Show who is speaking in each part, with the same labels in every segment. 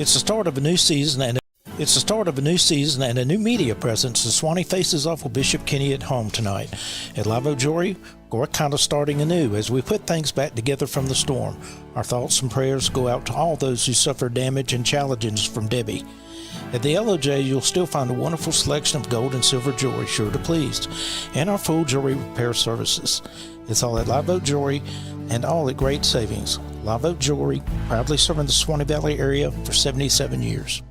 Speaker 1: It's the start of a new season and a new media presence. The Suwannee faces off with Bishop Kenny at home tonight. At Live Oak Jewelry, we're kind of starting anew as we put things back together from the storm. Our thoughts and prayers go out to all those who suffered damage and challenges from Debbie. At the LOJ, you'll still find a wonderful selection of gold and silver jewelry, sure to please, and our full jewelry repair services. It's all at Live Oak Jewelry and all at great savings. Live Oak Jewelry, proudly serving the Suwannee Valley area for 77 years.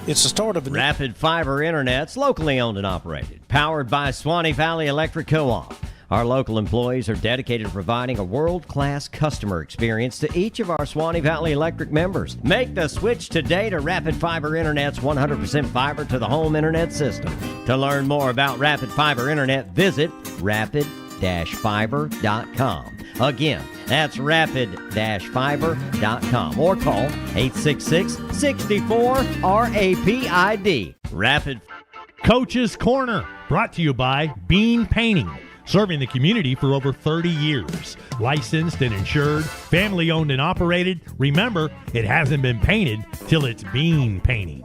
Speaker 1: It's the start of a
Speaker 2: Rapid Fiber Internet's locally owned and operated, powered by Suwannee Valley Electric Co-op. Our local employees are dedicated to providing a world-class customer experience to each of our Suwannee Valley Electric members. Make the switch today to Rapid Fiber Internet's 100% fiber to the home internet system. To learn more about Rapid Fiber Internet, visit rapid-fiber.com. Again, that's rapid-fiber.com or call 866-64-RAPID. Rapid
Speaker 3: Coach's Corner, brought to you by Bean Painting, serving the community for over 30 years. Licensed and insured, family owned and operated. Remember, it hasn't been painted till it's bean painting.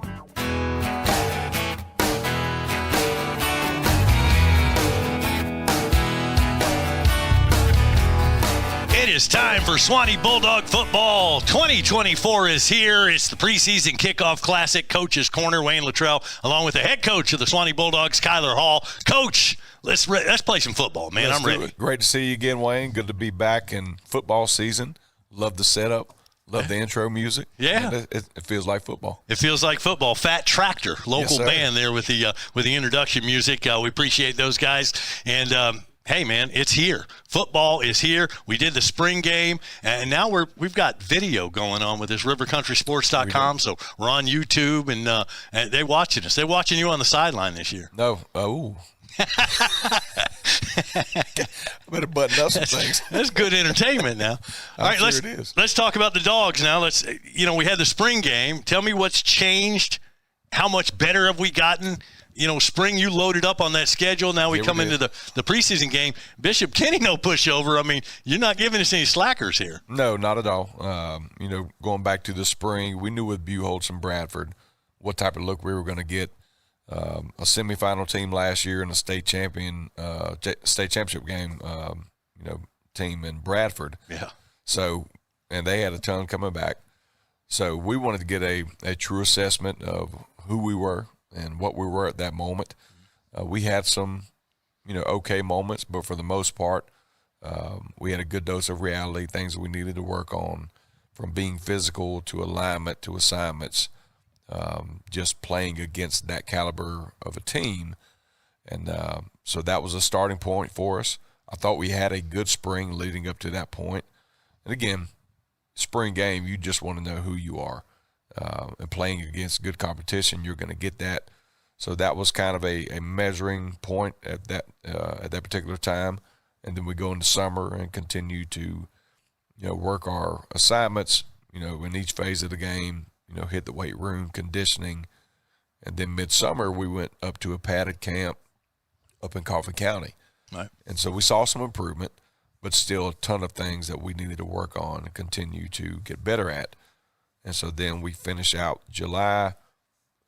Speaker 4: It is time for Suwannee Bulldog football. 2024 is here. It's the preseason kickoff classic. Coach's Corner, Wayne Luttrell, along with the head coach of the Suwannee Bulldogs, Kyler Hall. Coach, let's play some football, man. I'm ready.
Speaker 5: Great to see you again, Wayne. Good to be back in football season. Love the setup. Love the intro music.
Speaker 4: Yeah.
Speaker 5: It feels like football.
Speaker 4: It feels like football. Fat Tractor, local band there with the introduction music. We appreciate those guys. And hey, man, it's here. Football is here. We did the spring game, and now we've got video going on with this rivercountrysports.com, so we're on YouTube, and they're watching us. They're watching you on the sideline this year.
Speaker 5: No. Oh. Better button up some things.
Speaker 4: That's good entertainment now. All right, let's talk about the Dogs now. We had the spring game. Tell me what's changed. How much better have we gotten? Spring, you loaded up on that schedule. Now we come into the preseason game. Bishop Kenny, no pushover. I mean, you're not giving us any slackers here.
Speaker 5: No, not at all. Going back to the spring, we knew with Buchholz and Bradford what type of look we were going to get. A semifinal team last year and a state championship game, team in Bradford.
Speaker 4: Yeah.
Speaker 5: So, and they had a ton coming back. So we wanted to get a true assessment of who we were and what we were at that moment. We had some, okay moments, but for the most part, we had a good dose of reality, things that we needed to work on, from being physical to alignment to assignments, just playing against that caliber of a team. And so that was a starting point for us. I thought we had a good spring leading up to that point. And again, spring game, you just want to know who you are. And playing against good competition, you're going to get that. So that was kind of a measuring point at that particular time. And then we go into summer and continue to, work our assignments, in each phase of the game, hit the weight room, conditioning. And then midsummer, we went up to a padded camp up in Coffee County.
Speaker 4: Right.
Speaker 5: And so we saw some improvement, but still a ton of things that we needed to work on and continue to get better at. And so then we finish out July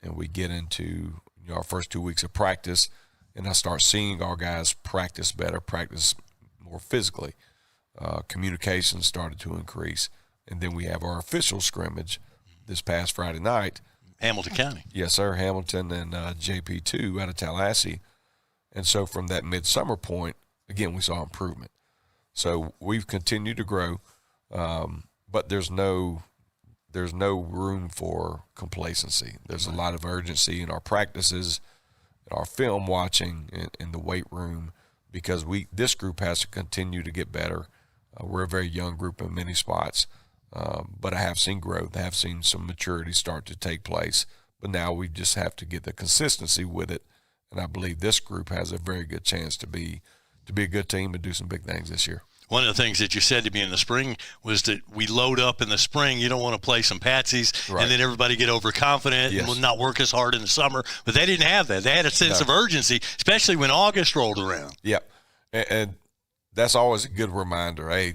Speaker 5: and we get into our first 2 weeks of practice, and I start seeing our guys practice better, practice more physically. Communication started to increase. And then we have our official scrimmage this past Friday night.
Speaker 4: Hamilton County.
Speaker 5: Yes, sir, Hamilton and JP2 out of Tallahassee. And so from that midsummer point, again, we saw improvement. So we've continued to grow, but there's no room for complacency. There's a lot of urgency in our practices, in our film watching, in the weight room, because this group has to continue to get better. We're a very young group in many spots, but I have seen growth. I have seen some maturity start to take place, but now we just have to get the consistency with it, and I believe this group has a very good chance to be a good team and do some big things this year.
Speaker 4: One of the things that you said to me in the spring was that we load up in the spring. You don't want to play some patsies, right, and then everybody get overconfident and will not work as hard in the summer. But they didn't have that. They had a sense of urgency, especially when August rolled around.
Speaker 5: Yep. And that's always a good reminder. Hey,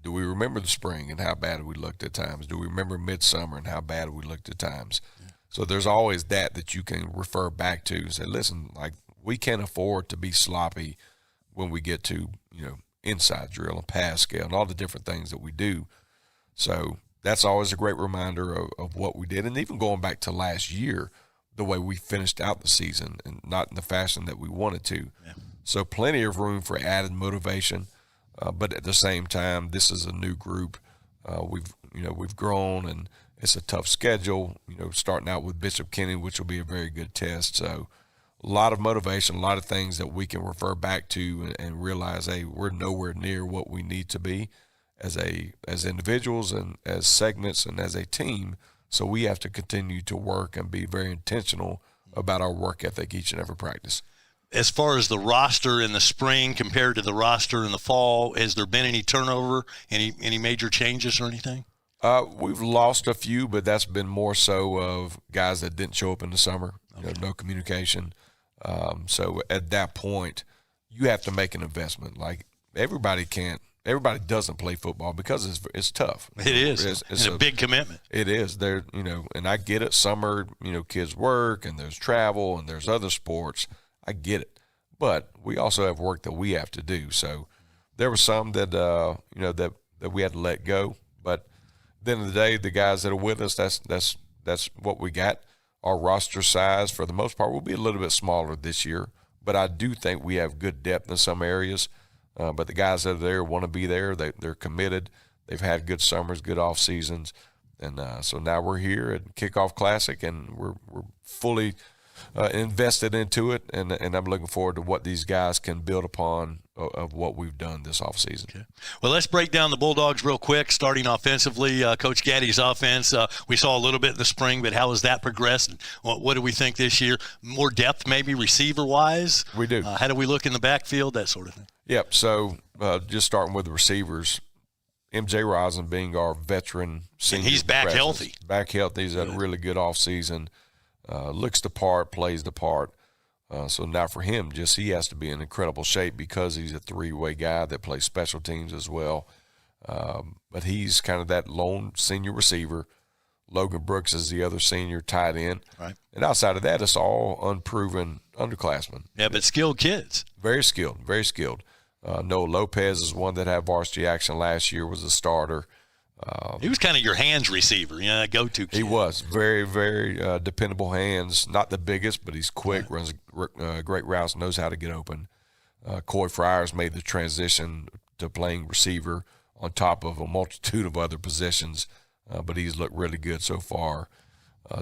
Speaker 5: Do we remember the spring and how bad we looked at times? Do we remember midsummer and how bad we looked at times? So there's always that you can refer back to and say, listen, like, we can't afford to be sloppy when we get to, inside drill and pass scale and all the different things that we do. So that's always a great reminder of what we did. And even going back to last year, the way we finished out the season and not in the fashion that we wanted to. Yeah. So plenty of room for added motivation. But at the same time, this is a new group. We've grown, and it's a tough schedule, starting out with Bishop Kenny, which will be a very good test. So a lot of motivation, a lot of things that we can refer back to and realize, hey, we're nowhere near what we need to be as individuals and as segments and as a team. So we have to continue to work and be very intentional about our work ethic each and every practice.
Speaker 4: As far as the roster in the spring compared to the roster in the fall, has there been any turnover, any major changes or anything?
Speaker 5: We've lost a few, but that's been more so of guys that didn't show up in the summer. Okay. No communication. So at that point, you have to make an investment. Like, everybody doesn't play football because it's tough.
Speaker 4: It is. It's a big commitment.
Speaker 5: It is. And I get it. Summer, kids work and there's travel and there's other sports. I get it. But we also have work that we have to do. So there were some that, that we had to let go. But at the end of the day, the guys that are with us, that's what we got. Our roster size, for the most part, will be a little bit smaller this year. But I do think we have good depth in some areas. But the guys that are there want to be there. They're committed. They've had good summers, good off seasons. And so now we're here at Kickoff Classic, and we're fully invested into it. And I'm looking forward to what these guys can build upon of what we've done this offseason.
Speaker 4: Okay. Well, let's break down the Bulldogs real quick, starting offensively. Coach Gaddy's offense, we saw a little bit in the spring, but how has that progressed? What do we think this year? More depth maybe receiver-wise?
Speaker 5: We do.
Speaker 4: How do we look in the backfield, that sort of thing?
Speaker 5: Yep. So just starting with the receivers, MJ Rosin being our veteran senior.
Speaker 4: And he's back
Speaker 5: presence.
Speaker 4: healthy.
Speaker 5: Back healthy. He's had a really good offseason. Looks the part, plays the part. So now for him, he has to be in incredible shape because he's a three-way guy that plays special teams as well. But he's kind of that lone senior receiver. Logan Brooks is the other senior tight end.
Speaker 4: Right.
Speaker 5: And outside of that, it's all unproven underclassmen.
Speaker 4: Yeah, but skilled kids.
Speaker 5: Very skilled, very skilled. Noah Lopez is one that had varsity action last year, was a starter.
Speaker 4: He was kind of your hands receiver, that go-to kid.
Speaker 5: He was very, very dependable hands. Not the biggest, but he's quick, runs great routes, knows how to get open. Coy Friars made the transition to playing receiver on top of a multitude of other positions, but he's looked really good so far.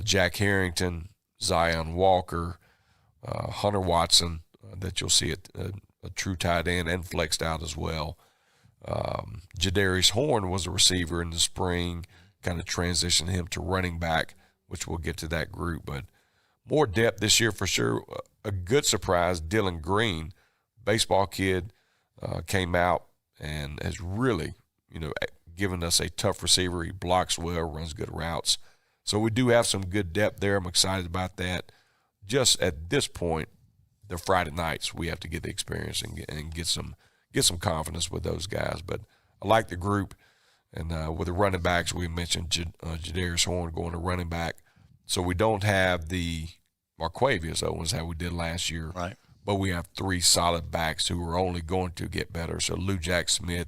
Speaker 5: Jack Harrington, Zion Walker, Hunter Watson, that you'll see a true tight end and flexed out as well. Jadarius Horn was a receiver in the spring, kind of transitioned him to running back, which we'll get to that group. But more depth this year for sure. A good surprise, Dylan Green, baseball kid, came out and has really, given us a tough receiver. He blocks well, runs good routes. So we do have some good depth there. I'm excited about that. Just at this point, the Friday nights, we have to get the experience and get some confidence with those guys. But I like the group. And with the running backs, we mentioned Jadarius Horn going to running back. So we don't have the Marquavius Owens that we did last year.
Speaker 4: Right.
Speaker 5: But we have three solid backs who are only going to get better. So Lou Jack Smith,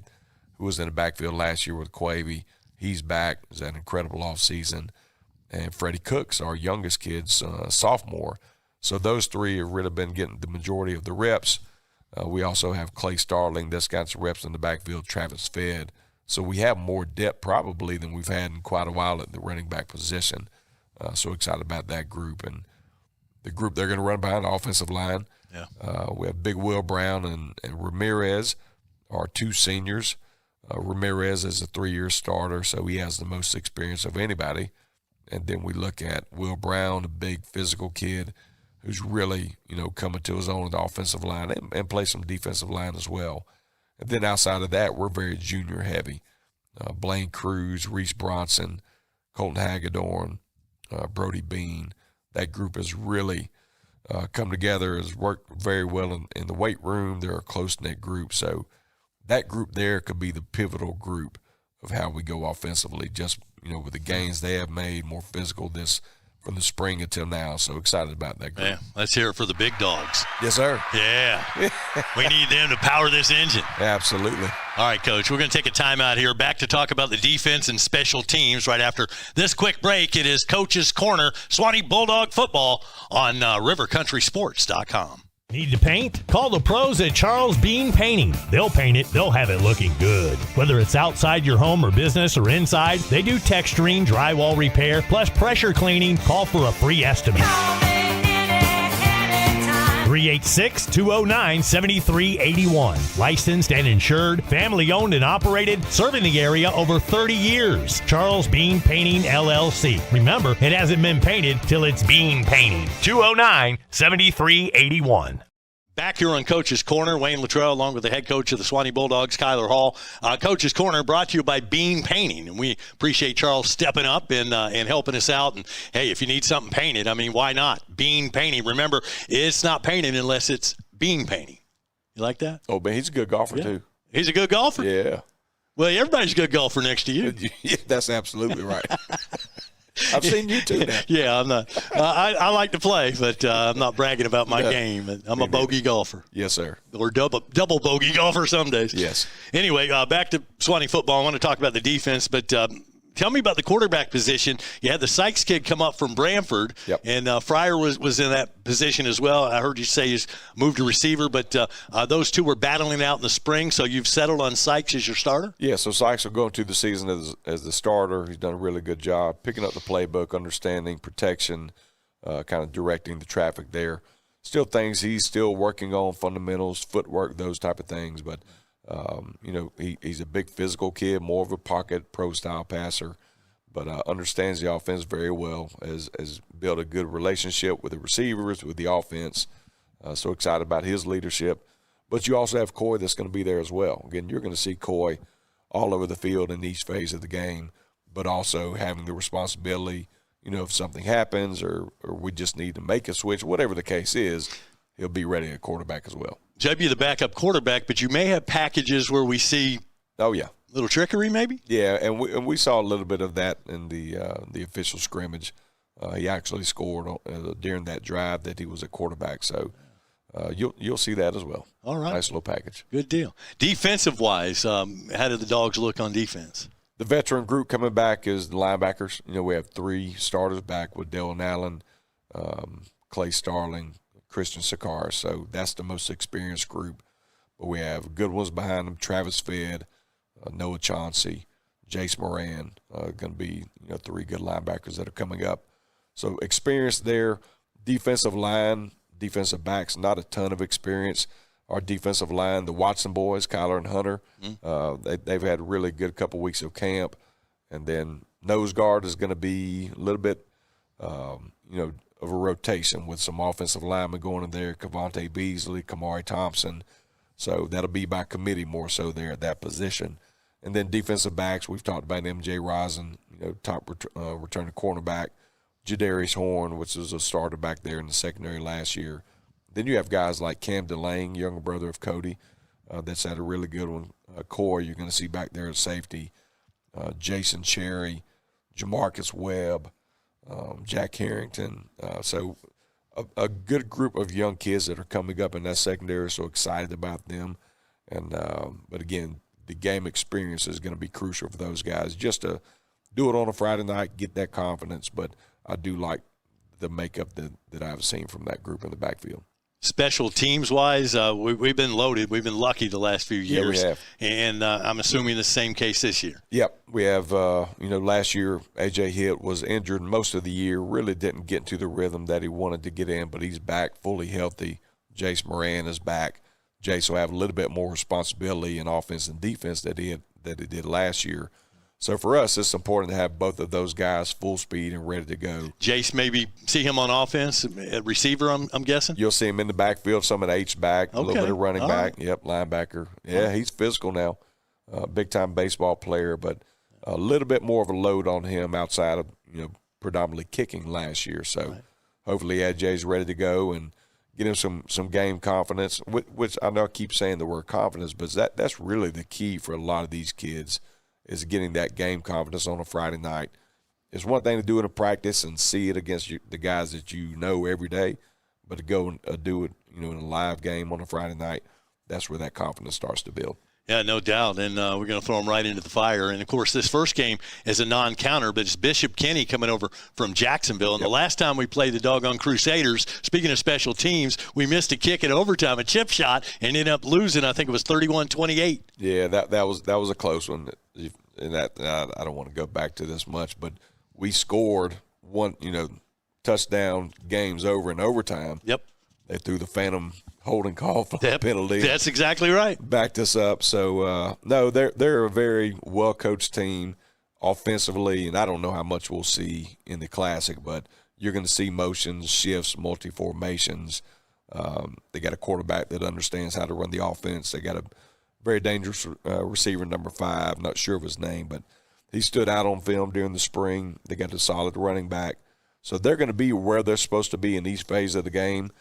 Speaker 5: who was in the backfield last year with Quavy, he's back. He's had an incredible offseason. And Freddie Cooks, our youngest kid's sophomore. So those three have really been getting the majority of the reps. We also have Clay Starling that's got some reps in the backfield, Travis Fedd. So we have more depth probably than we've had in quite a while at the running back position. So excited about that group. And the group they're going to run behind the offensive line.
Speaker 4: Yeah.
Speaker 5: We have Big Will Brown and Ramirez, our two seniors. Ramirez is a 3-year starter, so he has the most experience of anybody. And then we look at Will Brown, a big physical kid who's really, coming to his own in the offensive line and play some defensive line as well. And then outside of that, we're very junior heavy. Blaine Cruz, Reese Bronson, Colton Hagedorn, Brody Bean. That group has really come together, has worked very well in the weight room. They're a close-knit group. So that group there could be the pivotal group of how we go offensively, just, with the gains they have made, more physical from the spring until now. So excited about that group.
Speaker 4: Yeah, let's hear it for the big dogs.
Speaker 5: Yes, sir.
Speaker 4: Yeah. We need them to power this engine.
Speaker 5: Absolutely.
Speaker 4: All right, Coach, we're going to take a timeout here. Back to talk about the defense and special teams right after this quick break. It is Coach's Corner, Suwannee Bulldog football on rivercountrysports.com.
Speaker 3: Need to paint? Call the pros at Charles Bean Painting. They'll paint it, they'll have it looking good. Whether it's outside your home or business or inside, they do texturing, drywall repair, plus pressure cleaning. Call for a free estimate. 386-209-7381. Licensed and insured, family owned and operated, serving the area over 30 years. Charles Bean Painting, LLC. Remember, it hasn't been painted till it's bean painting. 209-7381.
Speaker 4: Back here on Coach's Corner, Wayne Luttrell along with the head coach of the Suwannee Bulldogs, Kyler Hall. Coach's Corner brought to you by Bean Painting, and we appreciate Charles stepping up and helping us out. And, hey, if you need something painted, why not? Bean Painting. Remember, it's not painted unless it's bean painting. You like that?
Speaker 5: Oh, man, he's a good golfer, too.
Speaker 4: He's a good golfer?
Speaker 5: Yeah.
Speaker 4: Well, everybody's a good golfer next to you.
Speaker 5: Yeah, that's absolutely right. I've seen you too now.
Speaker 4: Yeah, I'm not. I like to play, but I'm not bragging about my game. I'm a bogey golfer.
Speaker 5: Yes, sir.
Speaker 4: Or double bogey golfer some days.
Speaker 5: Yes.
Speaker 4: Anyway, back to Suwannee football. I want to talk about the defense, but tell me about the quarterback position. You had the Sykes kid come up from Branford,
Speaker 5: yep.
Speaker 4: And Fryer was in that position as well. I heard you say he's moved to receiver, but those two were battling out in the spring, so you've settled on Sykes as your starter?
Speaker 5: Yeah, so Sykes will go into the season as the starter. He's done a really good job picking up the playbook, understanding protection, kind of directing the traffic there. Still things he's still working on, fundamentals, footwork, those type of things, but he's a big physical kid, more of a pocket pro-style passer, but understands the offense very well, has built a good relationship with the receivers, with the offense. So excited about his leadership. But you also have Coy that's going to be there as well. Again, you're going to see Coy all over the field in each phase of the game, but also having the responsibility, if something happens or we just need to make a switch, whatever the case is, he'll be ready at quarterback as well.
Speaker 4: JB, the backup quarterback, but you may have packages where we see little trickery maybe?
Speaker 5: Yeah, and we saw a little bit of that in the official scrimmage. He actually scored during that drive that he was a quarterback, so you'll see that as well.
Speaker 4: All right.
Speaker 5: Nice little package.
Speaker 4: Good deal. Defensive-wise, how did the Dogs look on defense?
Speaker 5: The veteran group coming back is the linebackers. We have 3 starters back with Dylan Allen, Clay Starling, Christian Sakar, so that's the most experienced group. But we have good ones behind them: Travis Fedd, Noah Chauncey, Jace Moran. Going to be 3 good linebackers that are coming up. So experience there. Defensive line, defensive backs, not a ton of experience. Our defensive line, the Watson boys, Kyler and Hunter, they've had a really good couple weeks of camp. And then nose guard is going to be a little bit, of a rotation with some offensive linemen going in there, Cavante Beasley, Kamari Thompson. So that'll be by committee more so there at that position. And then defensive backs, we've talked about MJ Rosen, top returning cornerback, Jadarius Horn, which was a starter back there in the secondary last year. Then you have guys like Cam DeLange, younger brother of Cody, that's had a really good one. Coy, you're going to see back there at safety. Jason Cherry, Jamarcus Webb, Jack Harrington. So a good group of young kids that are coming up in that secondary, so excited about them. And but again, the game experience is going to be crucial for those guys just to do it on a Friday night, get that confidence. But I do like the makeup that I've seen from that group in the backfield.
Speaker 4: Special teams-wise, we've been loaded. We've been lucky the last few years.
Speaker 5: Yeah, we have.
Speaker 4: And I'm assuming the same case this year.
Speaker 5: Yep. We have, last year A.J. Hitt was injured most of the year, really didn't get into the rhythm that he wanted to get in, but he's back fully healthy. Jace Moran is back. Jace will have a little bit more responsibility in offense and defense that he did last year. So for us, it's important to have both of those guys full speed and ready to go.
Speaker 4: Jace, maybe see him on offense at receiver, I'm guessing?
Speaker 5: You'll see him in the backfield, some at H-back, a little bit of running back. Right. Yep, linebacker. Yeah, he's physical now. Big-time baseball player, but a little bit more of a load on him outside of, predominantly kicking last year. So hopefully AJ's ready to go and get him some game confidence, which I know I keep saying the word confidence, but that's really the key for a lot of these kids is getting that game confidence on a Friday night. It's one thing to do it in practice and see it against the guys that you know every day, but to go and do it, in a live game on a Friday night, that's where that confidence starts to build.
Speaker 4: Yeah, no doubt, and we're going to throw them right into the fire. And, of course, this first game is a non-counter, but it's Bishop Kenny coming over from Jacksonville. And the last time we played the doggone Crusaders, speaking of special teams, we missed a kick in overtime, a chip shot, and ended up losing. I think it was 31-28.
Speaker 5: Yeah, that was a close one. And that I don't want to go back to this much, but we scored one, touchdown games over in overtime.
Speaker 4: Yep.
Speaker 5: They threw the phantom holding call for the penalty.
Speaker 4: That's exactly right.
Speaker 5: Backed us up. So, no, they're a very well-coached team offensively, and I don't know how much we'll see in the Classic, but you're going to see motions, shifts, multi-formations. They got a quarterback that understands how to run the offense. They got a very dangerous receiver, number 5. Not sure of his name, but he stood out on film during the spring. They got a solid running back. So they're going to be where they're supposed to be in each phase of the game.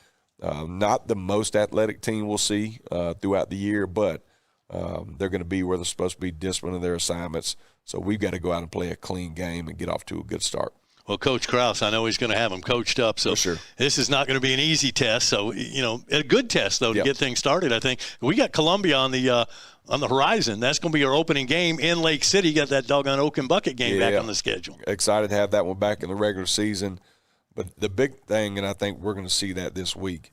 Speaker 5: Not the most athletic team we'll see throughout the year, but they're going to be where they're supposed to be, disciplined in their assignments. So we've got to go out and play a clean game and get off to a good start.
Speaker 4: Well, Coach Krause, I know he's going to have them coached up. So
Speaker 5: sure.
Speaker 4: This is not going to be an easy test. So, a good test, though, to get things started, I think. We got Columbia on the horizon. That's going to be our opening game in Lake City. You got that doggone Oak and Bucket game back on the schedule.
Speaker 5: Excited to have that one back in the regular season. But the big thing, and I think we're going to see that this week,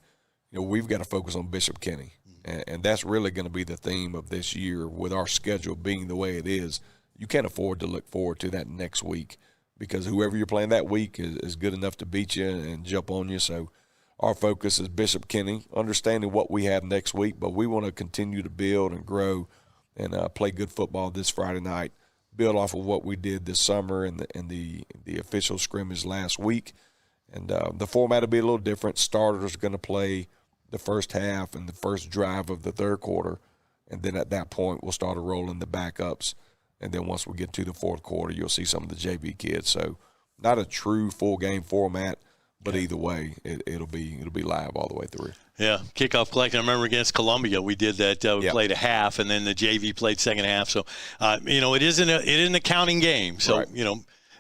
Speaker 5: we've got to focus on Bishop Kenny. And that's really going to be the theme of this year with our schedule being the way it is. You can't afford to look forward to that next week because whoever you're playing that week is good enough to beat you and jump on you. So our focus is Bishop Kenny, understanding what we have next week, but we want to continue to build and grow and play good football this Friday night, build off of what we did this summer and the official scrimmage last week. And the format will be a little different. Starters are going to play the first half and the first drive of the third quarter, and then at that point we'll start rolling the backups. And then once we get to the fourth quarter, you'll see some of the JV kids. So not a true full game format, but either way, it'll be live all the way through.
Speaker 4: Yeah, kickoff collection. I remember against Columbia, we did that. We played a half, and then the JV played second half. So, it isn't a counting game. So,
Speaker 5: right.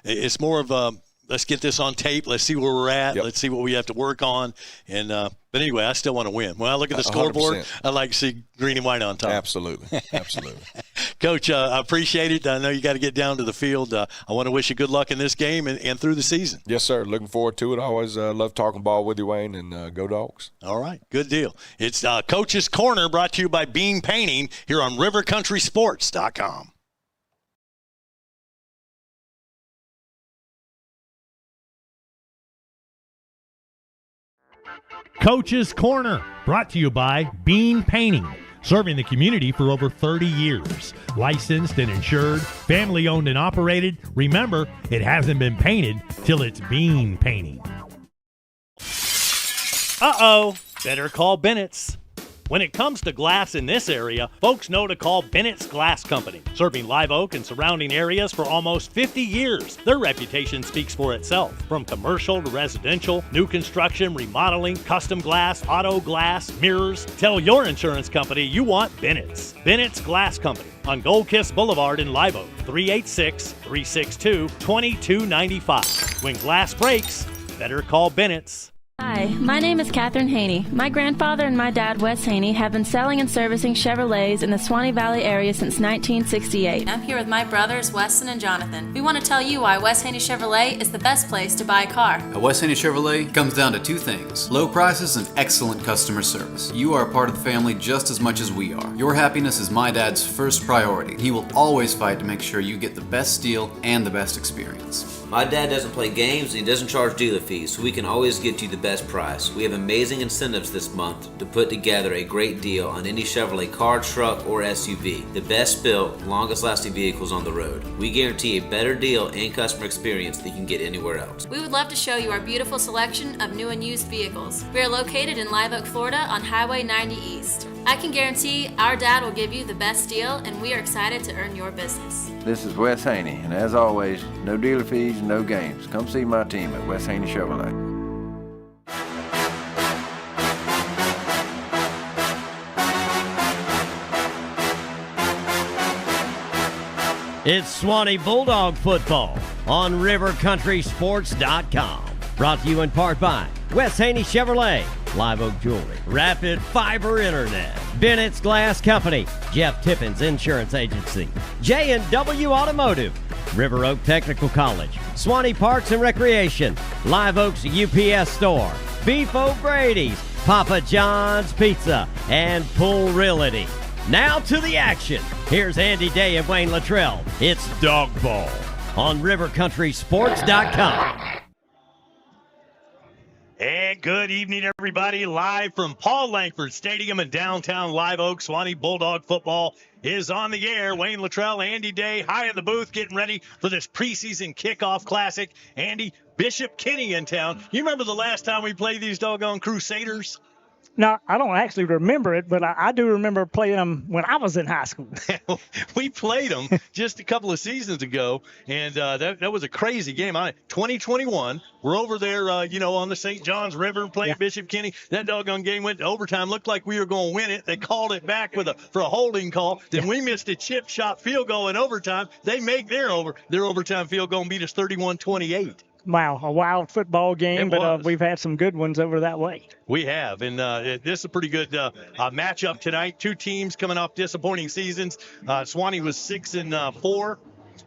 Speaker 4: It's more of a let's get this on tape. Let's see where we're at.
Speaker 5: Yep.
Speaker 4: Let's see what we have to work on. And but anyway, I still want to win. When I look at the scoreboard,
Speaker 5: 100%.
Speaker 4: I like to see green and white on top.
Speaker 5: Absolutely.
Speaker 4: Coach, I appreciate it. I know you got to get down to the field. I want to wish you good luck in this game and through the season.
Speaker 5: Yes, sir. Looking forward to it. I always love talking ball with you, Wayne, and go Dogs.
Speaker 4: All right. Good deal. It's Coach's Corner brought to you by Bean Painting here on RiverCountrySports.com.
Speaker 3: Coach's Corner, brought to you by Bean Painting, serving the community for over 30 years. Licensed and insured, family owned and operated. Remember, it hasn't been painted till it's Bean Painting.
Speaker 6: Uh-oh, better call Bennett's. When it comes to glass in this area, folks know to call Bennett's Glass Company. Serving Live Oak and surrounding areas for almost 50 years, their reputation speaks for itself. From commercial to residential, new construction, remodeling, custom glass, auto glass, mirrors. Tell your insurance company you want Bennett's. Bennett's Glass Company on Gold Kiss Boulevard in Live Oak, 386-362-2295. When glass breaks, better call Bennett's.
Speaker 7: Hi, my name is Katherine Haney. My grandfather and my dad, Wes Haney, have been selling and servicing Chevrolets in the Suwannee Valley area since 1968.
Speaker 8: I'm here with my brothers, Weston and Jonathan. We want to tell you why Wes Haney Chevrolet is the best place to buy a car.
Speaker 9: At Wes Haney Chevrolet comes down to two things: low prices and excellent customer service. You are a part of the family just as much as we are. Your happiness is my dad's first priority. He will always fight to make sure you get the best deal and the best experience.
Speaker 10: My dad doesn't play games and he doesn't charge dealer fees, so we can always get you the best price. We have amazing incentives this month to put together a great deal on any Chevrolet car, truck, or SUV. The best built, longest lasting vehicles on the road. We guarantee a better deal and customer experience than you can get anywhere else.
Speaker 8: We would love to show you our beautiful selection of new and used vehicles. We are located in Live Oak, Florida on Highway 90 East. I can guarantee our dad will give you the best deal, and we are excited to earn your business.
Speaker 11: This is Wes Haney, and as always, no dealer fees, no games. Come see my team at Wes Haney Chevrolet.
Speaker 2: It's Suwannee Bulldog football on rivercountrysports.com. Brought to you in part by Wes Haney Chevrolet, Live Oak Jewelry, Rapid Fiber Internet, Bennett's Glass Company, Jeff Tippins Insurance Agency, J&W Automotive, River Oak Technical College, Suwannee Parks and Recreation, Live Oak's UPS Store, Beef O'Brady's, Papa John's Pizza, and Pool Realty. Now to the action. Here's Andy Day and Wayne Luttrell. It's Dog Ball on rivercountrysports.com.
Speaker 6: And good evening, everybody. Live from Paul Langford Stadium in downtown Live Oak, Suwannee Bulldog football is on the air. Wayne Luttrell, Andy Day, high in the booth, getting ready for this preseason kickoff classic. Andy, Bishop Kenny in town. You remember the last time we played these doggone Crusaders?
Speaker 12: No, I don't actually remember it, but I do remember playing them when I was in high school.
Speaker 6: We played them just a couple of seasons ago, and that was a crazy game. 2021, we're over there, on the St. Johns River playing Bishop Kenny. That doggone game went to overtime. Looked like we were going to win it. They called it back for a holding call. Then we missed a chip shot field goal in overtime. They make their overtime field goal and beat us 31-28.
Speaker 12: Wow, a wild football game, but we've had some good ones over that way.
Speaker 6: We have, and this is a pretty good matchup tonight. Two teams coming off disappointing seasons. Suwannee was 6-4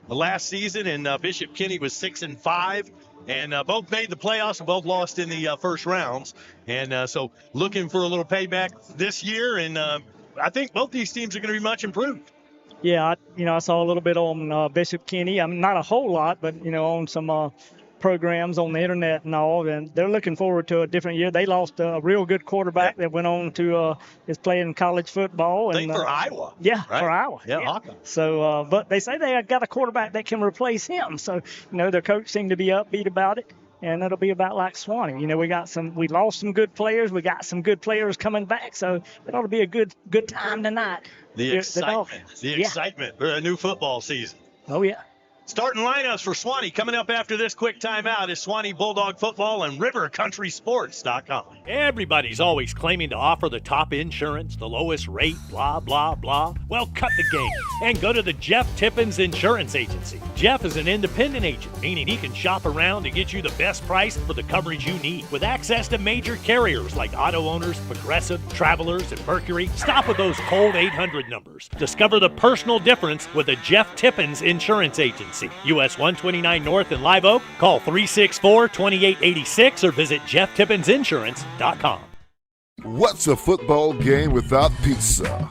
Speaker 6: last season, and Bishop Kenny was 6-5. And both made the playoffs and both lost in the first rounds. And so looking for a little payback this year, and I think both these teams are going to be much improved.
Speaker 12: Yeah, I saw a little bit on Bishop Kenny. Not a whole lot, but, on some programs on the internet and all, and they're looking forward to a different year. They lost a real good quarterback that went on to is playing college football.
Speaker 6: And for Iowa.
Speaker 12: Yeah,
Speaker 6: right?
Speaker 12: For Iowa.
Speaker 6: Yeah.
Speaker 12: So, but they say they got a quarterback that can replace him. So, their coach seemed to be upbeat about it, and it'll be about like Suwannee. We lost some good players. We got some good players coming back, so it ought to be a good time tonight.
Speaker 6: The excitement for a new football season.
Speaker 12: Oh, yeah.
Speaker 6: Starting lineups for Suwannee coming up after this quick timeout is Suwannee Bulldog football and rivercountrysports.com. Everybody's always claiming to offer the top insurance, the lowest rate, blah, blah, blah. Well, cut the game and go to the Jeff Tippins Insurance Agency. Jeff is an independent agent, meaning he can shop around to get you the best price for the coverage you need. With access to major carriers like Auto Owners, Progressive, Travelers, and Mercury, stop with those cold 800 numbers. Discover the personal difference with the Jeff Tippins Insurance Agency. US 129 North in Live Oak. Call 364-2886 or visit JeffTippinsinsurance.com.
Speaker 13: What's a football game without pizza?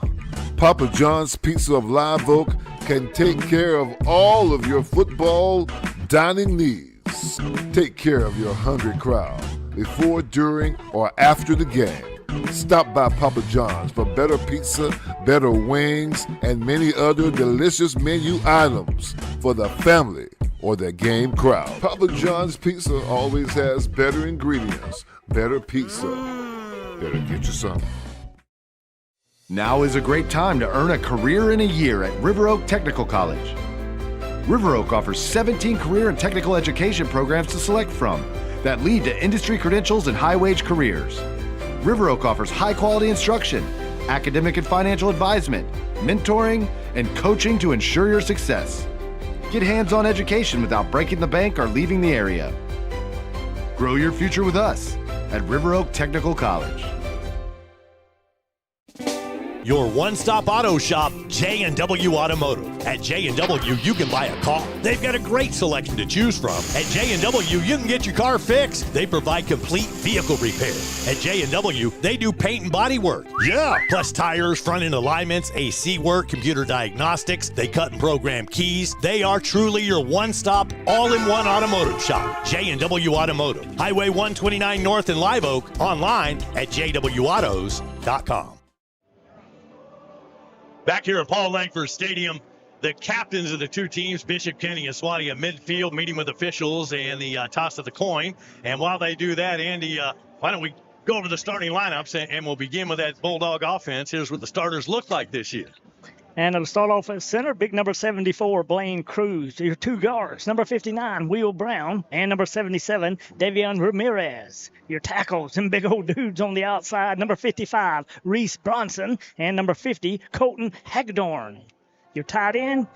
Speaker 13: Papa John's Pizza of Live Oak can take care of all of your football dining needs. Take care of your hungry crowd before, during, or after the game. Stop by Papa John's for better pizza, better wings, and many other delicious menu items for the family or the game crowd. Papa John's Pizza always has better ingredients, better pizza. Better get you some.
Speaker 14: Now is a great time to earn a career in a year at River Oak Technical College. River Oak offers 17 career and technical education programs to select from that lead to industry credentials and high-wage careers. River Oak offers high-quality instruction, academic and financial advisement, mentoring, and coaching to ensure your success. Get hands-on education without breaking the bank or leaving the area. Grow your future with us at River Oak Technical College.
Speaker 6: Your one-stop auto shop, J&W Automotive. At J&W, you can buy a car. They've got a great selection to choose from. At J&W, you can get your car fixed. They provide complete vehicle repair. At J&W, they do paint and body work. Yeah! Plus tires, front-end alignments, AC work, computer diagnostics. They cut and program keys. They are truly your one-stop, all-in-one automotive shop. J&W Automotive. Highway 129 North in Live Oak. Online at jwautos.com. Back here at Paul Langford Stadium, the captains of the two teams, Bishop Kenny and Suwannee, at midfield, meeting with officials and the toss of the coin. And while they do that, Andy, why don't we go over the starting lineups, and we'll begin with that Bulldog offense. Here's what the starters look like this year.
Speaker 12: And it'll start off at center, big number 74, Blaine Cruz. Your two guards, number 59, Will Brown, and number 77, Davion Ramirez. Your tackles, them big old dudes on the outside, number 55, Reese Bronson, and number 50, Colton Hagedorn. Your tight end,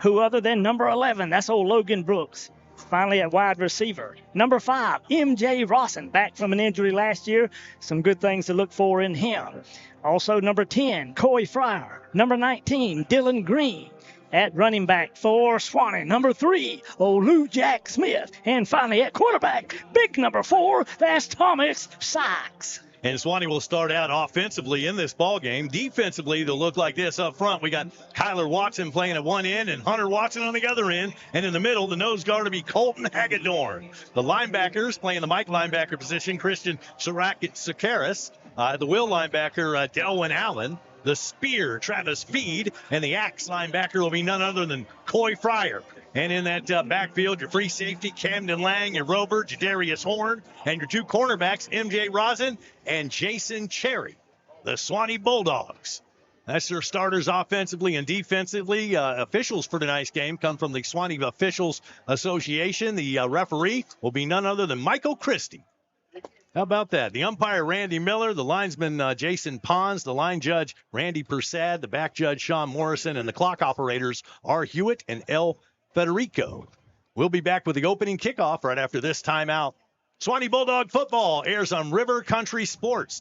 Speaker 12: Who other than number 11? That's old Logan Brooks. Finally at wide receiver. Number 5, M.J. Rawson, back from an injury last year. Some good things to look for in him. Also number 10, Coy Fryer. Number 19, Dylan Green. At running back for Suwannee, number 3, Lou Jack Smith. And finally at quarterback, big number 4, that's Thomas Sykes.
Speaker 6: And Suwannee will start out offensively in this ball game. Defensively, they'll look like this up front. We got Kyler Watson playing at one end and Hunter Watson on the other end. And in the middle, the nose guard will be Colton Hagedorn. The linebackers playing the Mike linebacker position, Christian Sakaris. The will linebacker, Delwyn Allen. The spear, Travis Feed, and the axe linebacker will be none other than Coy Fryer. And in that backfield, your free safety, Camden Lang, your rover, Jadarius Horn, and your 2 cornerbacks, M.J. Rosin and Jason Cherry, the Suwannee Bulldogs. That's their starters offensively and defensively. Officials for tonight's game come from the Suwannee Officials Association. The referee will be none other than Michael Christie. How about that? The umpire, Randy Miller, the linesman, Jason Pons, the line judge, Randy Persad, the back judge, Sean Morrison, and the clock operators, R. Hewitt and L. Federico. We'll be back with the opening kickoff right after this timeout. Suwannee Bulldog football airs on River Country Sports.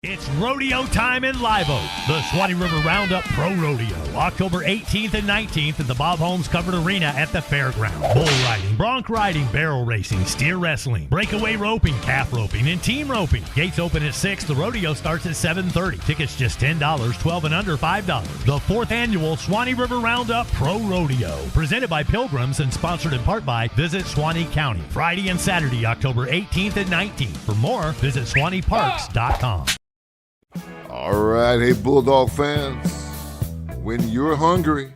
Speaker 3: It's rodeo time in Live Oak. The Suwannee River Roundup Pro Rodeo, October 18th and 19th at the Bob Holmes Covered Arena at the fairground. Bull riding, bronc riding, barrel racing, steer wrestling, breakaway roping, calf roping, and team roping. Gates open at 6. The rodeo starts at 7:30. Tickets just $10, 12 and under $5. The 4th annual Suwannee River Roundup Pro Rodeo, presented by Pilgrims and sponsored in part by Visit Suwannee County. Friday and Saturday, October 18th and 19th. For more, visit SuwanneeParks.com.
Speaker 13: All right, hey Bulldog fans, when you're hungry,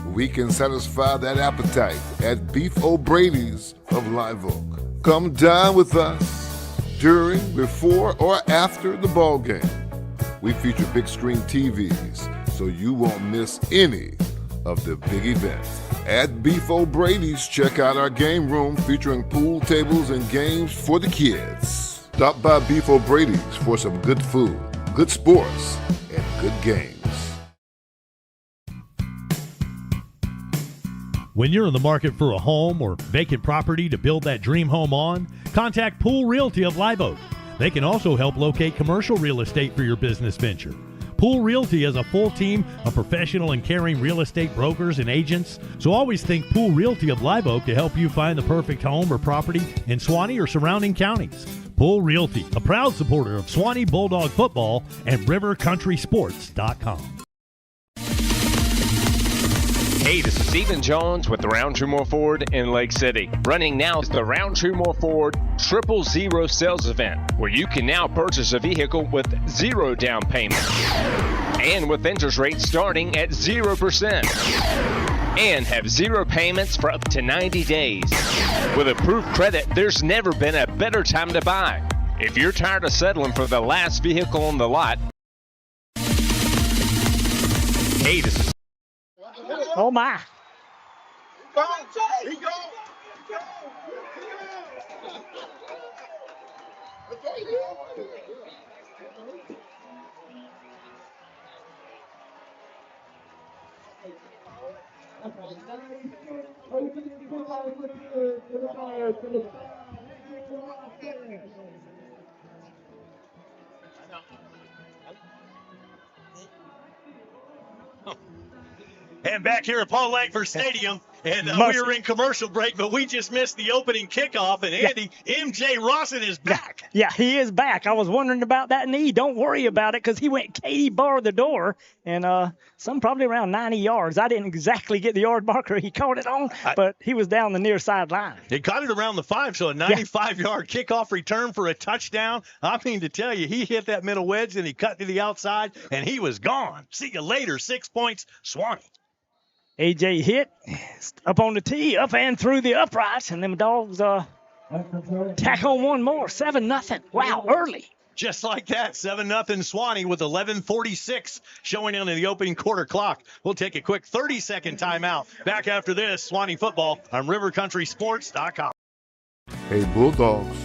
Speaker 13: we can satisfy that appetite at Beef O'Brady's of Live Oak. Come dine with us during, before, or after the ball game. We feature big screen TVs, so you won't miss any of the big events. At Beef O'Brady's, check out our game room featuring pool tables and games for the kids. Stop by Beef O'Brady's for some good food, good sports, and good games.
Speaker 3: When you're in the market for a home or vacant property to build that dream home on, contact Pool Realty of Live Oak. They can also help locate commercial real estate for your business venture. Pool Realty has a full team of professional and caring real estate brokers and agents, so always think Pool Realty of Live Oak to help you find the perfect home or property in Suwannee or surrounding counties. Pool Realty, a proud supporter of Suwannee Bulldog football and RiverCountrySports.com.
Speaker 15: Hey, this is Stephen Jones with the Round True More Ford in Lake City. Running now is the Round True More Ford 000 sales event, where you can now purchase a vehicle with 0 down payment and with interest rates starting at 0% and have 0 payments for up to 90 days. With approved credit, there's never been a better time to buy. If you're tired of settling for the last vehicle on the lot, hey, this is
Speaker 12: Oh, my.
Speaker 6: And back here at Paul Langford Stadium, and we were in commercial break, but we just missed the opening kickoff, and Andy, M.J. Rawson is back.
Speaker 12: Yeah, he is back. I was wondering about that knee. Don't worry about it, because he went Katie bar the door, and some probably around 90 yards. I didn't exactly get the yard marker he caught it on, but he was down the near sideline.
Speaker 6: He caught it around the 5, so a 95-yard kickoff return for a touchdown. I mean to tell you, he hit that middle wedge, and he cut to the outside, and he was gone. See you later, 6 points, Suwannee.
Speaker 12: A.J. hit up on the tee, up and through the uprights, and them dogs tack on one more, 7-0. Wow, early.
Speaker 6: Just like that, 7-0 Suwannee with 11:46 showing on the opening quarter clock. We'll take a quick 30-second timeout. Back after this, Suwannee football on RiverCountrySports.com.
Speaker 13: Hey Bulldogs,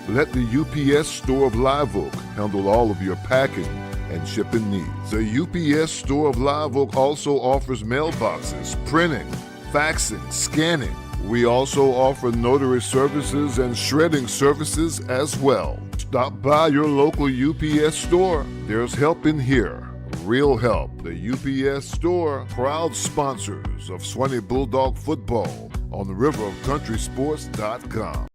Speaker 13: let the UPS store of Live Oak handle all of your packing and shipping needs. The UPS Store of Live Oak also offers mailboxes, printing, faxing, scanning. We also offer notary services and shredding services as well. Stop by your local UPS store. There's help in here. Real help. The UPS Store, proud sponsors of Suwannee Bulldog football on the riverofcountrysports.com.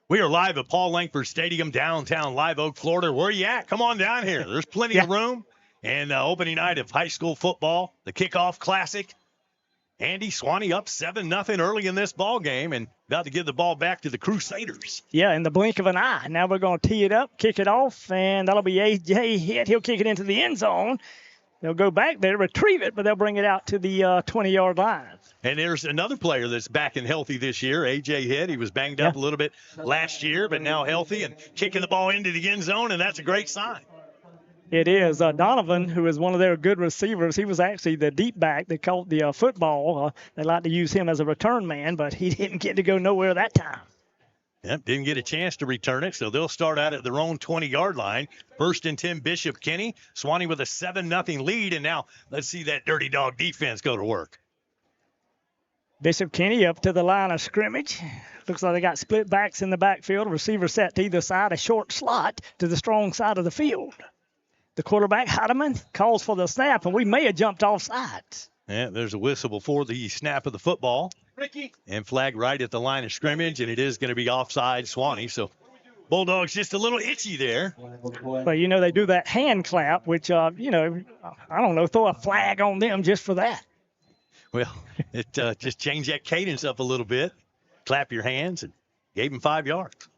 Speaker 4: We are live at Paul Langford Stadium, downtown Live Oak, Florida. Where are you at? Come on down here. There's plenty of room. And opening night of high school football, the kickoff classic. Andy, Suwannee up 7-0 early in this ball game and about to give the ball back to the Crusaders.
Speaker 12: Yeah, in the blink of an eye. Now we're going to tee it up, kick it off, and that'll be A.J. hit. He'll kick it into the end zone. They'll go back there, retrieve it, but they'll bring it out to the 20-yard line.
Speaker 4: And there's another player that's back and healthy this year, A.J. Hitt. He was banged up a little bit last year, but now healthy and kicking the ball into the end zone, and that's a great sign.
Speaker 12: It is. Donovan, who is one of their good receivers, he was actually the deep back. They called the football. They like to use him as a return man, but he didn't get to go nowhere that time.
Speaker 4: Yep, didn't get a chance to return it, so they'll start out at their own 20-yard line. 1st and 10, Bishop Kenny. Suwannee with a 7-0 lead, and now let's see that Dirty Dog defense go to work.
Speaker 12: Bishop Kenny up to the line of scrimmage. Looks like they got split backs in the backfield. Receiver set to either side, a short slot to the strong side of the field. The quarterback, Heidemann, calls for the snap, and we may have jumped off sides.
Speaker 4: Yeah, there's a whistle before the snap of the football. Ricky. And flag right at the line of scrimmage, and it is going to be offside Suwannee. So Bulldogs just a little itchy there.
Speaker 12: But, they do that hand clap, which, I don't know, throw a flag on them just for that.
Speaker 4: Well, it just changed that cadence up a little bit. Clap your hands and gave him 5 yards.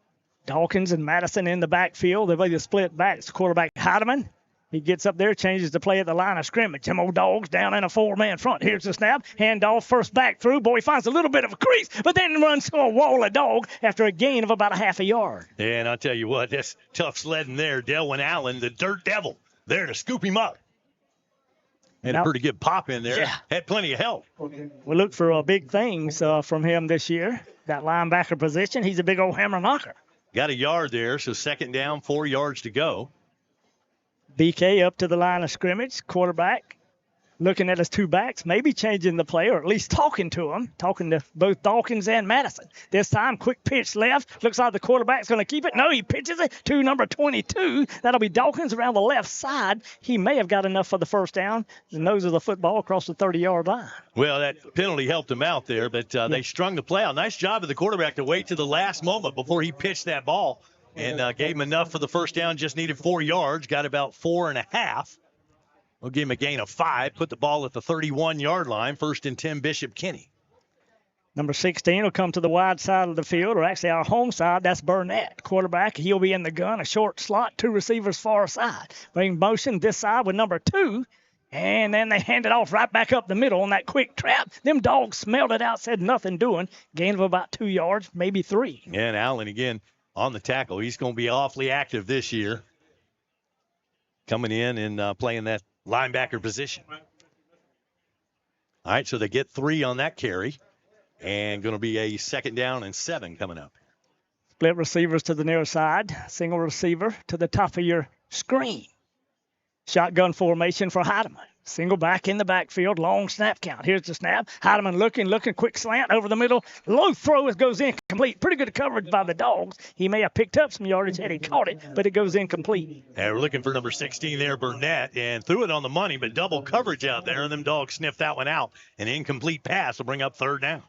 Speaker 12: Dawkins and Madison in the backfield. They play the split backs. Quarterback Heidemann. He gets up there, changes the play at the line of scrimmage. Them old dogs down in a 4-man front. Here's the snap. Handoff, first back through. Boy, he finds a little bit of a crease, but then runs to a wall of dog after a gain of about a half a yard.
Speaker 4: Yeah, and I'll tell you what, that's tough sledding there. Delwyn Allen, the Dirt Devil, there to scoop him up. Had a pretty good pop in there. Yeah. Had plenty of help.
Speaker 12: We look for big things from him this year. That linebacker position, he's a big old hammer knocker.
Speaker 4: Got a yard there, so 2nd down, 4 yards to go.
Speaker 12: BK up to the line of scrimmage. Quarterback looking at his two backs, maybe changing the play or at least talking to both Dawkins and Madison. This time, quick pitch left. Looks like the quarterback's going to keep it. No, he pitches it to number 22. That'll be Dawkins around the left side. He may have got enough for the first down. The nose of the football across the 30-yard line.
Speaker 4: Well, that penalty helped him out there, but they strung the play out. Nice job of the quarterback to wait to the last moment before he pitched that ball and gave him enough for the first down. Just needed 4 yards. Got about 4.5. We'll give him a gain of 5. Put the ball at the 31-yard line. 1st and 10, Bishop Kenny.
Speaker 12: Number 16 will come to the wide side of the field, or actually our home side. That's Burnett, quarterback. He'll be in the gun, a short slot, 2 receivers far side. Bring motion this side with number 2, and then they hand it off right back up the middle on that quick trap. Them dogs smelled it out, said nothing doing. Gain of about 2 yards, maybe 3.
Speaker 4: And Allen again on the tackle. He's going to be awfully active this year. Coming in and playing that linebacker position. All right, so they get 3 on that carry, and going to be a 2nd down and 7 coming up.
Speaker 12: Split receivers to the near side, single receiver to the top of your screen. Shotgun formation for Heidemann. Single back in the backfield, long snap count. Here's the snap. Heidemann looking, quick slant over the middle. Low throw, it goes incomplete. Pretty good coverage by the dogs. He may have picked up some yardage had he caught it, but it goes incomplete.
Speaker 4: Yeah, we're looking for number 16 there, Burnett, and threw it on the money, but double coverage out there, and them dogs sniffed that one out. An incomplete pass will bring up 3rd down.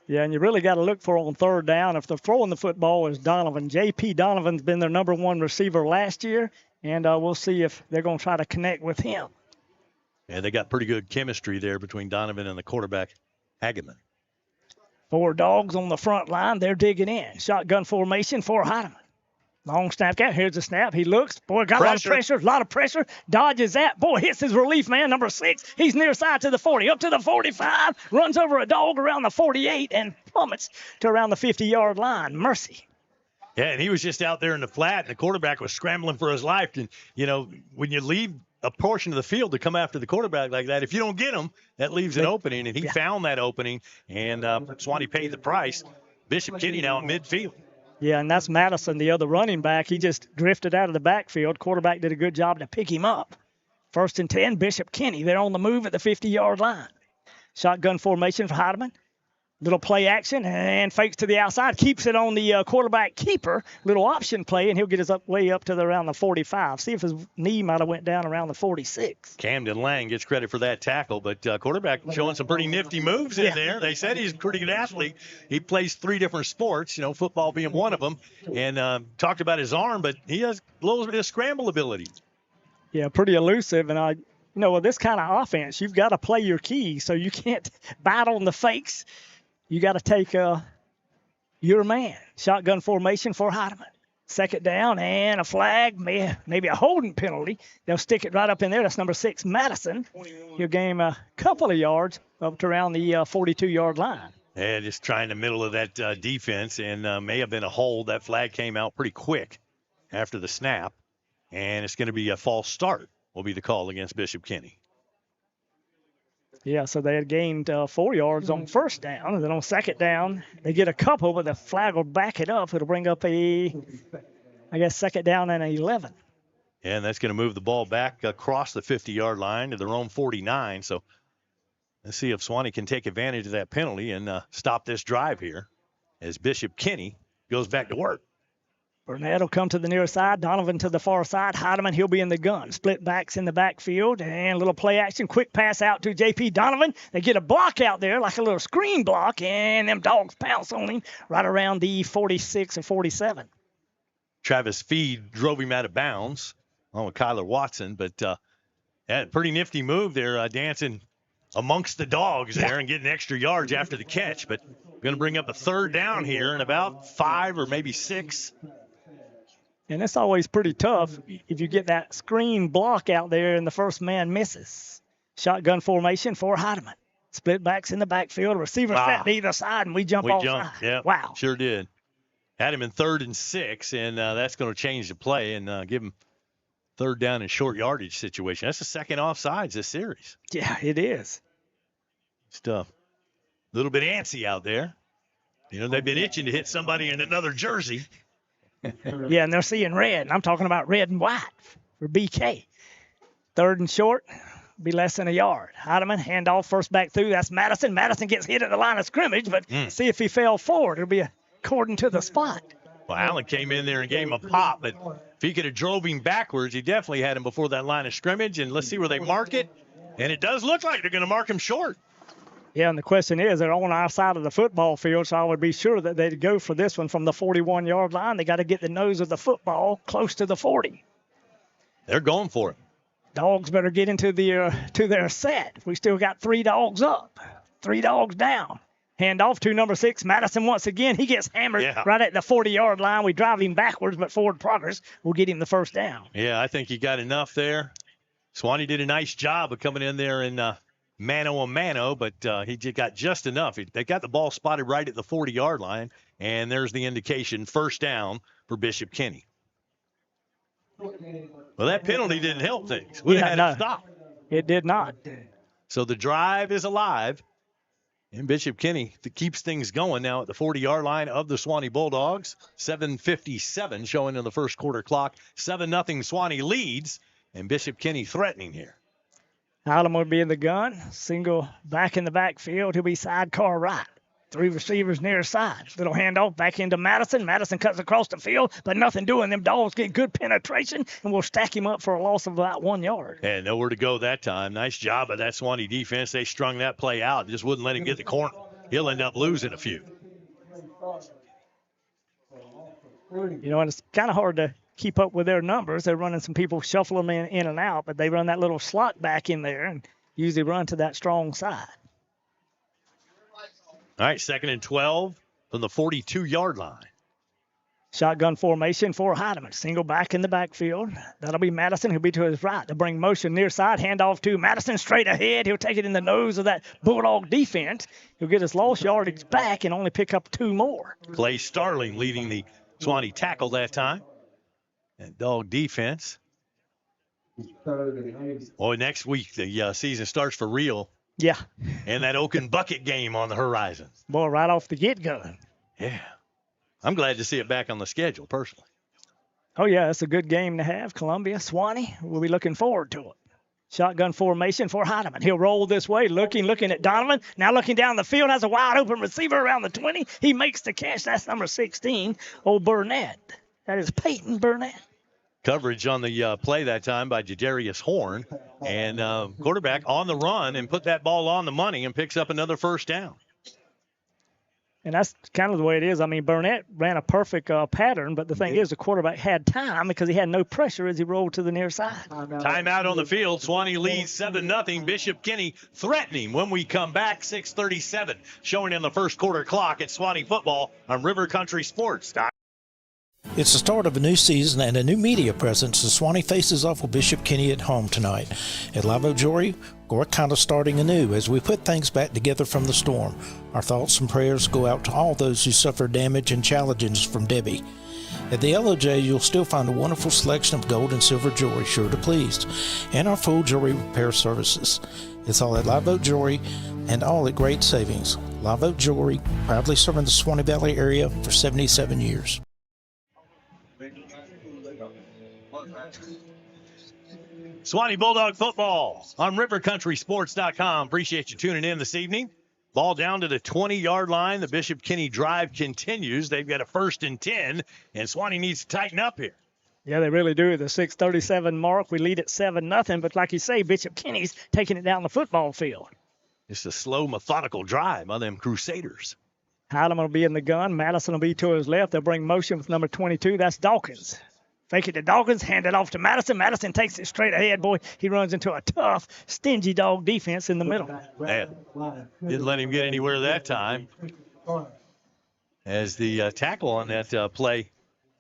Speaker 12: Yeah, and you really got to look for on 3rd down. If they're throwing the football is Donovan. J.P. Donovan's been their number 1 receiver last year, and we'll see if they're going to try to connect with him.
Speaker 4: Yeah, they got pretty good chemistry there between Donovan and the quarterback, Hageman.
Speaker 12: 4 dogs on the front line. They're digging in. Shotgun formation for Heidemann. Long snap count. Here's the snap. He looks. Boy, got a lot of pressure. Dodges that. Boy, hits his relief man, number 6. He's near side to the 40, up to the 45. Runs over a dog around the 48 and plummets to around the 50-yard line. Mercy.
Speaker 4: Yeah, and he was just out there in the flat, and the quarterback was scrambling for his life. And, when you leave a portion of the field to come after the quarterback like that, if you don't get him, that leaves an opening, and he found that opening, and Suwannee paid the price. Bishop Kenny now in midfield.
Speaker 12: Yeah, and that's Madison, the other running back. He just drifted out of the backfield. Quarterback did a good job to pick him up. 1st and 10, Bishop Kenny. They're on the move at the 50-yard line. Shotgun formation for Heidemann. Little play action and fakes to the outside. Keeps it on the quarterback keeper. Little option play, and he'll get his way up to around the 45. See if his knee might have went down around the 46.
Speaker 4: Camden Lang gets credit for that tackle, but quarterback showing some pretty nifty moves in there. They said he's a pretty good athlete. He plays 3 different sports, football being one of them, and talked about his arm, but he has a little bit of scramble ability.
Speaker 12: Yeah, pretty elusive, and with this kind of offense, you've got to play your key, so you can't bite on the fakes. You got to take your man. Shotgun formation for Heidemann. 2nd down and a flag, maybe a holding penalty. They'll stick it right up in there. That's number 6, Madison. He'll gain a couple of yards up to around the 42-yard line.
Speaker 4: Yeah, just trying the middle of that defense, and may have been a hold. That flag came out pretty quick after the snap, and it's going to be a false start will be the call against Bishop Kenny.
Speaker 12: Yeah, so they had gained 4 yards on 1st down, and then on 2nd down, they get a couple, but the flag will back it up. It'll bring up 2nd down and 11.
Speaker 4: And that's going to move the ball back across the 50-yard line to their own 49. So let's see if Suwannee can take advantage of that penalty and stop this drive here as Bishop Kenny goes back to work.
Speaker 12: Burnett will come to the near side. Donovan to the far side. Heidemann, he'll be in the gun. Split backs in the backfield. And a little play action. Quick pass out to J.P. Donovan. They get a block out there, like a little screen block. And them dogs pounce on him right around the 46 or 47.
Speaker 4: Travis Feed drove him out of bounds along with Kyler Watson. But pretty nifty move there, dancing amongst the dogs there and getting extra yards after the catch. But going to bring up a 3rd down here in about 5 or maybe 6.
Speaker 12: And it's always pretty tough if you get that screen block out there and the first man misses. Shotgun formation for Heidemann. Split backs in the backfield. Receiver set to either side, and we jump offside.
Speaker 4: Yeah,
Speaker 12: wow.
Speaker 4: Sure did. Had him in 3rd and 6, and that's going to change the play and give him 3rd down and short yardage situation. That's the 2nd offsides this series.
Speaker 12: Yeah, it is.
Speaker 4: Just a little bit antsy out there. They've been itching to hit somebody in another jersey.
Speaker 12: Yeah, and they're seeing red. And I'm talking about red and white for BK. 3rd and short, be less than a yard. Heidemann, handoff, first back through. That's Madison. Madison gets hit at the line of scrimmage, but see if he fell forward. It'll be according to the spot.
Speaker 4: Well, Allen came in there and gave him a pop, but if he could have drove him backwards, he definitely had him before that line of scrimmage. And let's see where they mark it. And it does look like they're going to mark him short.
Speaker 12: Yeah, and the question is, they're on our side of the football field, so I would be sure that they'd go for this one from the 41-yard line. They got to get the nose of the football close to the 40.
Speaker 4: They're going for it.
Speaker 12: Dogs better get into to their set. We still got 3 dogs up, 3 dogs down. Hand off to number 6, Madison once again. He gets hammered right at the 40-yard line. We drive him backwards, but forward progress will get him the 1st down.
Speaker 4: Yeah, I think he got enough there. Suwannee did a nice job of coming in there and mano-a-mano, but he got just enough. They got the ball spotted right at the 40-yard line, and there's the indication, 1st down for Bishop Kenny. Well, that penalty didn't help things. We had it stop.
Speaker 12: It did not.
Speaker 4: So the drive is alive, and Bishop Kenny keeps things going now at the 40-yard line of the Suwannee Bulldogs. 7:57 showing in the first quarter clock. 7-0 Suwannee leads, and Bishop Kenny threatening here.
Speaker 12: Allen will be in the gun. Single back in the backfield. He'll be sidecar right. 3 receivers near side. Little handoff back into Madison. Madison cuts across the field, but nothing doing. Them dogs get good penetration, and we'll stack him up for a loss of about 1 yard.
Speaker 4: And nowhere to go that time. Nice job of that Suwannee defense. They strung that play out. Just wouldn't let him get the corner. He'll end up losing a few.
Speaker 12: And it's kind of hard to keep up with their numbers. They're running some people, shuffle them in and out, but they run that little slot back in there and usually run to that strong side.
Speaker 4: All right, 2nd and 12 from the 42-yard line.
Speaker 12: Shotgun formation for Heidemann. Single back in the backfield. That'll be Madison. He'll be to his right. They'll bring motion near side. Handoff to Madison straight ahead. He'll take it in the nose of that Bulldog defense. He'll get his lost yardage back and only pick up 2 more.
Speaker 4: Clay Starling leading the Suwannee tackle that time. And dog defense. Boy, next week the season starts for real.
Speaker 12: Yeah.
Speaker 4: And that Oaken Bucket game on the horizon.
Speaker 12: Boy, right off the get-go.
Speaker 4: Yeah. I'm glad to see it back on the schedule, personally.
Speaker 12: Oh, yeah, it's a good game to have. Columbia, Suwannee, we'll be looking forward to it. Shotgun formation for Heidemann. He'll roll this way, looking at Donovan. Now looking down the field, has a wide open receiver around the 20. He makes the catch. That's number 16, old Burnett. That is Peyton Burnett.
Speaker 4: Coverage on the play that time by Jadarius Horn. And quarterback on the run and put that ball on the money and picks up another first down.
Speaker 12: And that's kind of the way it is. I mean, Burnett ran a perfect pattern, but the thing is the quarterback had time because he had no pressure as he rolled to the near side.
Speaker 4: Timeout on the field. Suwannee leads 7-0. Bishop Kenny threatening when we come back. 6:37 showing in the first quarter clock at Suwannee football on River Country Sports.
Speaker 1: It's the start of a new season and a new media presence as Suwannee faces off with Bishop Kenny at home tonight. At Live Oak Jewelry, we're kind of starting anew as we put things back together from the storm. Our thoughts and prayers go out to all those who suffered damage and challenges from Debbie. At the LOJ, you'll still find a wonderful selection of gold and silver jewelry, sure to please, and our full jewelry repair services. It's all at Live Oak Jewelry and all at great savings. Live Oak Jewelry, proudly serving the Suwannee Valley area for 77 years.
Speaker 4: Suwannee Bulldog football on rivercountrysports.com. Appreciate you tuning in this evening. Ball down to the 20-yard line. The Bishop Kenny drive continues. They've got a 1st and 10, and Suwannee needs to tighten up here.
Speaker 12: Yeah, they really do. The 6:37 mark, we lead at 7-0, but like you say, Bishop Kenny's taking it down the football field.
Speaker 4: It's a slow, methodical drive by them Crusaders.
Speaker 12: Hylam will be in the gun. Madison will be to his left. They'll bring motion with number 22. That's Dawkins. Fake it to Dawkins, hand it off to Madison. Madison takes it straight ahead. Boy, he runs into a tough, stingy dog defense in the middle.
Speaker 4: Man, didn't let him get anywhere that time. As the tackle on that play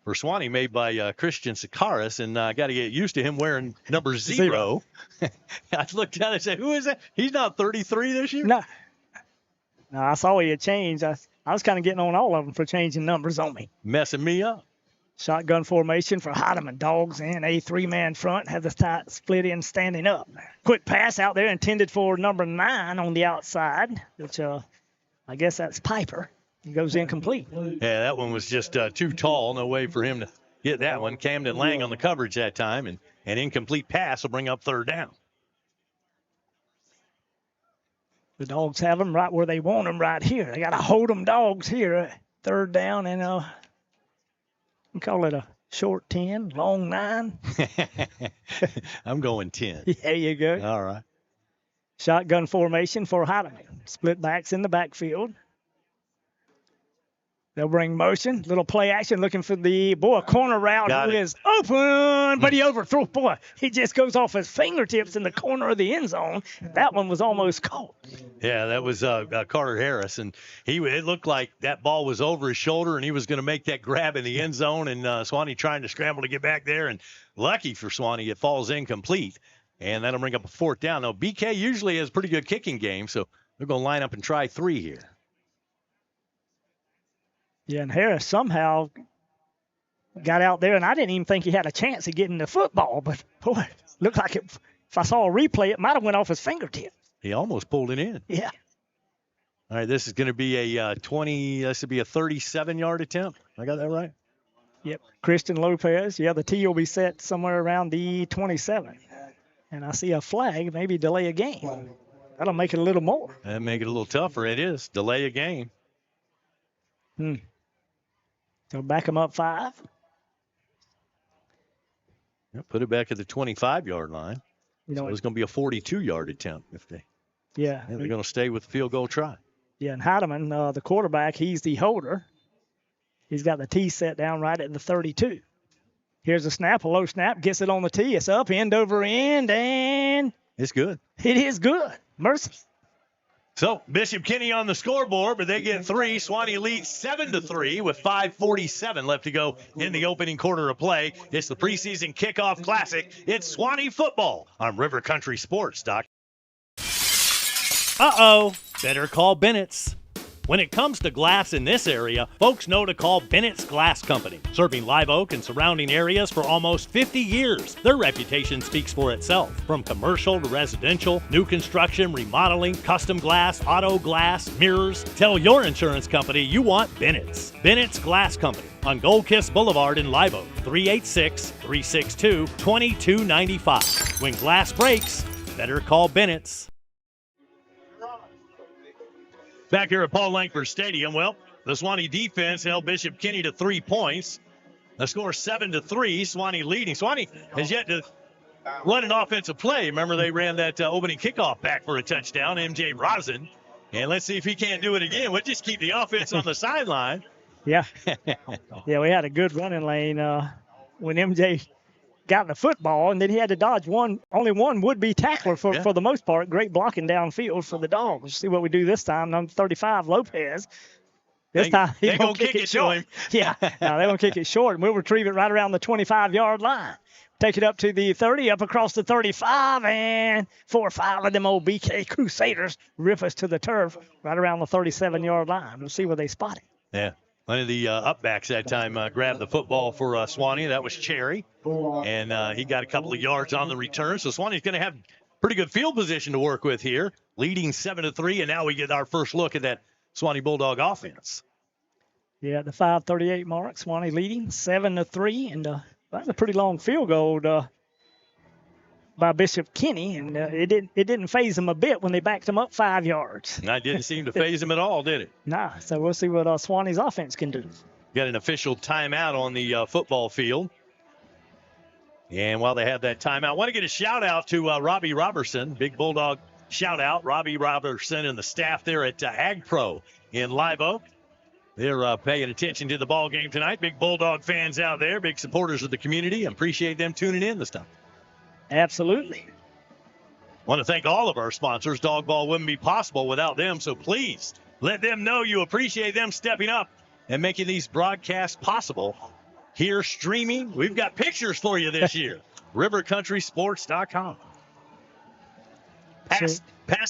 Speaker 4: for Suwannee made by Christian Sakaris, and I got to get used to him wearing number 0. I looked down and said, who is that? He's not 33 this year?
Speaker 12: No, I saw he had changed. I was kind of getting on all of them for changing numbers on me.
Speaker 4: Messing me up.
Speaker 12: Shotgun formation for Heidemann. Dogs in a 3-man front. Have the tight split in standing up. Quick pass out there intended for number 9 on the outside, which I guess that's Piper. He goes incomplete.
Speaker 4: Yeah, that one was just too tall. No way for him to get that one. Camden Lang on the coverage that time, and an incomplete pass will bring up 3rd down.
Speaker 12: The Dogs have them right where they want them right here. They got to hold them Dogs here. 3rd down and we call it a short 10, long 9.
Speaker 4: I'm going 10.
Speaker 12: There you go.
Speaker 4: All right.
Speaker 12: Shotgun formation for Heidemann. Split backs in the backfield. They'll bring motion. Little play action looking for the, corner route who is open, but he overthrew. Boy, he just goes off his fingertips in the corner of the end zone. That one was almost caught.
Speaker 4: Yeah, that was Carter Harris, and it looked like that ball was over his shoulder, and he was going to make that grab in the end zone, and Suwannee trying to scramble to get back there, and lucky for Suwannee, it falls incomplete, and that'll bring up a 4th down. Now, BK usually has a pretty good kicking game, so they're going to line up and try 3 here.
Speaker 12: Yeah, and Harris somehow got out there, and I didn't even think he had a chance of getting the football. But, boy, looked like if I saw a replay, it might have went off his fingertip.
Speaker 4: He almost pulled it in.
Speaker 12: Yeah.
Speaker 4: All right, this is going to be a 37-yard attempt. I got that right?
Speaker 12: Yep. Christian Lopez. Yeah, the tee will be set somewhere around the 27. And I see a flag, maybe delay a game. That'll make it a little more.
Speaker 4: That'll make it a little tougher. It is. Delay a game.
Speaker 12: They'll back them up 5.
Speaker 4: Yeah, put it back at the 25-yard line. So it's going to be a 42-yard attempt if they.
Speaker 12: Yeah.
Speaker 4: They're going to stay with the field goal try.
Speaker 12: Yeah, and Heidemann, the quarterback, he's the holder. He's got the tee set down right at the 32. Here's a snap, a low snap, gets it on the tee. It's up, end over end, and
Speaker 4: it's good.
Speaker 12: It is good. Mercy.
Speaker 4: So Bishop Kenny on the scoreboard, but they get 3. Suwannee leads 7-3 with 5:47 left to go in the opening quarter of play. It's the preseason kickoff classic. It's Suwannee football on River Country Sports.
Speaker 6: Uh-oh. Better call Bennett's. When it comes to glass in this area, folks know to call Bennett's Glass Company. Serving Live Oak and surrounding areas for almost 50 years, their reputation speaks for itself. From commercial to residential, new construction, remodeling, custom glass, auto glass, mirrors, tell your insurance company you want Bennett's. Bennett's Glass Company on Gold Kiss Boulevard in Live Oak, 386-362-2295. When glass breaks, better call Bennett's. Back here at Paul Langford Stadium, well, the Suwannee defense held Bishop Kenny to 3 points. The score 7-3, Suwannee leading. Suwannee has yet to run an offensive play. Remember, they ran that opening kickoff back for a touchdown, MJ Rosin. And let's see if he can't do it again. We'll just keep the offense on the sideline.
Speaker 12: Yeah. Yeah, we had a good running lane when MJ got the football, and then he had to dodge only one would-be tackler for the most part. Great blocking downfield for the Dogs. Let's see what we do this time. Number 35, Lopez. This time he's going to kick it short. Yeah, no, they're going to kick it short, and we'll retrieve it right around the 25-yard line. Take it up to the 30, up across the 35, and 4 or 5 of them old BK Crusaders rip us to the turf right around the 37-yard line. We'll see where they spot it.
Speaker 6: Yeah. One of the upbacks that time grabbed the football for Suwannee. That was Cherry. And he got a couple of yards on the return. So Swannee's going to have pretty good field position to work with here, leading 7-3. And now we get our first look at that Suwannee Bulldog offense.
Speaker 12: Yeah, the 5:38 mark. Suwannee leading 7-3. And that's a pretty long field goal by Bishop Kenny. And it didn't faze them a bit when they backed them up 5 yards.
Speaker 6: And that didn't seem to faze them at all, did it?
Speaker 12: Nah, so we'll see what Suwannee's offense can do.
Speaker 6: Got an official timeout on the football field. And while they have that timeout, I want to get a shout-out to Robbie Robertson, big Bulldog shout-out. Robbie Robertson and the staff there at Ag Pro in Live Oak. They're paying attention to the ball game tonight. Big Bulldog fans out there, big supporters of the community. Appreciate them tuning in this time.
Speaker 12: Absolutely.
Speaker 6: Want to thank all of our sponsors. Dog Ball wouldn't be possible without them, so please let them know you appreciate them stepping up and making these broadcasts possible. Here streaming, we've got pictures for you this year. RiverCountrySports.com. Pass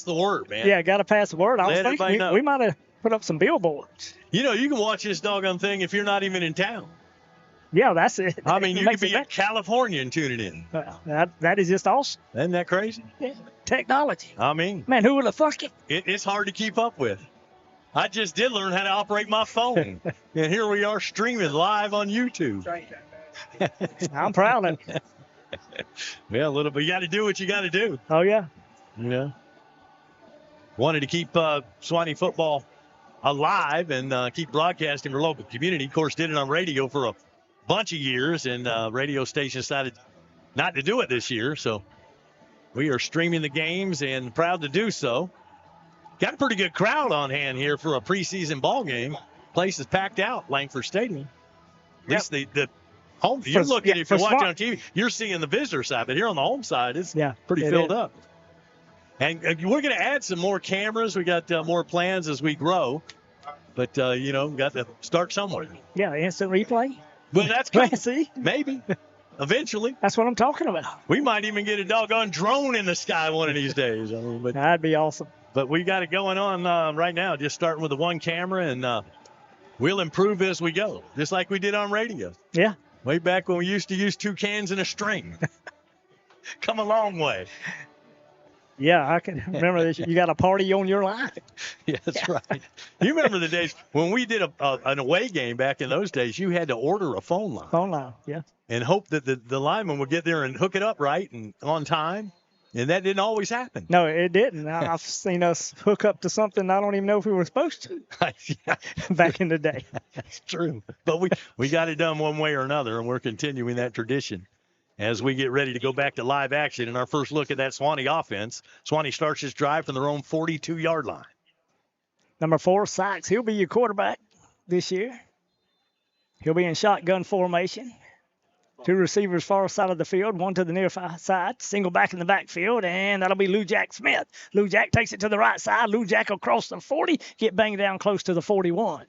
Speaker 6: the word, man.
Speaker 12: Yeah, got to pass the word. I was thinking we might have put up some billboards.
Speaker 6: You know, you can watch this doggone thing if you're not even in town.
Speaker 12: Yeah, that's it.
Speaker 6: I mean, you could be in California and tune it in.
Speaker 12: That is just awesome.
Speaker 6: Isn't that crazy?
Speaker 12: Yeah, technology.
Speaker 6: I mean.
Speaker 12: Man, who would have thought it?
Speaker 6: It's hard to keep up with. I just did learn how to operate my phone. And here we are streaming live on YouTube.
Speaker 12: I'm proud of it.
Speaker 6: Yeah, a little bit. You got to do what you got to do.
Speaker 12: Oh, yeah.
Speaker 6: Yeah. Wanted to keep Suwannee football alive and keep broadcasting for local community. Of course, did it on radio for a bunch of years, and radio station decided not to do it this year. So we are streaming the games and proud to do so. Got a pretty good crowd on hand here for a preseason ball game. Place is packed out, Langford Stadium. At least the home. You're looking, if you're watching on TV, you're seeing the visitor side, but here on the home side, it's pretty filled up. And we're going to add some more cameras. We got more plans as we grow, but got to start somewhere.
Speaker 12: Yeah, instant replay.
Speaker 6: Well, that's good.
Speaker 12: See,
Speaker 6: maybe. Eventually.
Speaker 12: That's what I'm talking about.
Speaker 6: We might even get a doggone drone in the sky one of these days. But
Speaker 12: that'd be awesome.
Speaker 6: But we got it going on right now, just starting with the one camera, and we'll improve as we go, just like we did on radio.
Speaker 12: Yeah.
Speaker 6: Way back when we used to use 2 cans and a string. Come a long way.
Speaker 12: Yeah, I can remember this. You got a party on your line.
Speaker 6: Yeah, that's right. You remember the days when we did an away game back in those days, you had to order a phone line.
Speaker 12: Phone line, yeah.
Speaker 6: And hope that the lineman would get there and hook it up right and on time. And that didn't always happen.
Speaker 12: No, it didn't. I've seen us hook up to something I don't even know if we were supposed to back in the day.
Speaker 6: That's true. But we got it done one way or another, and we're continuing that tradition as we get ready to go back to live action. And our first look at that Suwannee offense. Suwannee starts his drive from their own 42-yard line.
Speaker 12: Number 4, Sykes. He'll be your quarterback this year. He'll be in shotgun formation. 2 receivers far side of the field, 1 to the near side, single back in the backfield, and that'll be Lou Jack Smith. Lou Jack takes it to the right side. Lou Jack will cross the 40, get banged down close to the 41.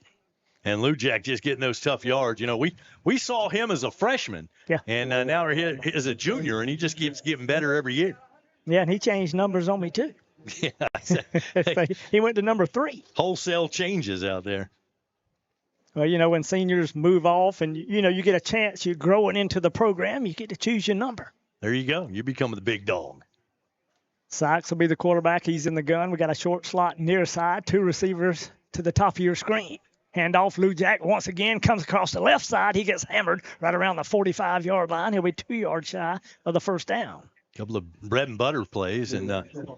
Speaker 6: And Lou Jack just getting those tough yards. You know, we saw him as a freshman, and now he's a junior, and he just keeps getting better every year.
Speaker 12: Yeah, and he changed numbers on me too.
Speaker 4: Yeah.
Speaker 12: He went to number 3.
Speaker 4: Wholesale changes out there.
Speaker 12: Well, when seniors move off and, you get a chance, you're growing into the program, you get to choose your number.
Speaker 4: There you go. You become the big dog.
Speaker 12: Sykes will be the quarterback. He's in the gun. We got a short slot near side, 2 receivers to the top of your screen. Handoff, Lou Jack once again comes across the left side. He gets hammered right around the 45-yard line. He'll be 2 yards shy of the first down.
Speaker 4: Couple of bread and butter plays, and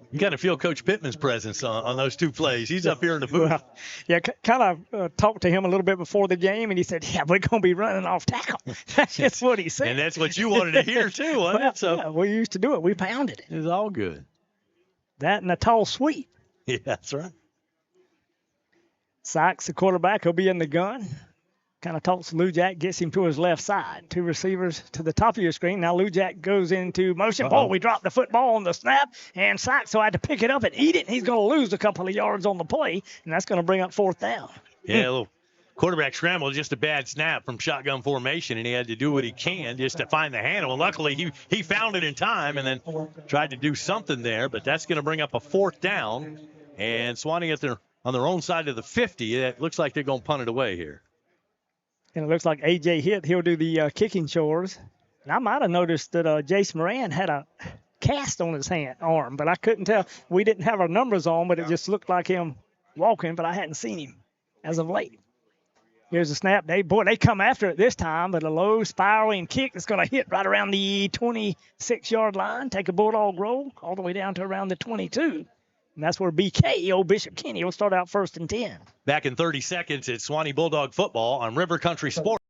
Speaker 4: you got to feel Coach Pittman's presence on those 2 plays. He's up here in the booth.
Speaker 12: Well, yeah, kind of talked to him a little bit before the game, and he said, yeah, we're going to be running off tackle. That's just what he said.
Speaker 4: And that's what you wanted to hear, too, wasn't it? So
Speaker 12: yeah, we used to do it. We pounded it.
Speaker 4: It was all good.
Speaker 12: That and a tall sweep.
Speaker 4: Yeah, that's right.
Speaker 12: Sykes, the quarterback, he'll be in the gun. Kind of talks to Lou Jack, gets him to his left side. 2 receivers to the top of your screen. Now Lou Jack goes into motion.
Speaker 4: Uh-oh.
Speaker 12: Boy, we dropped the football on the snap, and Sykes will have to pick it up and eat it. He's going to lose a couple of yards on the play, and that's going to bring up 4th down.
Speaker 4: Yeah, a little quarterback scramble, just a bad snap from shotgun formation, and he had to do what he can just to find the handle. And luckily, he found it in time and then tried to do something there, but that's going to bring up a 4th down. And Suwannee on their own side of the 50. It looks like they're going to punt it away here.
Speaker 12: And it looks like A.J. Hitt, he'll do the kicking chores. And I might have noticed that Jace Moran had a cast on his arm, but I couldn't tell. We didn't have our numbers on, but it just looked like him walking, but I hadn't seen him as of late. Here's the snap. They come after it this time, but a low spiraling kick that's going to hit right around the 26-yard line, take a Bulldog roll all the way down to around the 22. And that's where BK, old Bishop Kenny, will start out 1st and 10.
Speaker 4: Back in 30 seconds, it's Suwannee Bulldog football on River Country Sports.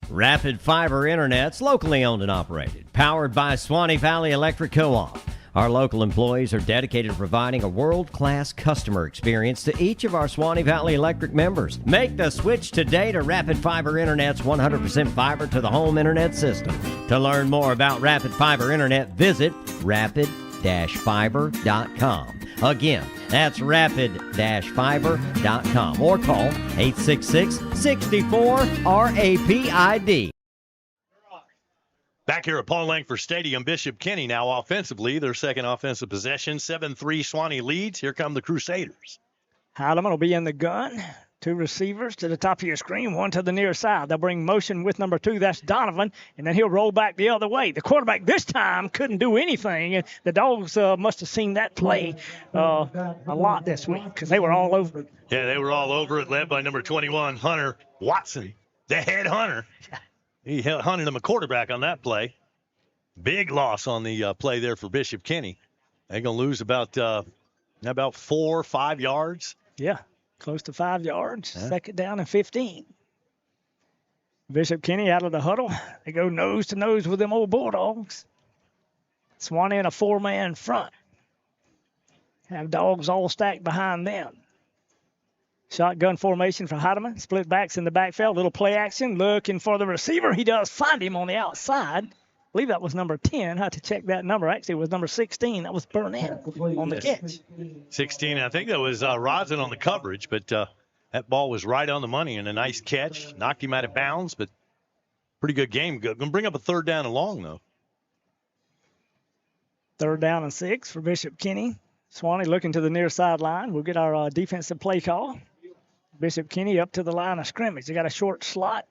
Speaker 2: Rapid Fiber Internet's locally owned and operated, powered by Suwannee Valley Electric Co-op. Our local employees are dedicated to providing a world-class customer experience to each of our Suwannee Valley Electric members. Make the switch today to Rapid Fiber Internet's 100% fiber to the home internet system. To learn more about Rapid Fiber Internet, visit rapid-fiber.com. Again, that's rapid-fiber.com or call 866-64-RAPID.
Speaker 4: Back here at Paul Langford Stadium, Bishop Kenny now offensively, their second offensive possession. 7-3 Suwannee leads. Here come the Crusaders.
Speaker 12: Heidemann will be in the gun. 2 receivers to the top of your screen, 1 to the near side. They'll bring motion with number 2. That's Donovan, and then he'll roll back the other way. The quarterback this time couldn't do anything, and the Dogs must have seen that play a lot this week because they were all over it.
Speaker 4: Yeah, they were all over it, led by number 21, Hunter Watson, the head hunter. He hunted him a quarterback on that play. Big loss on the play there for Bishop Kenny. They're going to lose about 4 or 5 yards.
Speaker 12: Yeah, close to 5 yards. Yeah. 2nd down and 15. Bishop Kenny out of the huddle. They go nose to nose with them old Bulldogs. Suwannee in a 4-man front. Have Dogs all stacked behind them. Shotgun formation for Heidemann. Split backs in the backfield. Little play action. Looking for the receiver. He does find him on the outside. I believe that was number 10. I had to check that number. Actually, it was number 16. That was Burnett on the catch.
Speaker 4: 16. I think that was Rosin on the coverage, but that ball was right on the money and a nice catch. Knocked him out of bounds, but pretty good game. Going to bring up a 3rd down and long, though.
Speaker 12: 3rd down and 6 for Bishop Kenny. Suwannee looking to the near sideline. We'll get our defensive play call. Bishop Kenny up to the line of scrimmage. They got a short slot.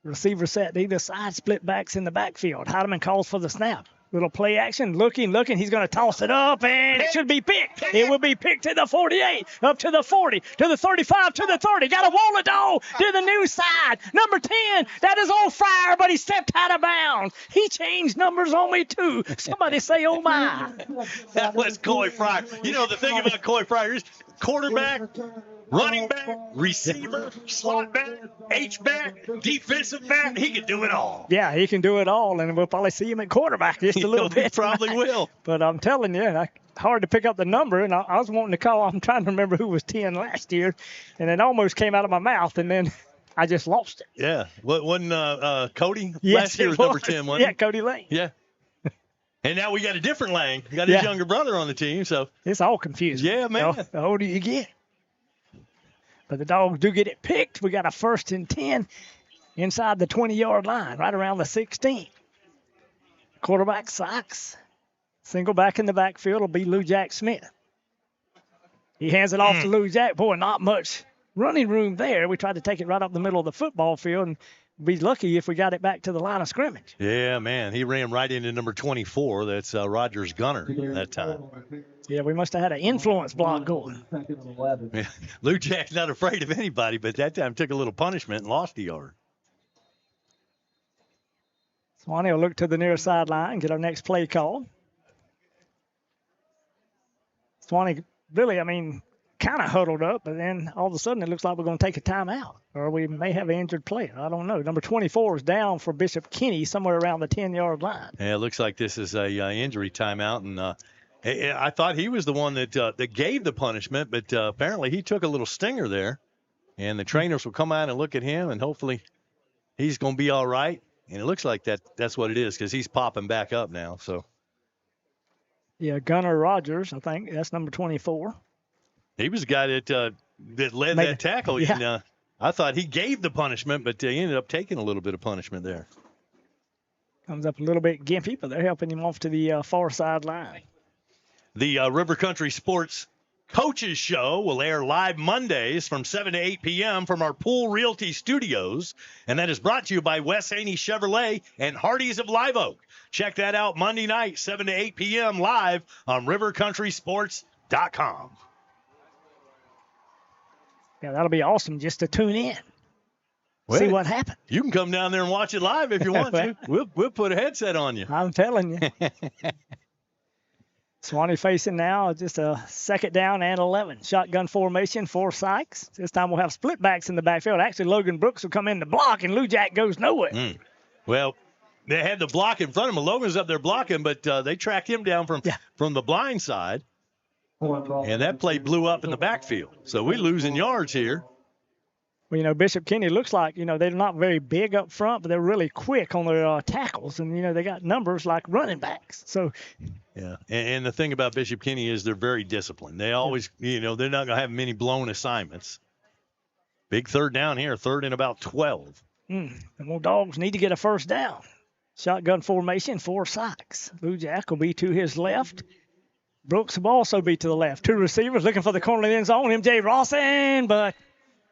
Speaker 12: Receiver set to either side. Split backs in the backfield. Heidemann calls for the snap. Little play action. Looking. He's going to toss it up, and it should be picked. It will be picked to the 48, up to the 40, to the 35, to the 30. Got a wall of dog to the new side. Number 10, that is on fire, but he stepped out of bounds. He changed numbers on me, too. Somebody say, oh, my.
Speaker 4: That was Coy Fryer. You know, the thing about Coy Fryer is quarterback, running back, receiver, slot back, H-back, defensive back. He can do it all.
Speaker 12: Yeah, he can do it all, and we'll probably see him at quarterback just a little bit.
Speaker 4: He probably will.
Speaker 12: But I'm telling you, hard to pick up the number, and I was wanting to call. I'm trying to remember who was 10 last year, and it almost came out of my mouth, and then I just lost it.
Speaker 4: Yeah. Wasn't Cody last year was number 10, wasn't
Speaker 12: Yeah, Cody Lane.
Speaker 4: Yeah. And now we got a different Lang. We got his younger brother on the team, so
Speaker 12: it's all confusing.
Speaker 4: Yeah, man.
Speaker 12: The older you get. But the Dogs do get it picked. We got a 1st and 10 inside the 20-yard line, right around the 16. Quarterback Sykes. Single back in the backfield will be Lou Jack Smith. He hands it off to Lou Jack. Boy, not much running room there. We tried to take it right up the middle of the football field and be lucky if we got it back to the line of scrimmage.
Speaker 4: Yeah, man. He ran right into number 24. That's Rogers Gunner that time.
Speaker 12: Yeah, we must have had an influence block going.
Speaker 4: Yeah. Lou Jack's not afraid of anybody, but that time took a little punishment and lost a yard.
Speaker 12: Suwannee will look to the near sideline and get our next play call. Suwannee really, kind of huddled up, but then all of a sudden it looks like we're going to take a timeout, or we may have an injured player. I don't know. Number 24 is down for Bishop Kenny somewhere around the 10-yard line.
Speaker 4: Yeah, it looks like this is a injury timeout, and I thought he was the one that gave the punishment, but apparently he took a little stinger there, and the trainers will come out and look at him, and hopefully he's going to be all right. And it looks like that's what it is, because he's popping back up now. So.
Speaker 12: Yeah, Gunnar Rogers, I think that's number 24.
Speaker 4: He was the guy that led that tackle.
Speaker 12: Yeah.
Speaker 4: And, I thought he gave the punishment, but he ended up taking a little bit of punishment there.
Speaker 12: Comes up a little bit gimpy, but they're helping him off to the far sideline.
Speaker 4: The River Country Sports Coaches Show will air live Mondays from 7 to 8 p.m. from our Pool Realty Studios, and that is brought to you by Wes Haney Chevrolet and Hardee's of Live Oak. Check that out Monday night, 7 to 8 p.m. live on rivercountrysports.com.
Speaker 12: Yeah, that'll be awesome just to tune in. See what happens.
Speaker 4: You can come down there and watch it live if you want to. We'll put a headset on you.
Speaker 12: I'm telling you. Suwannee facing now just a second down and 11. Shotgun formation for Sykes. This time we'll have split backs in the backfield. Actually, Logan Brooks will come in to block, and Lou Jack goes nowhere.
Speaker 4: Well, they had the block in front of him. Logan's up there blocking, but they tracked him down from the blind side. And that play blew up in the backfield. So we're losing yards here.
Speaker 12: Well, Bishop Kenny looks like, they're not very big up front, but they're really quick on their tackles. And, they got numbers like running backs. So,
Speaker 4: yeah. And the thing about Bishop Kenny is they're very disciplined. They always, they're not going to have many blown assignments. Big third down here, third and about 12.
Speaker 12: The Bulldogs need to get a first down. Shotgun formation for Sykes. Lou Jack will be to his left. Brooks will also be to the left. Two receivers looking for the corner of the end zone. MJ Rawson, but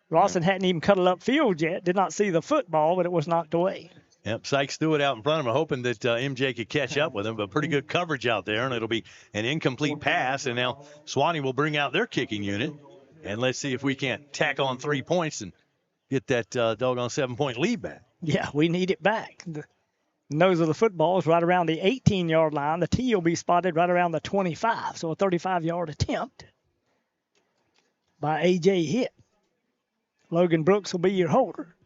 Speaker 12: Rawson hadn't even cut it upfield yet. Did not see the football, but it was knocked away.
Speaker 4: Yep, Sykes threw it out in front of him, hoping that MJ could catch up with him, but pretty good coverage out there, and it'll be an incomplete pass. And now Suwannee will bring out their kicking unit, and let's see if we can't tack on 3 points and get that doggone 7-point lead back.
Speaker 12: Yeah, we need it back. The nose of the football is right around the 18-yard line. The tee will be spotted right around the 25, so a 35-yard attempt by A.J. Hitt. Logan Brooks will be your holder.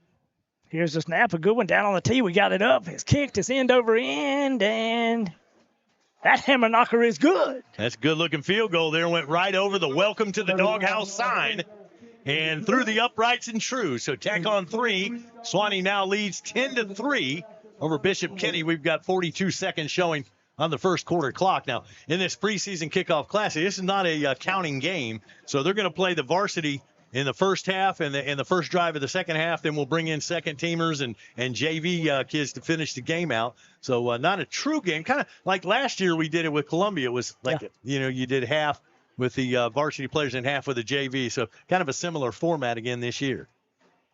Speaker 12: Here's the snap, a good one down on the tee. We got it up. It's kicked. It's end over end, and that hammer knocker is good.
Speaker 4: That's a good-looking field goal there. Went right over the welcome to the doghouse sign and through the uprights and true. So tack on 3. Suwannee now leads 10-3 over Bishop Kenny. We've got 42 seconds showing on the first quarter clock. Now, in this preseason kickoff classic, this is not a counting game, so they're going to play the varsity in the first half and the first drive of the second half. Then we'll bring in second teamers and JV kids to finish the game out. So not a true game, kind of like last year we did it with Columbia. It was like, you did half with the varsity players and half with the JV. So kind of a similar format again this year.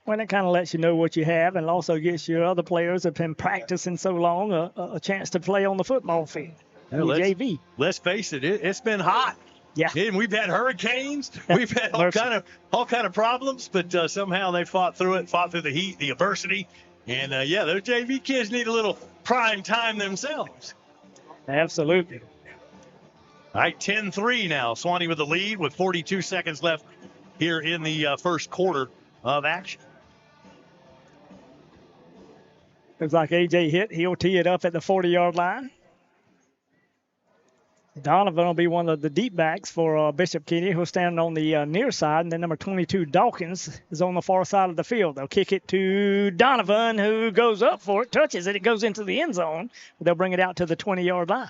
Speaker 12: Well, it kind of lets you know what you have, and also gives your other players that have been practicing so long a chance to play on the football field. JV.
Speaker 4: Let's face it, it's been hot.
Speaker 12: Yeah.
Speaker 4: And we've had hurricanes. We've had all kind of problems, but somehow they fought through the heat, the adversity. And, those JV kids need a little prime time themselves.
Speaker 12: Absolutely.
Speaker 4: All right, 10-3 now. Suwannee with the lead with 42 seconds left here in the first quarter of action.
Speaker 12: Looks like A.J. Hitt. He'll tee it up at the 40-yard line. Donovan will be one of the deep backs for Bishop Kenny, who'll stand on the near side. And then number 22, Dawkins, is on the far side of the field. They'll kick it to Donovan, who goes up for it, touches it. It goes into the end zone. They'll bring it out to the 20-yard line.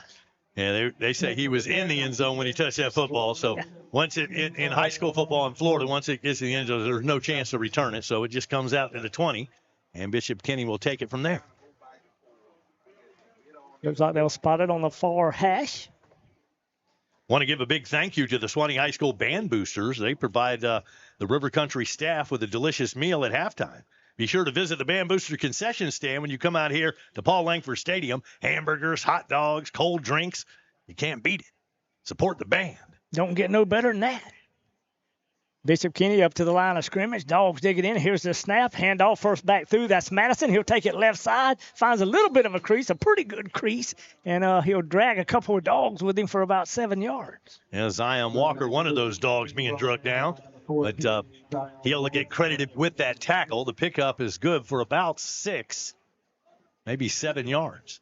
Speaker 4: Yeah, they say he was in the end zone when he touched that football. So once in high school football in Florida, once it gets to the end zone, there's no chance to return it. So it just comes out to the 20, and Bishop Kenny will take it from there.
Speaker 12: Looks like they'll spot it on the far hash.
Speaker 6: Want to give a big thank you to the Suwannee High School Band Boosters. They provide the River Country staff with a delicious meal at halftime. Be sure to visit the Band Booster concession stand when you come out here to Paul Langford Stadium. Hamburgers, hot dogs, cold drinks. You can't beat it. Support the band.
Speaker 12: Don't get no better than that. Bishop Kenny up to the line of scrimmage. Dogs dig it in. Here's the snap. Handoff first back through. That's Madison. He'll take it left side. Finds a little bit of a crease, a pretty good crease. And he'll drag a couple of dogs with him for about 7 yards.
Speaker 6: Yeah, Zion Walker, one of those dogs being drugged down. But he'll get credited with that tackle. The pickup is good for about 6, maybe 7 yards.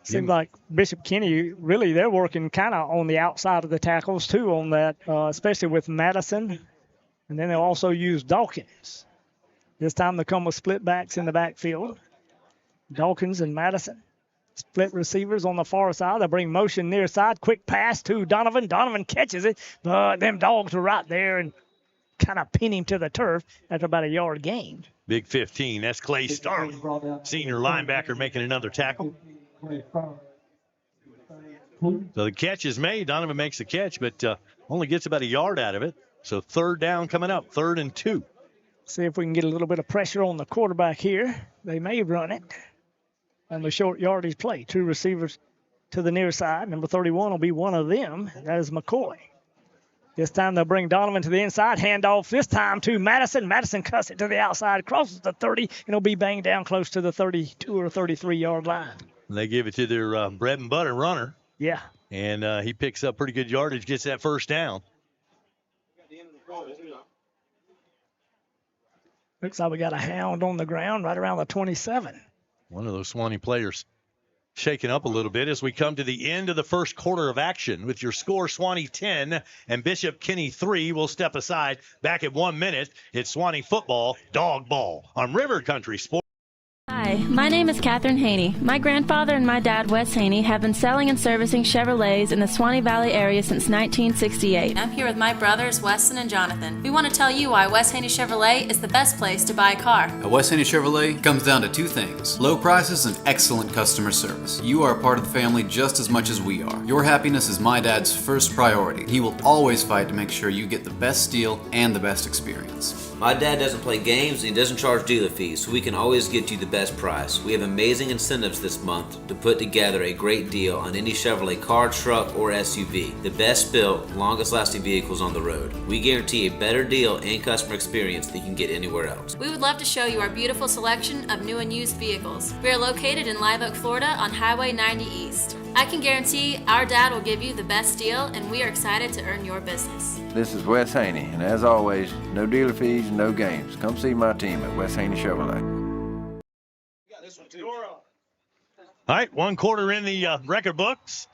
Speaker 12: Seems like Bishop Kenny, really, they're working kind of on the outside of the tackles, too, on that, especially with Madison. And then they'll also use Dawkins. This time they come with split backs in the backfield. Dawkins and Madison. Split receivers on the far side. They bring motion near side. Quick pass to Donovan. Donovan catches it, but them dogs are right there and kind of pin him to the turf after about a yard gained.
Speaker 6: Big 15. That's Clay Starling, senior linebacker, making another tackle. So the catch is made. Donovan makes the catch, but only gets about a yard out of it. So third down coming up, 3rd and 2.
Speaker 12: See if we can get a little bit of pressure on the quarterback here. They may run it on the short yardage play. 2 receivers to the near side. Number 31 will be one of them. That is McCoy. This time they'll bring Donovan to the inside. Handoff this time to Madison. Madison cuts it to the outside, crosses the 30, and it'll be banged down close to the 32 or 33-yard line.
Speaker 6: They give it to their bread and butter runner.
Speaker 12: Yeah.
Speaker 6: And he picks up pretty good yardage, gets that first down.
Speaker 12: Looks like we got a hound on the ground right around the 27.
Speaker 6: One of those Suwannee players shaken up a little bit as we come to the end of the first quarter of action. With your score, Suwannee 10 and Bishop Kenny 3. We'll step aside. Back at 1 minute, it's Suwannee football, dog ball on River Country Sports.
Speaker 7: Hi, my name is Catherine Haney. My grandfather and my dad, Wes Haney, have been selling and servicing Chevrolets in the Suwannee Valley area since 1968.
Speaker 8: I'm here with my brothers, Weston and Jonathan. We want to tell you why Wes Haney Chevrolet is the best place to buy a car.
Speaker 9: At Wes Haney Chevrolet, it comes down to 2 things: low prices and excellent customer service. You are a part of the family just as much as we are. Your happiness is my dad's first priority. He will always fight to make sure you get the best deal and the best experience.
Speaker 10: My dad doesn't play games and he doesn't charge dealer fees, so we can always get you the best price. We have amazing incentives this month to put together a great deal on any Chevrolet car, truck, or SUV. The best built, longest lasting vehicles on the road. We guarantee a better deal and customer experience than you can get anywhere else.
Speaker 8: We would love to show you our beautiful selection of new and used vehicles. We are located in Live Oak, Florida on Highway 90 East. I can guarantee our dad will give you the best deal, and we are excited to earn your business.
Speaker 11: This is Wes Haney, and as always, no dealer fees, no games. Come see my team at Wes Haney Chevrolet.
Speaker 6: All right, 1 quarter in the record books.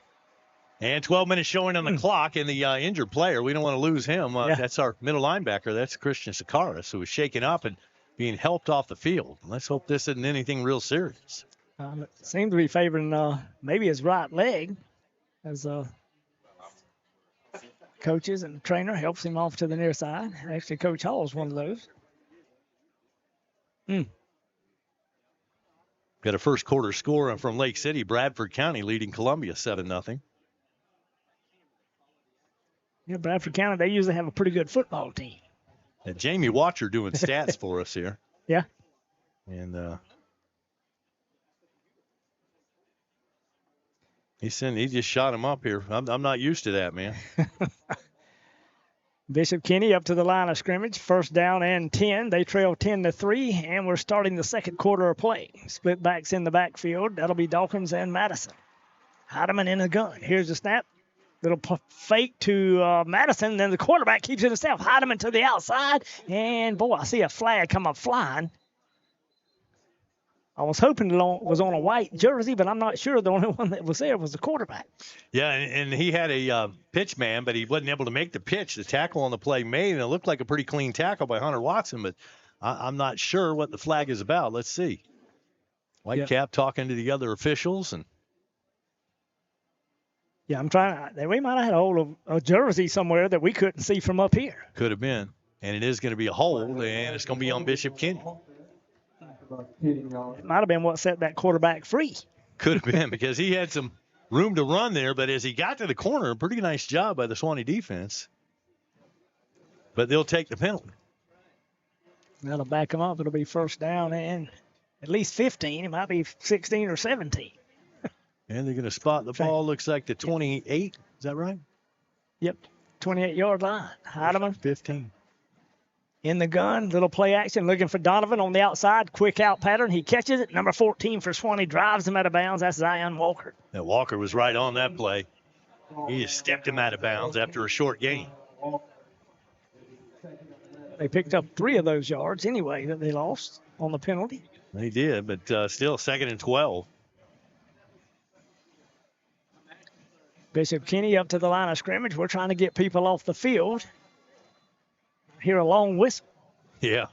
Speaker 6: And 12 minutes showing on the clock, and the injured player, we don't want to lose him. That's our middle linebacker. That's Christian Sakaris, who was shaken up and being helped off the field. Let's hope this isn't anything real serious.
Speaker 12: It seems to be favoring maybe his right leg, as coaches and the trainer helps him off to the near side. Actually, Coach Hall is one of those.
Speaker 6: Got a first quarter score from Lake City. Bradford County leading Columbia 7-0.
Speaker 12: Yeah, Bradford County, they usually have a pretty good football team.
Speaker 6: Jamie Watcher doing stats for us here.
Speaker 12: Yeah.
Speaker 6: And he just shot him up here. I'm not used to that, man.
Speaker 12: Bishop Kenny up to the line of scrimmage. First down and 10. They trail 10-3, and we're starting the second quarter of play. Split backs in the backfield. That'll be Dawkins and Madison. Heidemann in the gun. Here's the snap. Little fake to Madison. Then the quarterback keeps it himself. Heidemann to the outside. And, boy, I see a flag come up flying. I was hoping it was on a white jersey, but I'm not sure. The only one that was there was the quarterback.
Speaker 6: Yeah, and he had a pitch man, but he wasn't able to make the pitch. The tackle on the play made, and it looked like a pretty clean tackle by Hunter Watson, but I'm not sure what the flag is about. Let's see. Whitecap talking to the other officials.
Speaker 12: Yeah, I'm trying. We might have had a hold of a jersey somewhere that we couldn't see from up here.
Speaker 6: Could have been. And it is going to be a hold, and it's going to be on Bishop Kenny.
Speaker 12: It might have been what set that quarterback free.
Speaker 6: Could have been, because he had some
Speaker 4: room to run there, but as he got to the corner, a pretty nice job by the Suwannee defense. But they'll take the penalty.
Speaker 12: That'll back them up. It'll be first down and at least 15. It might be 16 or 17.
Speaker 4: And they're going to spot the ball. Looks like the 28. Is that right?
Speaker 12: Yep. 28-yard line. Heidemann.
Speaker 4: 15.
Speaker 12: In the gun. Little play action. Looking for Donovan on the outside. Quick out pattern. He catches it. Number 14 for Suwannee drives him out of bounds. That's Zion Walker.
Speaker 4: Now, Walker was right on that play. He just stepped him out of bounds after a short gain.
Speaker 12: They picked up 3 of those yards anyway that they lost on the penalty.
Speaker 4: They did, but still 2nd and 12.
Speaker 12: Bishop Kenny up to the line of scrimmage. We're trying to get people off the field. Hear a long whistle.
Speaker 4: Yeah.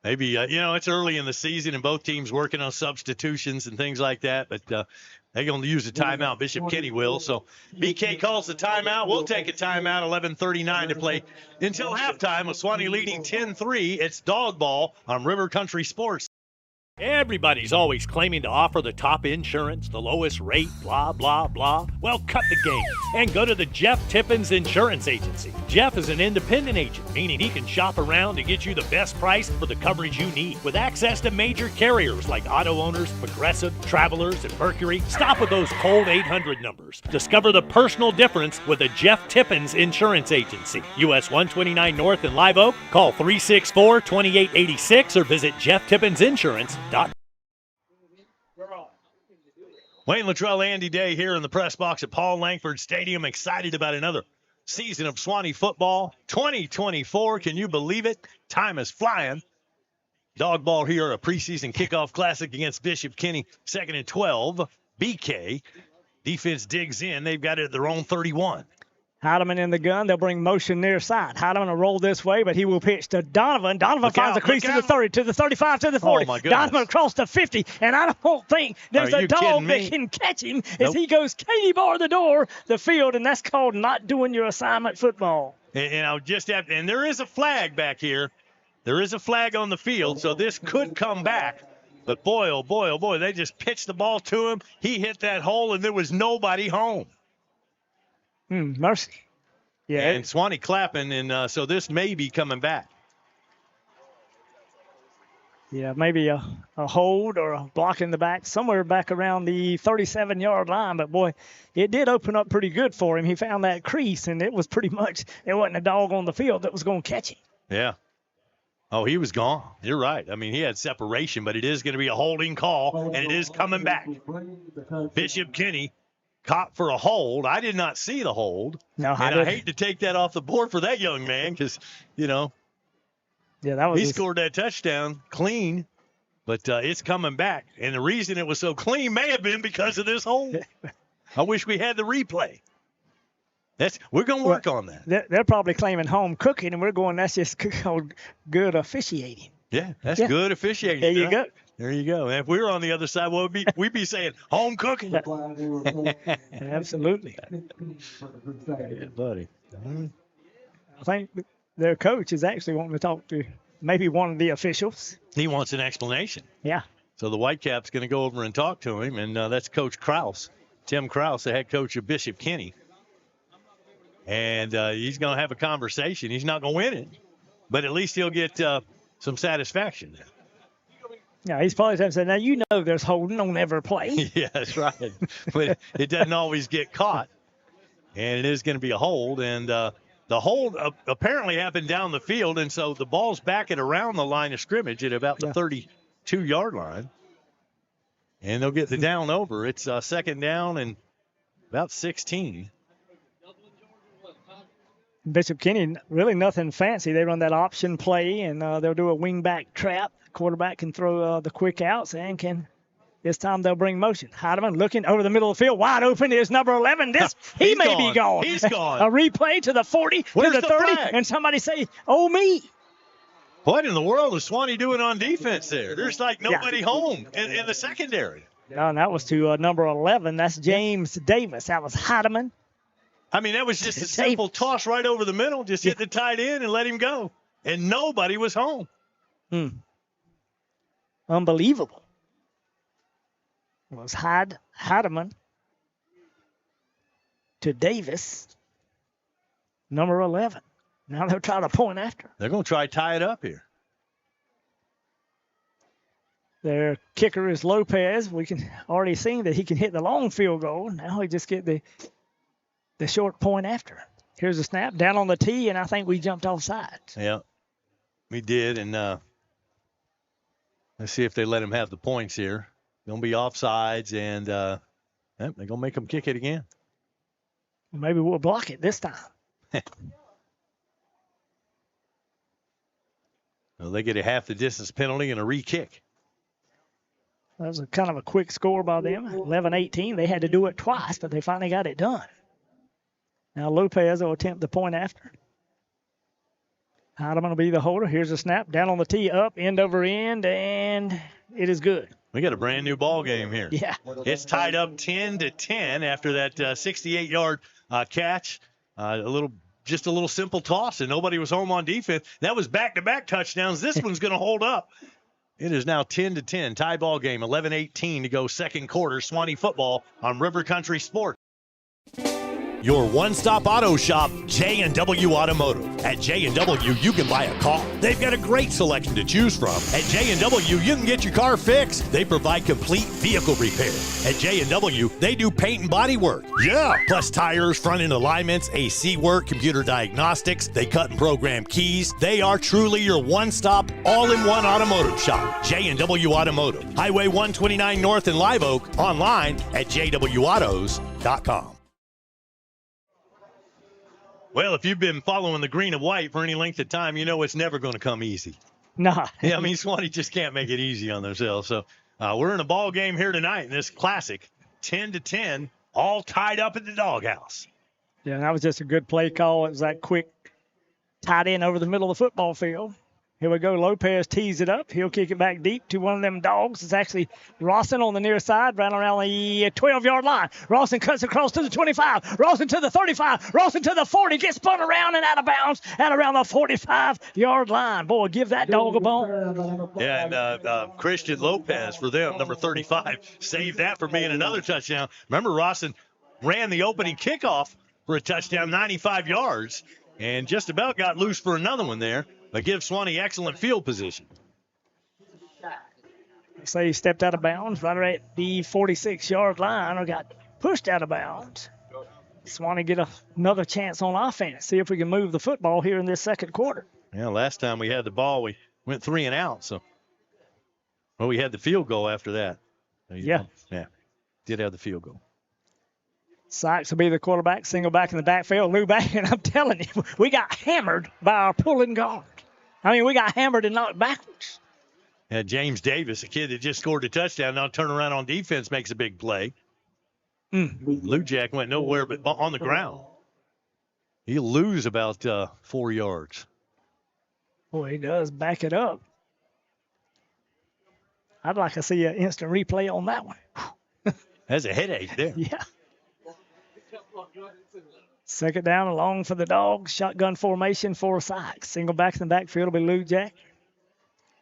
Speaker 4: Maybe, it's early in the season and both teams working on substitutions and things like that, but they're going to use a timeout. Bishop Kenny will. So BK calls the timeout. We'll take a timeout. 11:39 to play until halftime with Suwannee leading 10-3. It's dog ball on River Country Sports.
Speaker 6: Everybody's always claiming to offer the top insurance, the lowest rate, blah, blah, blah. Well, cut the game and go to the Jeff Tippins Insurance Agency. Jeff is an independent agent, meaning he can shop around to get you the best price for the coverage you need. With access to major carriers like Auto Owners, Progressive, Travelers, and Mercury, stop with those cold 800 numbers. Discover the personal difference with the Jeff Tippins Insurance Agency. US 129 North in Live Oak. Call 364-2886 or visit JeffTippinsInsurance.com.
Speaker 4: Wayne Luttrell, Andy Day here in the press box at Paul Langford Stadium. Excited about another season of Suwannee football. 2024, can you believe it? Time is flying. Dog ball here, a preseason kickoff classic against Bishop Kenny. 2nd and 12. BK. Defense digs in. They've got it at their own 31.
Speaker 12: Heidemann in the gun. They'll bring motion near side. Heidemann will roll this way, but he will pitch to Donovan. Donovan finds a crease to the 30, to the 35, to the 40.
Speaker 4: Oh, my goodness.
Speaker 12: Donovan across the 50, and I don't think there's a dog that can catch him as he goes Katie bar the door, the field, and that's called not doing your assignment football.
Speaker 4: And I'll just have and there is a flag back here. There is a flag on the field, so this could come back. But boy, oh boy, oh boy, they just pitched the ball to him. He hit that hole, and there was nobody home.
Speaker 12: Mercy. Yeah.
Speaker 4: And Suwannee clapping, and so this may be coming back.
Speaker 12: Yeah, maybe a hold or a block in the back, somewhere back around the 37-yard line. But, boy, it did open up pretty good for him. He found that crease, and it was pretty much – there wasn't a dog on the field that was going to catch him.
Speaker 4: Yeah. Oh, he was gone. You're right. I mean, he had separation, but it is going to be a holding call, and it is coming back. Bishop Kenny caught for a hold. I did not see the hold.
Speaker 12: No,
Speaker 4: I hate to take that off the board for that young man because,
Speaker 12: yeah, that was
Speaker 4: he scored that touchdown clean, but it's coming back. And the reason it was so clean may have been because of this hold. I wish we had the replay. We're going to work on that.
Speaker 12: They're probably claiming home cooking, and we're going, that's just called good officiating.
Speaker 4: Yeah, that's good officiating.
Speaker 12: There you go.
Speaker 4: There you go. And if we were on the other side, we'd be saying home cooking.
Speaker 12: Absolutely.
Speaker 4: Yeah, buddy.
Speaker 12: I think their coach is actually wanting to talk to maybe one of the officials.
Speaker 4: He wants an explanation.
Speaker 12: Yeah.
Speaker 4: So the Whitecap's going to go over and talk to him, and that's Coach Krause, Tim Krause, the head coach of Bishop Kenny. And he's going to have a conversation. He's not going to win it, but at least he'll get some satisfaction there.
Speaker 12: Yeah, he's probably going to say, now you know there's holding on every play.
Speaker 4: Yeah, that's right. But it doesn't always get caught, and it is going to be a hold. And the hold apparently happened down the field, and so the ball's back at around the line of scrimmage at about the 32-yard line. And they'll get the down over. It's second down and about 16.
Speaker 12: Bishop Kenny, really nothing fancy. They run that option play, and they'll do a wing-back trap. Quarterback can throw the quick outs and this time they'll bring motion. Heidemann looking over the middle of the field, wide open is number 11. He may be gone.
Speaker 4: He's gone.
Speaker 12: A replay to the 40, to the 30,
Speaker 4: flag?
Speaker 12: and somebody say, oh, me.
Speaker 4: What in the world is Suwannee doing on defense there? There's like nobody home in the secondary.
Speaker 12: No, and that was to number 11. That's James Davis. That was Heidemann.
Speaker 4: I mean, that was just a simple toss right over the middle. Just hit the tight end and let him go. And nobody was home.
Speaker 12: Unbelievable. It was Heidemann. to Davis, number 11. Now they'll try to point after.
Speaker 4: They're going to try to tie it up here.
Speaker 12: Their kicker is Lopez. We can already see that he can hit the long field goal. Now we just get the short point after. Here's a snap down on the tee, and I think we jumped off sides.
Speaker 4: Yeah, we did. And let's see if they let him have the points here. Going to be offsides, and they're going to make him kick it again.
Speaker 12: Maybe we'll block it this time.
Speaker 4: Well, they get a half the distance penalty and a re-kick.
Speaker 12: That was kind of a quick score by them, 11-18. They had to do it twice, but they finally got it done. Now Lopez will attempt the point after. Heidemann will be the holder. Here's a snap down on the tee, up, end over end, and it is good.
Speaker 4: We got a brand new ball game here.
Speaker 12: Yeah.
Speaker 4: It's tied up 10-10 after that 68-yard catch. Just a little simple toss, and nobody was home on defense. That was back-to-back touchdowns. This one's going to hold up. It is now 10-10, tie ball game, 11-18 to go second quarter. Suwannee football on River Country Sports. Your one-stop auto shop, J&W Automotive. At J&W, you can buy a car. They've got a great selection to choose from. At J&W, you can get your car fixed. They provide complete vehicle repair. At J&W, they do paint and body work. Yeah, plus tires, front-end alignments, AC work, computer diagnostics. They cut and program keys. They are truly your one-stop, all-in-one automotive shop. J&W Automotive. Highway 129 North in Live Oak. Online at jwautos.com. Well, if you've been following the green and white for any length of time, you know it's never going to come easy.
Speaker 12: Nah.
Speaker 4: Yeah, I mean, Suwannee just can't make it easy on themselves. So we're in a ball game here tonight in this classic, 10-10, all tied up at the doghouse.
Speaker 12: Yeah, that was just a good play call. It was that quick tight end over the middle of the football field. Here we go. Lopez tees it up. He'll kick it back deep to one of them dogs. It's actually Rawson on the near side, right around the 12-yard line. Rawson cuts across to the 25. Rawson to the 35. Rawson to the 40. Gets spun around and out of bounds at around the 45-yard line. Boy, give that dog a bone.
Speaker 4: Yeah, and Christian Lopez for them, number 35, saved that from being another touchdown. Remember, Rawson ran the opening kickoff for a touchdown, 95 yards, and just about got loose for another one there. But gives Suwannee excellent field position.
Speaker 12: Say he stepped out of bounds right at the 46-yard line or got pushed out of bounds. Suwannee get another chance on offense. See if we can move the football here in this second quarter.
Speaker 4: Yeah, last time we had the ball, we went 3 and out. So, well, we had the field goal after that.
Speaker 12: Yeah.
Speaker 4: Yeah, did have the field goal.
Speaker 12: Sykes will be the quarterback, single back in the backfield, Lou back, and I'm telling you, we got hammered by our pulling guard. I mean, we got hammered and knocked backwards.
Speaker 4: Yeah, James Davis, a kid that just scored a touchdown, now turn around on defense, makes a big play. Lou Jack went nowhere but on the ground. He'll lose about 4 yards.
Speaker 12: Boy, he does back it up. I'd like to see an instant replay on that one.
Speaker 4: That's a headache there.
Speaker 12: Yeah. Second down, along for the Dogs. Shotgun formation for Sykes. Single back in the backfield will be Lou Jack.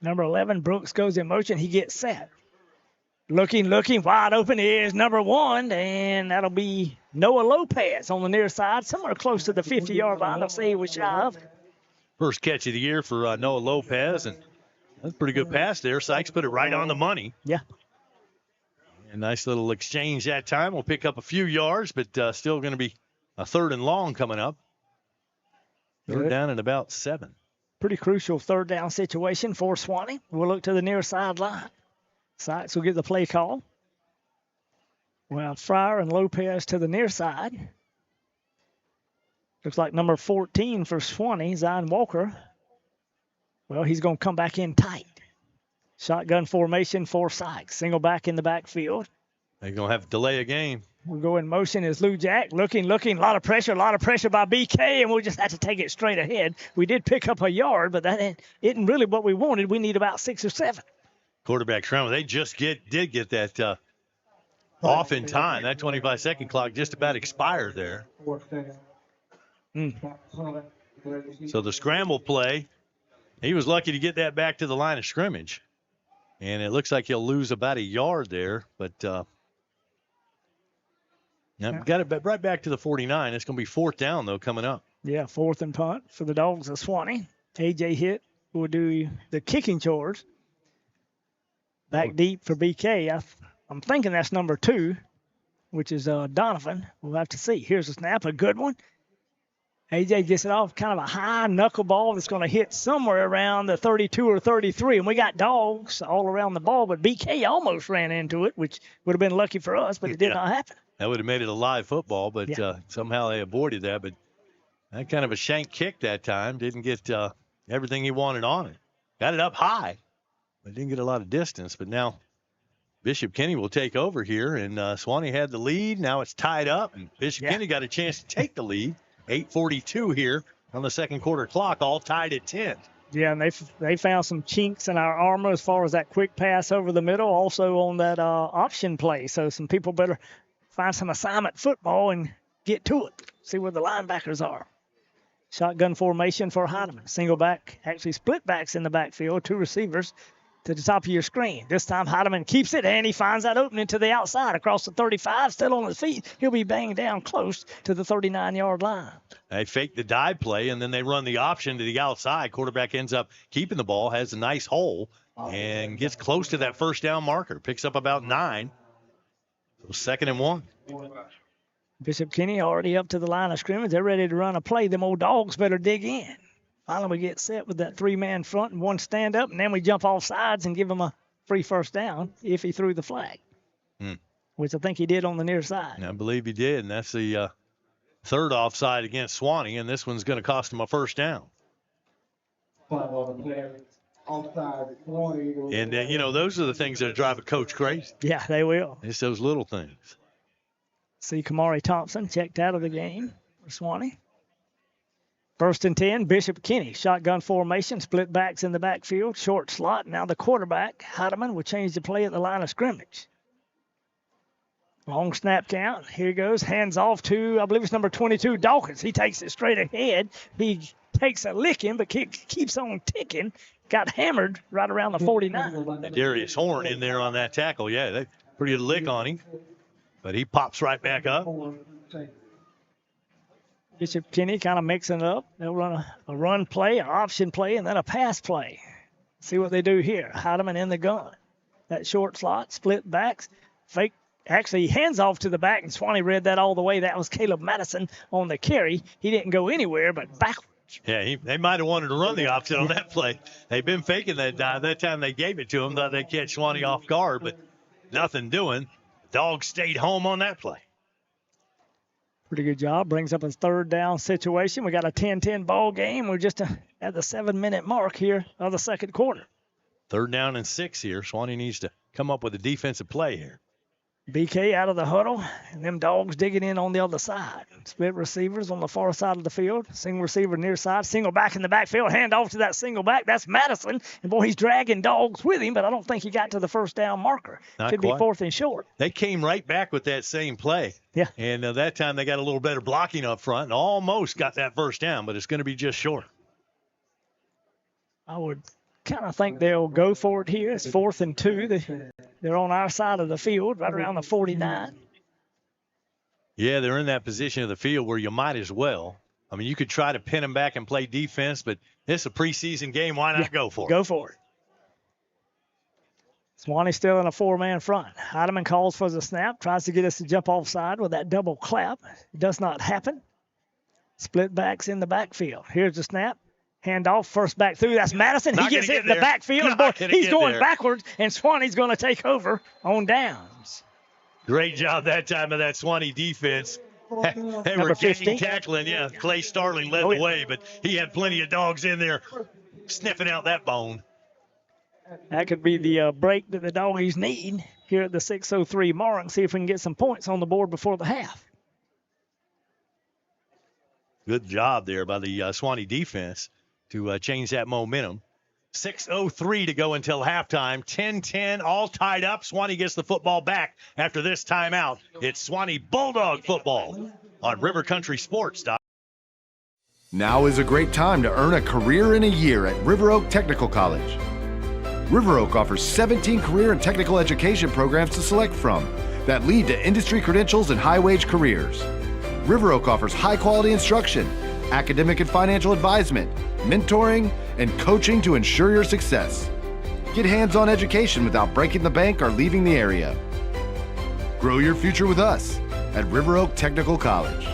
Speaker 12: Number 11, Brooks goes in motion. He gets set. Looking, wide open is number 1, and that'll be Noah Lopez on the near side, somewhere close to the 50-yard line. I'll say he was shy of it.
Speaker 4: First catch of the year for Noah Lopez, and that's a pretty good pass there. Sykes put it right on the money.
Speaker 12: Yeah.
Speaker 4: A nice little exchange that time. We'll pick up a few yards, but still going to be a 3rd and long coming up. Third down and about 7.
Speaker 12: Pretty crucial third down situation for Suwannee. We'll look to the near sideline. Sykes will get the play call. Well, Fryer and Lopez to the near side. Looks like number 14 for Suwannee, Zion Walker. Well, he's going to come back in tight. Shotgun formation for Sykes. Single back in the backfield.
Speaker 4: They're going to have to delay a game.
Speaker 12: We'll go in motion as Lou Jack. Looking. A lot of pressure by BK, and we'll just have to take it straight ahead. We did pick up a yard, but that isn't really what we wanted. We need about 6 or 7.
Speaker 4: Quarterback scramble. They just did get that off in time. That 25-second clock just about expired there. So the scramble play, he was lucky to get that back to the line of scrimmage. And it looks like he'll lose about a yard there, but Now, got it right back to the 49. It's going to be 4th down, though, coming up.
Speaker 12: Yeah, 4th and punt for the Dogs of Suwannee. A.J. Hitt will do the kicking chores. Back deep for BK. I'm thinking that's number 2, which is Donovan. We'll have to see. Here's a snap, a good one. A.J. gets it off, kind of a high knuckleball that's going to hit somewhere around the 32 or 33. And we got Dogs all around the ball, but BK almost ran into it, which would have been lucky for us, but it did not happen.
Speaker 4: That would have made it a live football, but somehow they avoided that. But that kind of a shank kick that time. Didn't get everything he wanted on it. Got it up high, but didn't get a lot of distance. But now Bishop Kenny will take over here, and Suwannee had the lead. Now it's tied up, and Bishop Kenny got a chance to take the lead. 8:42 here on the second quarter clock, all tied at 10.
Speaker 12: Yeah, and they found some chinks in our armor as far as that quick pass over the middle, also on that option play. So some people better find some assignment football and get to it, see where the linebackers are. Shotgun formation for Heidemann. Single back, actually split backs in the backfield, 2 receivers to the top of your screen. This time Heidemann keeps it, and he finds that opening to the outside across the 35, still on his feet. He'll be banged down close to the 39-yard line.
Speaker 4: They fake the dive play, and then they run the option to the outside. Quarterback ends up keeping the ball, has a nice hole, and gets close to that first down marker. Picks up about 9. So 2nd and 1.
Speaker 12: Bishop Kenny already up to the line of scrimmage. They're ready to run a play. Them old Dogs better dig in. Finally, we get set with that 3-man front and 1 stand up, and then we jump off sides and give him a free first down if he threw the flag, which I think he did on the near side.
Speaker 4: I believe he did, and that's the 3rd offside against Suwannee, and this one's going to cost him a first down. And, those are the things that drive a coach crazy.
Speaker 12: Yeah, they will.
Speaker 4: It's those little things.
Speaker 12: See Kamari Thompson checked out of the game for Suwannee. 1st and 10, Bishop Kenny. Shotgun formation, split backs in the backfield, short slot. Now the quarterback, Heidemann, will change the play at the line of scrimmage. Long snap count. Here goes. Hands off to, I believe it's number 22, Dawkins. He takes it straight ahead. He takes a licking, but keeps on ticking. Got hammered right around the 49.
Speaker 4: Darius Horn in there on that tackle. Yeah, they pretty good lick on him. But he pops right back up.
Speaker 12: Bishop Kenny kind of mixing it up. They'll run a run play, an option play, and then a pass play. See what they do here. Heidemann in the gun. That short slot, split backs, fake. Actually, hands off to the back, and Suwannee read that all the way. That was Caleb Madison on the carry. He didn't go anywhere but backwards.
Speaker 4: Yeah, they might have wanted to run the option on that play. They've been faking that dive. That time they gave it to him, thought they'd catch Suwannee off guard, but nothing doing. Dogs stayed home on that play.
Speaker 12: Pretty good job. Brings up a 3rd down situation. We got a 10-10 ball game. We're just at the 7-minute mark here of the second quarter.
Speaker 4: 3rd down and 6 here. Suwannee needs to come up with a defensive play here.
Speaker 12: BK out of the huddle, and them Dogs digging in on the other side. Split receivers on the far side of the field. Single receiver near side. Single back in the backfield. Hand off to that single back. That's Madison. And, boy, he's dragging Dogs with him, but I don't think he got to the first down marker. Could be 4th and short.
Speaker 4: They came right back with that same play.
Speaker 12: Yeah.
Speaker 4: And that time they got a little better blocking up front and almost got that first down, but it's going to be just short.
Speaker 12: I would kind of think they'll go for it here. It's 4th and 2. They're on our side of the field, right around the 49.
Speaker 4: Yeah, they're in that position of the field where you might as well. I mean, you could try to pin them back and play defense, but it's a preseason game. Why not go for it?
Speaker 12: Go for it. Suwannee still in a 4-man front. Heidemann calls for the snap, tries to get us to jump offside with that double clap. It does not happen. Split backs in the backfield. Here's the snap. Hand off, first back through. That's Madison. He gets hit in the backfield. Boy, he's going backwards, and Suwannee's going to take over on downs.
Speaker 4: Great job that time of that Suwannee defense. They were getting tackling. Yeah, Clay Starling led the way, but he had plenty of Dogs in there sniffing out that bone.
Speaker 12: That could be the break that the Doggies need here at the 6:03 mark. See if we can get some points on the board before the half.
Speaker 4: Good job there by the Suwannee defense to change that momentum. 6:03 to go until halftime. 10-10, all tied up. Suwannee gets the football back after this timeout. It's Suwannee Bulldog football on River Country Sports.
Speaker 14: Now is a great time to earn a career in a year at River Oak Technical College. River Oak offers 17 career and technical education programs to select from. that lead to industry credentials and high-wage careers. River Oak offers high-quality instruction, academic and financial advisement, mentoring, and coaching to ensure your success. Get hands-on education without breaking the bank or leaving the area. Grow your future with us at River Oak Technical College.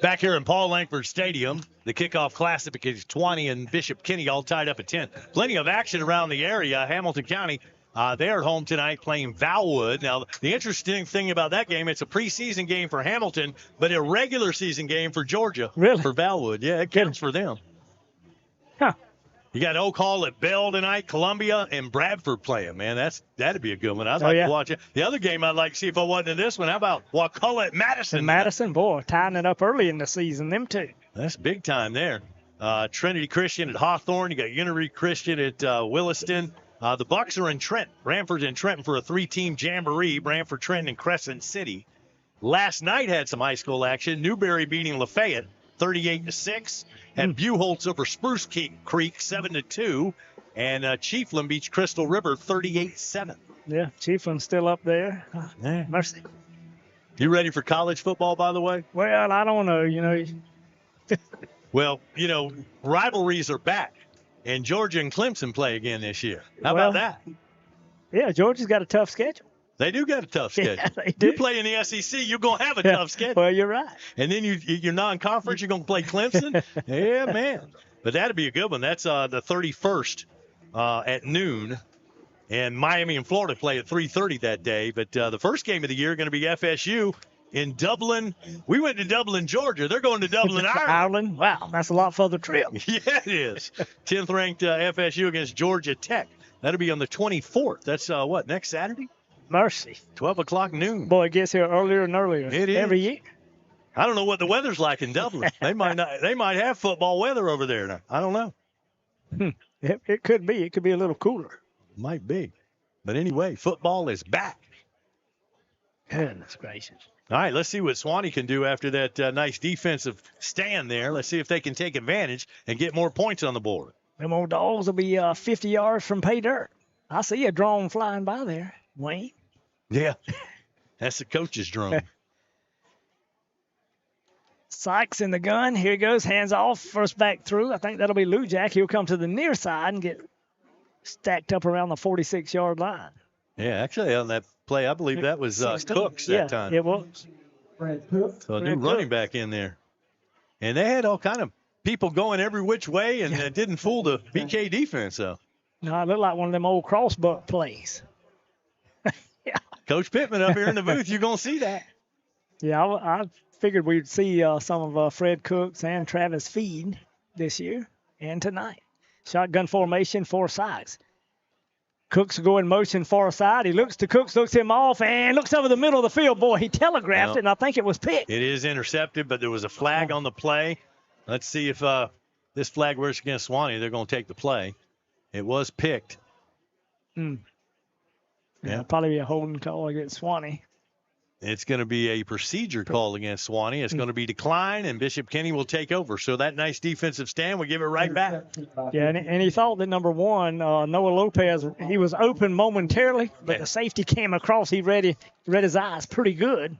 Speaker 6: Back here in Paul Langford Stadium, the kickoff classic between Suwannee and Bishop Kenny all tied up at 10. Plenty of action around the area. Hamilton County, they're at home tonight playing Valwood. Now, the interesting thing about that game, it's a preseason game for Hamilton, but a regular season game for Georgia.
Speaker 12: Really?
Speaker 6: For Valwood. Yeah, it counts for them.
Speaker 12: Huh.
Speaker 6: You got Oak Hall at Bell tonight, Columbia, and Bradford playing, man. That'd be a good one. I'd like to watch it. The other game I'd like to see if I wasn't in this one, how about Wakulla at Madison?
Speaker 12: And Madison, boy, tying it up early in the season, them two.
Speaker 6: That's big time there. Trinity Christian at Hawthorne. You got Unity Christian at Williston. The Bucks are in Trenton. Branford's in Trenton for a 3-team jamboree. Branford, Trenton, and Crescent City. Last night had some high school action. Newberry beating Lafayette 38-6. And Buchholz over Spruce Creek 7-2. And Chiefland beats Crystal River 38-7.
Speaker 12: Yeah, Chiefland's still up there.
Speaker 6: Yeah.
Speaker 12: Mercy.
Speaker 6: You ready for college football, by the way?
Speaker 12: Well, I don't know,
Speaker 6: Well, rivalries are back. And Georgia and Clemson play again this year. How about that?
Speaker 12: Yeah, Georgia's got a tough schedule.
Speaker 6: They do got a tough schedule.
Speaker 12: Yeah, they do.
Speaker 6: You play in the SEC, you're going to have a tough schedule.
Speaker 12: Well, you're right.
Speaker 6: And then you're non-conference, you're going to play Clemson? Yeah, man. But that'd be a good one. That's the 31st at noon. And Miami and Florida play at 3:30 that day. But the first game of the year is going to be FSU in Dublin. We went to Dublin, Georgia. They're going to Dublin, Ireland.
Speaker 12: Wow, that's a lot further trip.
Speaker 6: Yeah, it is. 10th ranked FSU against Georgia Tech. That'll be on the 24th. That's next Saturday?
Speaker 12: Mercy.
Speaker 6: 12 o'clock noon.
Speaker 12: Boy, it gets here earlier and earlier.
Speaker 6: It is.
Speaker 12: Every year.
Speaker 6: I don't know what the weather's like in Dublin. They might have football weather over there now. I don't know.
Speaker 12: It could be. It could be a little cooler.
Speaker 6: Might be. But anyway, football is back.
Speaker 12: Goodness gracious.
Speaker 6: All right, let's see what Suwannee can do after that nice defensive stand there. Let's see if they can take advantage and get more points on the board.
Speaker 12: Them old dogs will be 50 yards from pay dirt. I see a drone flying by there, Wayne.
Speaker 6: Yeah, that's the coach's drone.
Speaker 12: Sykes in the gun. Here he goes. Hands off. First back through. I think that'll be Lou Jack. He'll come to the near side and get stacked up around the 46-yard line.
Speaker 6: Yeah, actually on that play, I believe that was Cooks that time.
Speaker 12: It was.
Speaker 6: So a new running back in there. And they had all kind of people going every which way, and it didn't fool the BK defense, though.
Speaker 12: No, it looked like one of them old crossbuck plays.
Speaker 6: Yeah. Coach Pittman up here in the booth, you're going to see that.
Speaker 12: Yeah, I figured we'd see some of Fred Cooks and Travis Feed this year and tonight. Shotgun formation for Sykes. Cooks will go in motion far side. He looks to Cooks, looks him off, and looks over the middle of the field. Boy, he telegraphed it, and I think it was picked.
Speaker 6: It is intercepted, but there was a flag on the play. Let's see if this flag works against Suwannee. They're going to take the play. It was picked.
Speaker 12: Yeah, probably be a holding call against Suwannee.
Speaker 6: It's going to be a procedure call against Suwannee. It's going to be declined, and Bishop Kenny will take over. So that nice defensive stand, we give it right back.
Speaker 12: Yeah, and he thought that number one, Noah Lopez, he was open momentarily, but the safety came across. He read his eyes pretty good.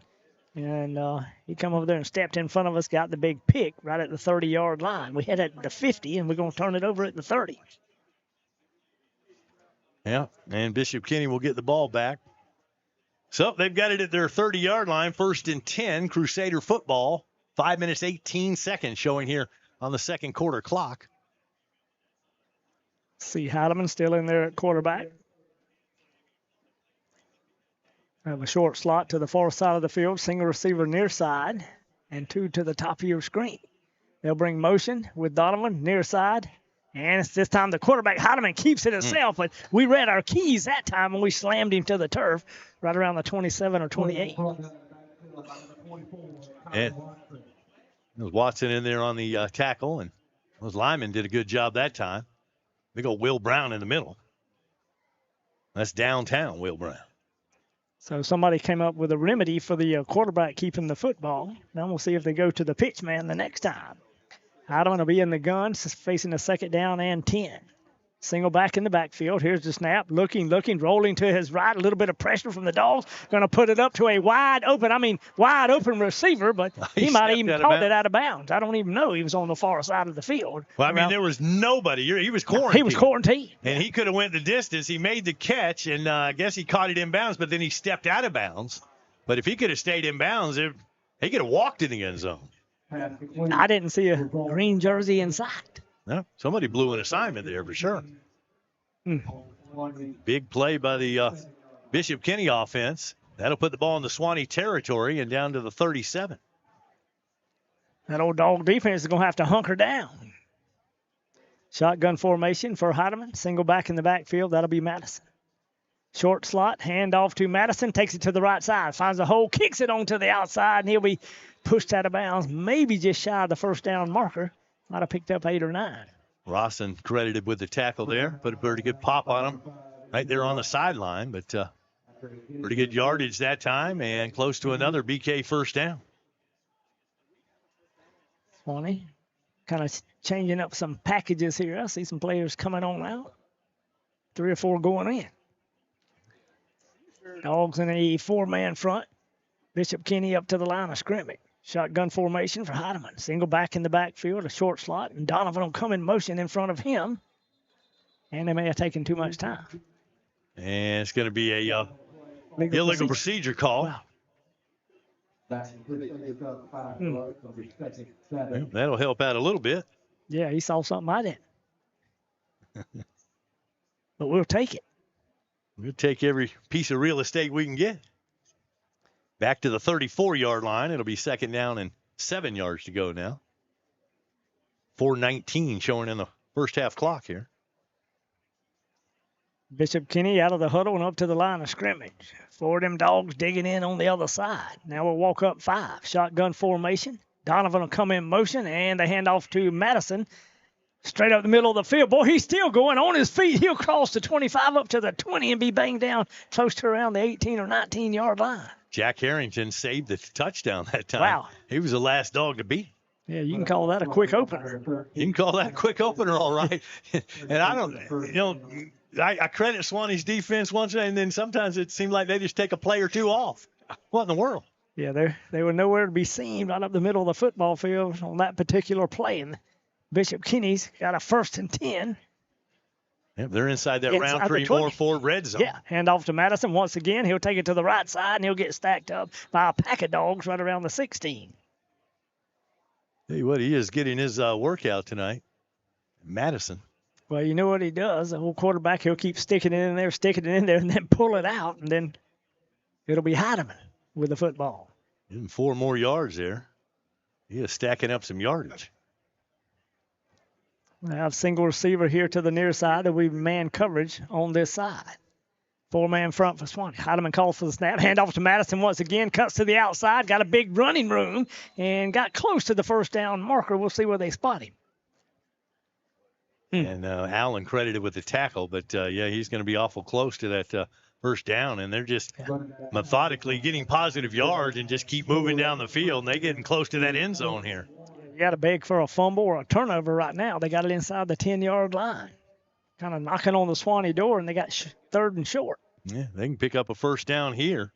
Speaker 12: And he come over there and stepped in front of us, got the big pick right at the 30-yard line. We had it at the 50, and we're going to turn it over at the 30.
Speaker 6: Yeah, and Bishop Kenny will get the ball back. So they've got it at their 30-yard line, 1st and 10, Crusader football. 5 minutes, 18 seconds showing here on the second quarter clock.
Speaker 12: See Heidemann still in there at quarterback. Have a short slot to the far side of the field, single receiver near side, and 2 to the top of your screen. They'll bring motion with Donovan near side. And it's this time the quarterback, Heidemann, keeps it himself. But we read our keys that time when we slammed him to the turf right around the 27 or 28.
Speaker 6: And there's Watson in there on the tackle. And those linemen did a good job that time. Big old Will Brown in the middle. That's downtown Will Brown.
Speaker 12: So somebody came up with a remedy for the quarterback keeping the football. Now we'll see if they go to the pitch man the next time. Heidemann will be in the gun, facing a 2nd down and 10. Single back in the backfield. Here's the snap. Looking, rolling to his right. A little bit of pressure from the Dogs. Going to put it up to a wide open receiver, but he might have even caught it out of bounds. I don't even know he was on the far side of the field.
Speaker 4: Well, I mean, there was nobody. He was quarantined.
Speaker 12: He was quarantined.
Speaker 4: And he could have went the distance. He made the catch, and I guess he caught it in bounds, but then he stepped out of bounds. But if he could have stayed in bounds, he could have walked in the end zone.
Speaker 12: I didn't see a green jersey in sight.
Speaker 4: No, somebody blew an assignment there for sure. Big play by the Bishop Kenny offense. That'll put the ball in the Suwannee territory and down to the 37.
Speaker 12: That old Dog defense is going to have to hunker down. Shotgun formation for Heidemann. Single back in the backfield. That'll be Madison. Short slot, hand off to Madison, takes it to the right side, finds a hole, kicks it onto the outside, and he'll be pushed out of bounds, maybe just shy of the first down marker. Might have picked up 8 or 9.
Speaker 4: Rawson credited with the tackle there. Put a pretty good pop on him right there on the sideline, but pretty good yardage that time and close to another BK first down.
Speaker 12: Suwannee kind of changing up some packages here. I see some players coming on out. 3 or 4 going in. Dogs in a 4-man front. Bishop Kenny up to the line of scrimmage. Shotgun formation for Heidemann. Single back in the backfield, a short slot, and Donovan will come in motion in front of him. And they may have taken too much time.
Speaker 4: And it's going to be a illegal procedure call.
Speaker 12: Wow.
Speaker 4: That'll help out a little bit.
Speaker 12: Yeah, he saw something I didn't. But we'll take it.
Speaker 4: We'll take every piece of real estate we can get. Back to the 34-yard line. It'll be second down and 7 yards to go now. 4:19 showing in the first half clock here.
Speaker 12: Bishop Kenny out of the huddle and up to the line of scrimmage. 4 of them Dogs digging in on the other side. Now we'll walk up 5. Shotgun formation. Donovan will come in motion, and they hand off to Madison. Straight up the middle of the field. Boy, he's still going on his feet. He'll cross the 25 up to the 20 and be banged down close to around the 18 or 19-yard line.
Speaker 4: Jack Harrington saved the touchdown that time.
Speaker 12: Wow.
Speaker 4: He was the last dog to beat.
Speaker 12: Yeah, you can call that a quick opener.
Speaker 4: You can call that a quick opener, all right. And I credit Suwannee's defense once, and then sometimes it seemed like they just take a play or two off. What in the world?
Speaker 12: Yeah, they were nowhere to be seen right up the middle of the football field on that particular play. And Bishop Kenny's got a 1st and 10.
Speaker 4: Yep, they're inside that round 3 more forward red zone.
Speaker 12: Yeah, hand off to Madison once again. He'll take it to the right side, and he'll get stacked up by a pack of Dogs right around the 16.
Speaker 4: Tell you what, he is getting his workout tonight. Madison.
Speaker 12: Well, you know what he does. The whole quarterback, he'll keep sticking it in there, and then pull it out, and then it'll be Heidemann with the football.
Speaker 4: Give him 4 more yards there. He is stacking up some yardage.
Speaker 12: We have single receiver here to the near side. There'll be man coverage on this side. 4-man front for Suwannee. Heidemann calls for the snap. Hand off to Madison once again. Cuts to the outside. Got a big running room and got close to the first down marker. We'll see where they spot him.
Speaker 4: And Allen credited with the tackle, but, he's going to be awful close to that first down, and they're just methodically getting positive yards and just keep moving down the field, and they're getting close to that end zone here.
Speaker 12: You got to beg for a fumble or a turnover right now. They got it inside the 10-yard line. Kind of knocking on the Suwannee door, and they got 3rd and short.
Speaker 4: Yeah, they can pick up a first down here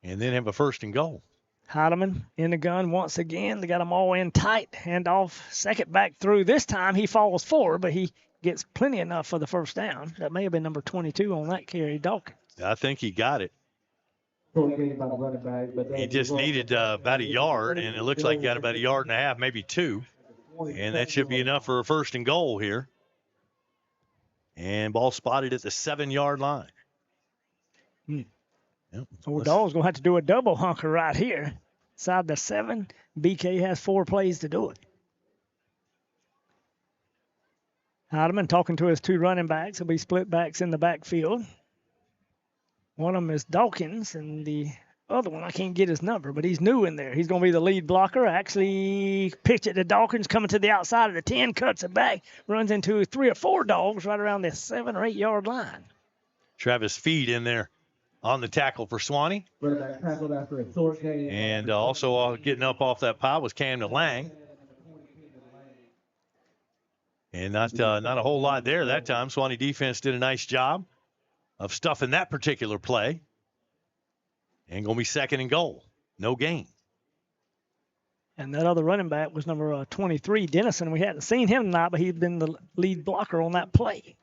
Speaker 4: and then have a 1st and goal.
Speaker 12: Heidemann in the gun once again. They got them all in tight. Hand off, second back through. This time he falls forward, but he gets plenty enough for the first down. That may have been number 22 on that carry, Dawkins.
Speaker 4: I think he got it. He just needed about a yard, and it looks like he got about 1.5 yards, maybe 2. And that should be enough for a 1st and goal here. And ball spotted at the 7-yard line. Yep.
Speaker 12: Old Dog's going to have to do a double hunker right here. Inside the 7, BK has 4 plays to do it. Heidemann talking to his 2 running backs. He'll be split backs in the backfield. One of them is Dawkins, and the other one, I can't get his number, but he's new in there. He's going to be the lead blocker. Actually pitch it to Dawkins, coming to the outside of the 10, cuts it back, runs into 3 or 4 Dogs right around the 7 or 8 yard line.
Speaker 4: Travis Feed in there on the tackle for Suwannee. And also getting up off that pile was Camden Lang. And not a whole lot there that time. Suwannee defense did a nice job of stuffing that particular play. And going to be 2nd and goal. No gain.
Speaker 12: And that other running back was number 23, Dennison. We hadn't seen him tonight, but he'd been the lead blocker on that play.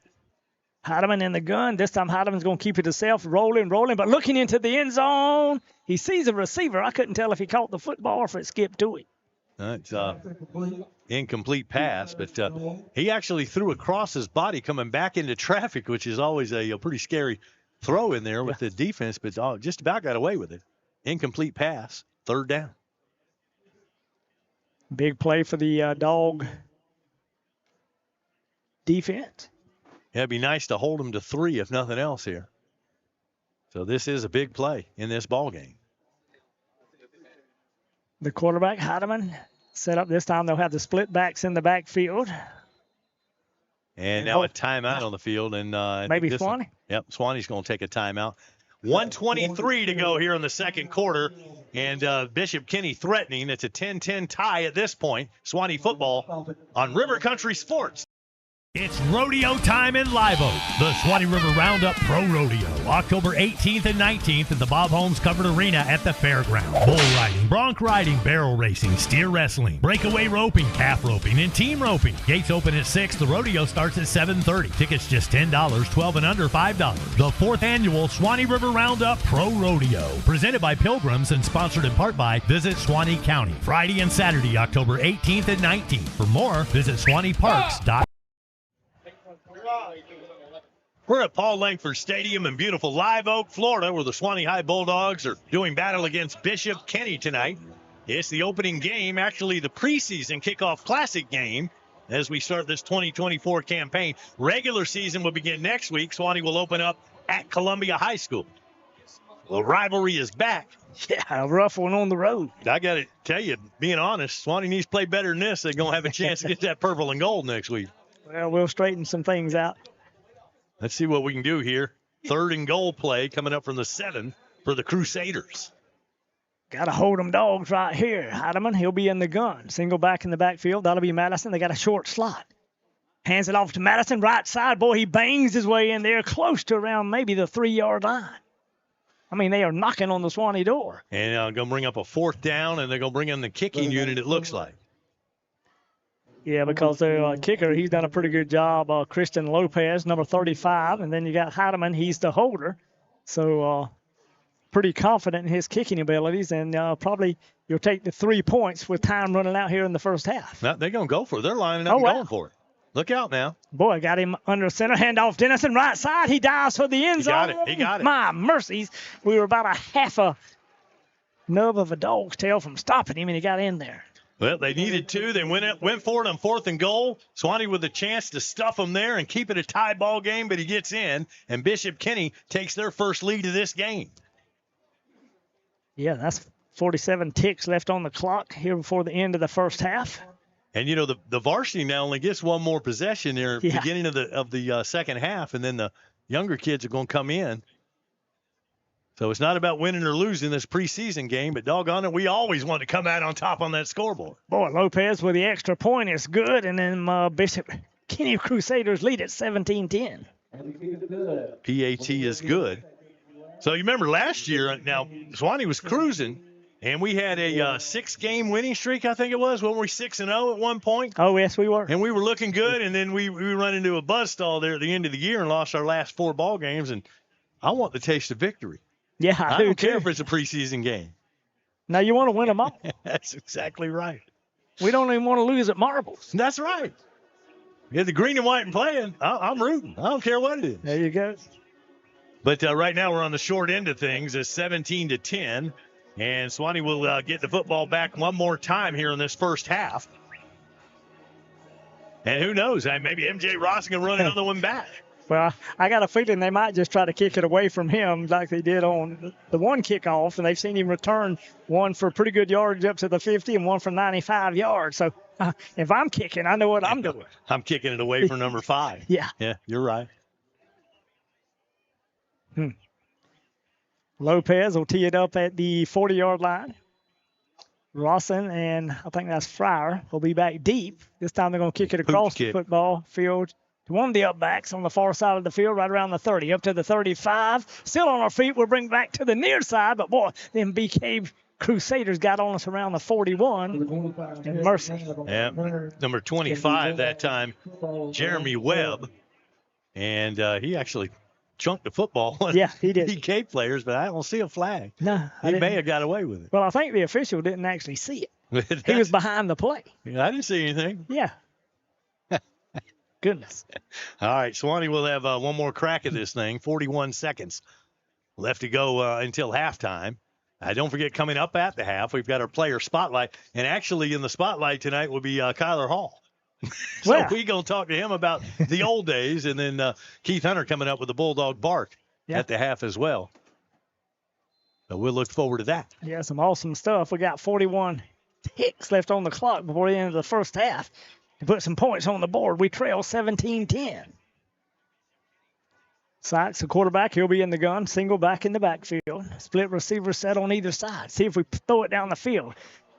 Speaker 12: Heidemann in the gun. This time Heidemann's going to keep it himself, rolling, but looking into the end zone. He sees a receiver. I couldn't tell if he caught the football or if it skipped to him.
Speaker 4: It's incomplete pass, but he actually threw across his body coming back into traffic, which is always a pretty scary throw in there with the defense, but just about got away with it. Incomplete pass, 3rd down.
Speaker 12: Big play for the Dog defense.
Speaker 4: Yeah, it'd be nice to hold them to 3 if nothing else here. So this is a big play in this ball game.
Speaker 12: The quarterback, Heidemann, set up this time. They'll have the split backs in the backfield.
Speaker 4: And now a timeout on the field. And
Speaker 12: maybe Suwannee?
Speaker 4: Yep, Swannee's going to take a timeout. 1:23 to go here in the second quarter. And Bishop Kenny threatening. It's a 10-10 tie at this point. Suwannee football on River Country Sports.
Speaker 3: It's rodeo time in Live Oak. The Suwannee River Roundup Pro Rodeo, October 18th and 19th at the Bob Holmes Covered Arena at the fairground. Bull riding, bronc riding, barrel racing, steer wrestling, breakaway roping, calf roping, and team roping. Gates open at 6. The rodeo starts at 7:30. Tickets just $10, 12 and under $5. The 4th annual Suwannee River Roundup Pro Rodeo, presented by Pilgrims and sponsored in part by Visit Suwannee County. Friday and Saturday, October 18th and 19th. For more, visit SuwanneeParks.com.
Speaker 4: We're at Paul Langford Stadium in beautiful Live Oak, Florida, where the Suwannee High Bulldogs are doing battle against Bishop Kenny tonight. It's the opening game, actually the preseason kickoff classic game as we start this 2024 campaign. Regular season will begin next week. Suwannee will open up at Columbia High School. The rivalry is back.
Speaker 12: Yeah, a rough one on the road.
Speaker 4: I got to tell you, being honest, Suwannee needs to play better than this. They're going to have a chance to get that purple and gold next week.
Speaker 12: Well, we'll straighten some things out.
Speaker 4: Let's see what we can do here. 3rd and goal play coming up from the 7 for the Crusaders.
Speaker 12: Got to hold them dogs right here. Heidemann, he'll be in the gun. Single back in the backfield. That'll be Madison. They got a short slot. Hands it off to Madison, right side. Boy, he bangs his way in there close to around maybe the 3-yard line. I mean, they are knocking on the Suwannee door.
Speaker 4: And going to bring up a 4th down, and they're going to bring in the kicking unit, it looks like.
Speaker 12: Yeah, because their kicker, he's done a pretty good job. Christian Lopez, number 35. And then you got Heidemann, he's the holder. So pretty confident in his kicking abilities. And probably you'll take the 3 points with time running out here in the first half.
Speaker 4: Now, they're going to go for it. They're lining up and going for it. Look out now.
Speaker 12: Boy, got him under center. Handoff Dennison, right side. He dives for the end zone.
Speaker 4: He got it.
Speaker 12: My mercies. We were about a half a nub of a dog's tail from stopping him, and he got in there.
Speaker 4: Well, they needed to. They went for it on 4th and goal. Suwannee with a chance to stuff them there and keep it a tie ball game, but he gets in, and Bishop Kenny takes their first lead of this game.
Speaker 12: Yeah, that's 47 ticks left on the clock here before the end of the first half.
Speaker 4: And, the varsity now only gets one more possession there beginning of the second half, and then the younger kids are going to come in. So it's not about winning or losing this preseason game, but doggone it, we always want to come out on top on that scoreboard.
Speaker 12: Boy, Lopez with the extra point is good, and then Bishop Kenny Crusaders lead at 17-10.
Speaker 4: PAT is good. So you remember last year, now Suwannee was cruising, and we had a 6-game winning streak, I think it was. Weren't we 6-0 at one point?
Speaker 12: Oh, yes, we were.
Speaker 4: And we were looking good, and then we run into a buzzsaw there at the end of the year and lost our last 4 ball games, and I want the taste of victory.
Speaker 12: Yeah,
Speaker 4: I don't care if it's a preseason game.
Speaker 12: Now you want to win them all.
Speaker 4: That's exactly right.
Speaker 12: We don't even want to lose at marbles.
Speaker 4: That's right. You have the green and white and playing. I'm rooting. I don't care what it is.
Speaker 12: There you go.
Speaker 4: But right now we're on the short end of things. It's 17-10, and Suwannee will get the football back one more time here in this first half. And who knows? Maybe MJ Ross can run another one back.
Speaker 12: Well, I got a feeling they might just try to kick it away from him like they did on the one kickoff, and they've seen him return one for pretty good yardage up to the 50 and one for 95 yards. So if I'm kicking, I know what I'm doing.
Speaker 4: I'm kicking it away from number 5.
Speaker 12: Yeah.
Speaker 4: Yeah, you're right.
Speaker 12: Lopez will tee it up at the 40-yard line. Rawson and I think that's Fryer will be back deep. This time they're going to kick it across the football field to one of the upbacks on the far side of the field, right around the 30, up to the 35. Still on our feet. We'll bring back to the near side, but boy, them BK Crusaders got on us around the 41. And mercy.
Speaker 4: Yeah, number 25 that time, Jeremy Webb. And he actually chunked the football.
Speaker 12: Yeah, he did.
Speaker 4: BK players, but I don't see a flag.
Speaker 12: No,
Speaker 4: he may have got away with it.
Speaker 12: Well, I think the official didn't actually see it. He was behind the play.
Speaker 4: I didn't see anything.
Speaker 12: Yeah. Goodness.
Speaker 4: All right, Suwannee will have one more crack at this thing. 41 seconds left to go until halftime. Don't forget, coming up at the half, we've got our player spotlight. And actually in the spotlight tonight will be Kyler Hall. So we're going to talk to him about the old days, and then Keith Hunter coming up with the Bulldog bark at the half as well. So we'll look forward to that.
Speaker 12: Yeah, some awesome stuff. We got 41 ticks left on the clock before the end of the first half to put some points on the board. We trail 17-10. Sykes, the quarterback, he'll be in the gun, single back in the backfield. Split receiver set on either side. See if we throw it down the field.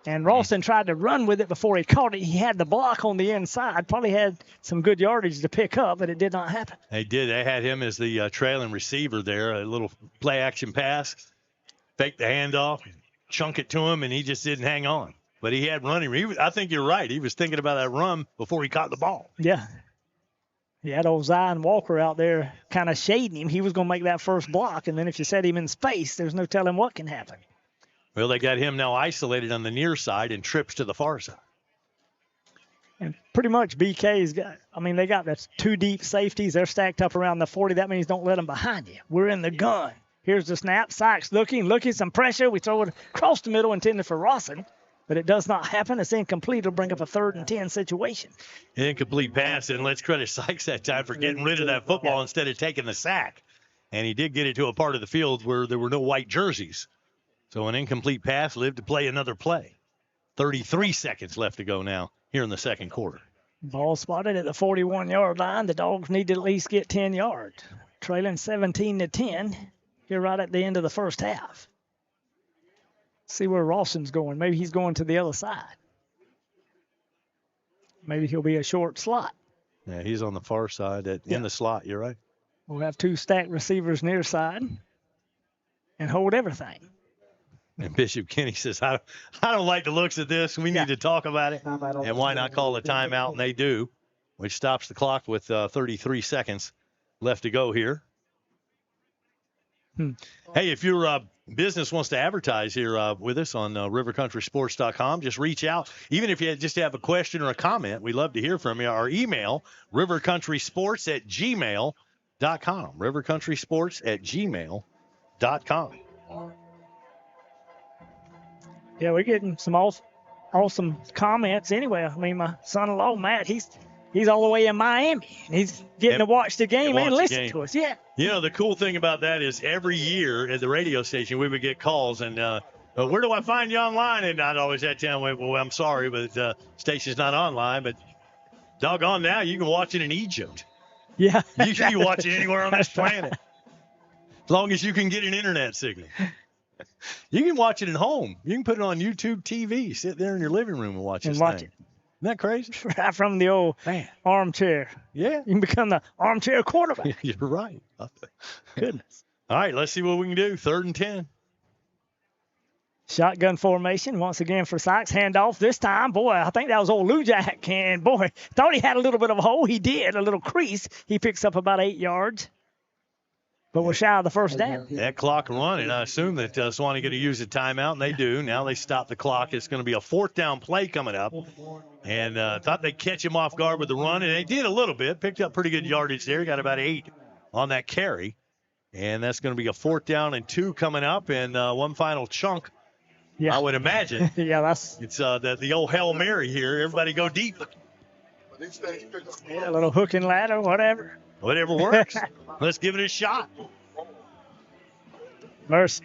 Speaker 12: And Ralston tried to run with it before he caught it. He had the block on the inside. Probably had some good yardage to pick up, but it did not happen.
Speaker 4: They did. They had him as the trailing receiver there. A little play-action pass. Fake the handoff, chunk it to him, and he just didn't hang on. But he had running. I think you're right. He was thinking about that run before he caught the ball.
Speaker 12: Yeah. He had old Zion Walker out there kind of shading him. He was going to make that first block, and then if you set him in space, there's no telling what can happen.
Speaker 4: Well, they got him now isolated on the near side and trips to the far side.
Speaker 12: And pretty much BK's got, they got the two deep safeties. They're stacked up around the 40. That means don't let them behind you. We're in the gun. Here's the snap. Sykes looking, some pressure. We throw it across the middle intended for Rawson, but it does not happen. It's incomplete. It'll bring up a 3rd and 10 situation.
Speaker 4: Incomplete pass, and let's credit Sykes that time for getting rid of that football instead of taking the sack. And he did get it to a part of the field where there were no white jerseys. So an incomplete pass lived to play another play. 33 seconds left to go now here in the second quarter.
Speaker 12: Ball spotted at the 41-yard line. The Dogs need to at least get 10 yards. Trailing 17-10 here right at the end of the first half. See where Rawson's going. Maybe he's going to the other side. Maybe he'll be a short slot.
Speaker 4: Yeah, he's on the far side in the slot. You're right.
Speaker 12: We'll have two stacked receivers near side and hold everything.
Speaker 4: And Bishop Kenny says, I don't like the looks of this. We need to talk about it. And why not call a timeout? And they do, which stops the clock with 33 seconds left to go here. Hey, if your business wants to advertise here with us on rivercountrysports.com, just reach out. Even if you just have a question or a comment, we'd love to hear from you. Our email, rivercountrysports@gmail.com. rivercountrysports@gmail.com.
Speaker 12: Yeah, we're getting some awesome comments anyway. My son-in-law, Matt, he's all the way in Miami, and he's getting to watch the game and listen to us. Yeah.
Speaker 4: The cool thing about that is every year at the radio station, we would get calls, and where do I find you online? And I'd always have to tell them, well, I'm sorry, but the station's not online. But doggone now, you can watch it in Egypt.
Speaker 12: Yeah.
Speaker 4: You can watch it anywhere on this planet. As long as you can get an internet signal. You can watch it at home. You can put it on YouTube TV. Sit there in your living room and watch this thing. Isn't that crazy?
Speaker 12: Right from the old armchair.
Speaker 4: Yeah.
Speaker 12: You can become the armchair quarterback.
Speaker 4: You're right.
Speaker 12: Goodness.
Speaker 4: All right, let's see what we can do. 3rd and 10.
Speaker 12: Shotgun formation once again for Sykes. Handoff this time. Boy, I think that was old Lou Jack. And, boy, thought he had a little bit of a hole. He did, a little crease. He picks up about 8 yards. But we're shy of the first down.
Speaker 4: That clock running. I assume that Suwannee going to use a timeout, and they do. Now they stop the clock. It's going to be a 4th down play coming up. And thought they'd catch him off guard with the run, and they did a little bit. Picked up pretty good yardage there. Got about 8 on that carry. And that's going to be a 4th down and 2 coming up, and one final chunk, I would imagine. It's the old Hail Mary here. Everybody go deep.
Speaker 12: Yeah, a little hook and ladder, whatever.
Speaker 4: Whatever works. Let's give it a shot.
Speaker 12: Mercy.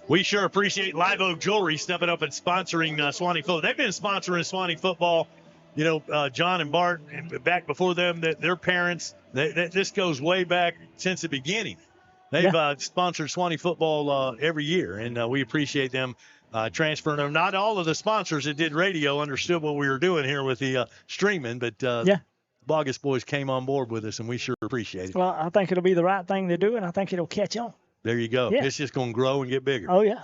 Speaker 4: We sure appreciate Live Oak Jewelry stepping up and sponsoring Suwannee football. They've been sponsoring Suwannee football, John and Bart, back before them, their parents. This goes way back since the beginning. They've sponsored Suwannee football every year, and we appreciate them transferring them. Not all of the sponsors that did radio understood what we were doing here with the streaming, but Bogus boys came on board with us, and we sure appreciate it.
Speaker 12: Well, I think it'll be the right thing to do, and I think it'll catch on.
Speaker 4: There you go.
Speaker 12: Yeah.
Speaker 4: It's just going to grow and get bigger.
Speaker 12: Oh, yeah.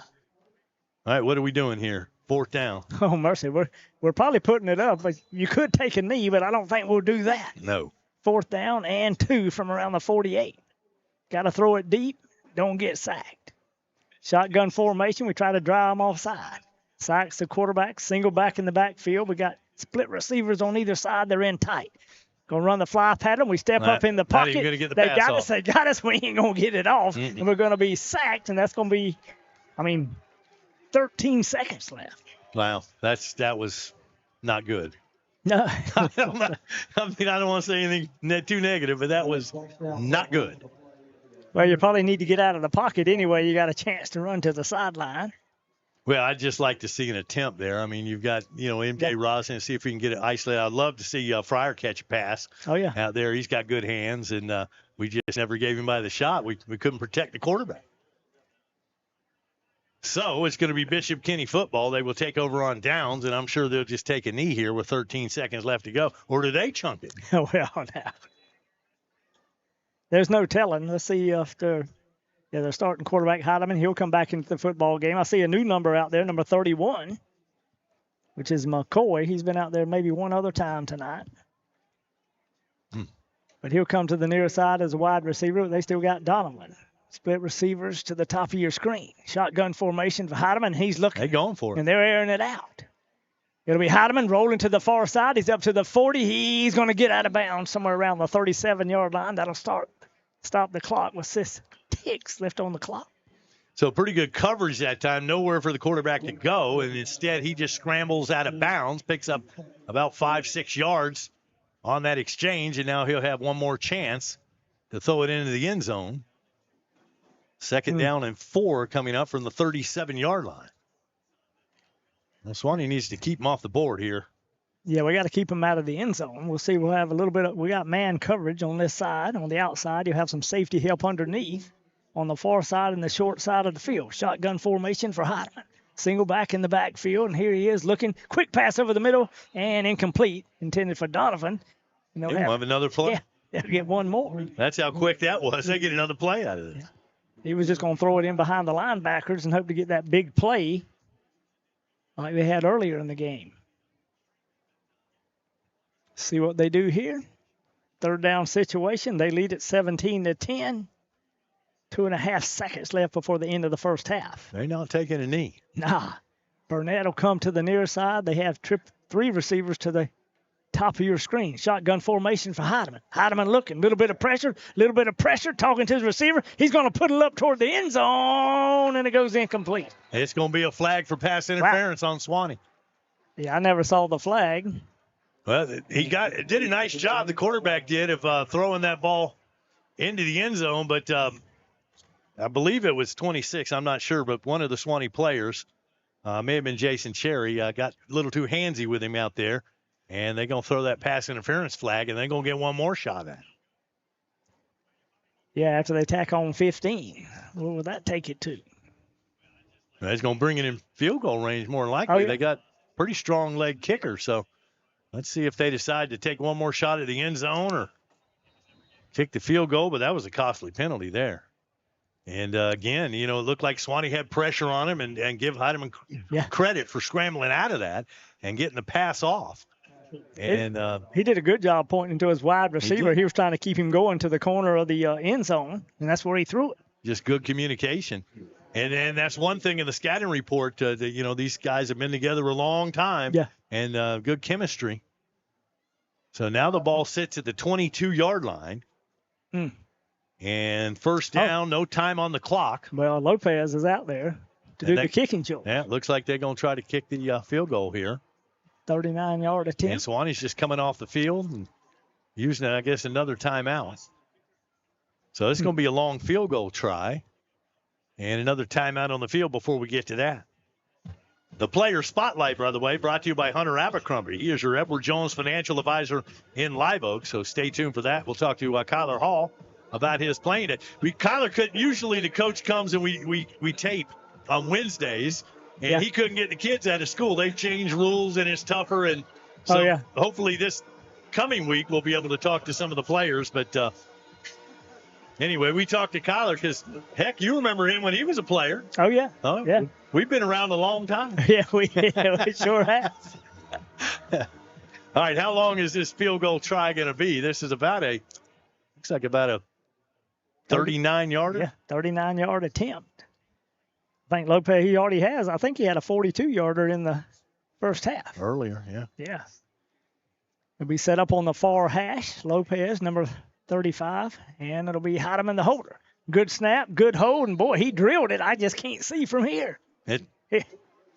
Speaker 4: All right, what are we doing here? 4th down.
Speaker 12: Oh, mercy. We're probably putting it up, but you could take a knee, but I don't think we'll do that.
Speaker 4: No.
Speaker 12: 4th down and 2 from around the 48. Got to throw it deep. Don't get sacked. Shotgun formation. We try to drive them offside. Sacks the quarterback. Single back in the backfield. We got split receivers on either side. They're in tight. Going to run the fly pattern. We step up in the pocket.
Speaker 4: Not even get the
Speaker 12: they
Speaker 4: pass
Speaker 12: got
Speaker 4: off.
Speaker 12: us. They got us. We ain't going to get it off. And we're going to be sacked, and that's going to be, 13 seconds left.
Speaker 4: Wow, that was not good.
Speaker 12: No.
Speaker 4: I don't want to say anything too negative, but that was not good.
Speaker 12: Well, you probably need to get out of the pocket anyway. You got a chance to run to the sideline.
Speaker 4: Well, I'd just like to see an attempt there. I mean, you've got, MJ Roslin, see if we can get it isolated. I'd love to see Fryer catch a pass out there. He's got good hands, and we just never gave him by the shot. We couldn't protect the quarterback. So it's going to be Bishop Kenny football. They will take over on downs, and I'm sure they'll just take a knee here with 13 seconds left to go. Or do they chunk it?
Speaker 12: Well, now. There's no telling. Let's see if they're starting quarterback Heidemann. He'll come back into the football game. I see a new number out there, number 31, which is McCoy. He's been out there maybe one other time tonight. But he'll come to the near side as a wide receiver. They still got Donovan. Split receivers to the top of your screen. Shotgun formation for Heidemann. He's looking.
Speaker 4: They're going for it.
Speaker 12: And they're airing it out. It'll be Heidemann rolling to the far side. He's up to the 40. He's going to get out of bounds somewhere around the 37-yard line. That'll stop the clock with 6 ticks left on the clock.
Speaker 4: So pretty good coverage that time. Nowhere for the quarterback to go, and instead he just scrambles out of bounds, picks up about 5-6 yards on that exchange, and now he'll have one more chance to throw it into the end zone. 2nd down and 4 coming up from the 37-yard line. Now, Suwannee needs to keep him off the board here.
Speaker 12: Yeah, we got to keep him out of the end zone. We'll see. We'll have a little bit we got man coverage on this side. On the outside, you have some safety help underneath. On the far side and the short side of the field. Shotgun formation for Heidemann. Single back in the backfield, and here he is looking. Quick pass over the middle and incomplete. Intended for Donovan.
Speaker 4: We'll have another play.
Speaker 12: Yeah, they'll get one more.
Speaker 4: That's how quick that was. They get another play out of this.
Speaker 12: Yeah. He was just going to throw it in behind the linebackers and hope to get that big play like they had earlier in the game. See what they do here. 3rd down situation. They lead at 17-10. 2.5 seconds left before the end of the first half.
Speaker 4: They're not taking a knee.
Speaker 12: Nah. Burnett will come to the near side. They have 3 receivers to the top of your screen. Shotgun formation for Heidemann. Heidemann looking. Little bit of pressure. Talking to his receiver. He's going to put it up toward the end zone, and it goes incomplete.
Speaker 4: It's going to be a flag for pass interference on Suwannee.
Speaker 12: Yeah, I never saw the flag.
Speaker 4: Well, he did a nice job, the quarterback did, of throwing that ball into the end zone, but I believe it was 26. I'm not sure, but one of the Suwannee players, may have been Jason Cherry, got a little too handsy with him out there. And they're going to throw that pass interference flag, and they're going to get one more shot at it.
Speaker 12: Yeah, after they tack on 15. What would that take it to?
Speaker 4: It's going to bring it in field goal range more than likely.
Speaker 12: Oh, yeah.
Speaker 4: They got pretty strong leg kicker, so let's see if they decide to take one more shot at the end zone or kick the field goal, but that was a costly penalty there. And, again, it looked like Suwannee had pressure on him and give Heidemann credit for scrambling out of that and getting the pass off. And
Speaker 12: he did a good job pointing to his wide receiver. He was trying to keep him going to the corner of the end zone, and that's where he threw it.
Speaker 4: Just good communication. And that's one thing in the scouting report, that, these guys have been together a long time and good chemistry. So now the ball sits at the 22-yard line. And 1st down, no time on the clock.
Speaker 12: Well, Lopez is out there to do the kicking job.
Speaker 4: Yeah, it looks like they're going to try to kick the field goal here.
Speaker 12: 39-yard attempt.
Speaker 4: And Suwannee's just coming off the field and using, I guess, another timeout. So this is going to be a long field goal try and another timeout on the field before we get to that. The player spotlight, by the way, brought to you by Hunter Abercrombie. He is your Edward Jones financial advisor in Live Oak, so stay tuned for that. We'll talk to Kyler Hall about his playing. Kyler could usually the coach comes and we tape on Wednesdays.
Speaker 6: and he couldn't get the kids out of school. They've changed rules, and it's tougher. And so hopefully this coming week we'll be able to talk to some of the players. But anyway, we talked to Kyler because, heck, you remember him when he was a player.
Speaker 12: Oh, yeah.
Speaker 6: Oh,
Speaker 12: yeah.
Speaker 6: We've been around a long time.
Speaker 12: Yeah, we sure have.
Speaker 6: All right, how long is this field goal try going to be? This is looks like about a 39-yarder.
Speaker 12: Yeah, 39-yard attempt. I think Lopez, he already has. I think he had a 42-yarder in the first half.
Speaker 6: Earlier, yeah.
Speaker 12: Yeah. It'll be set up on the far hash. Lopez, number 35, and it'll be Heidemann the holder. Good snap, good hold, and boy, he drilled it. I just can't see from here.
Speaker 6: He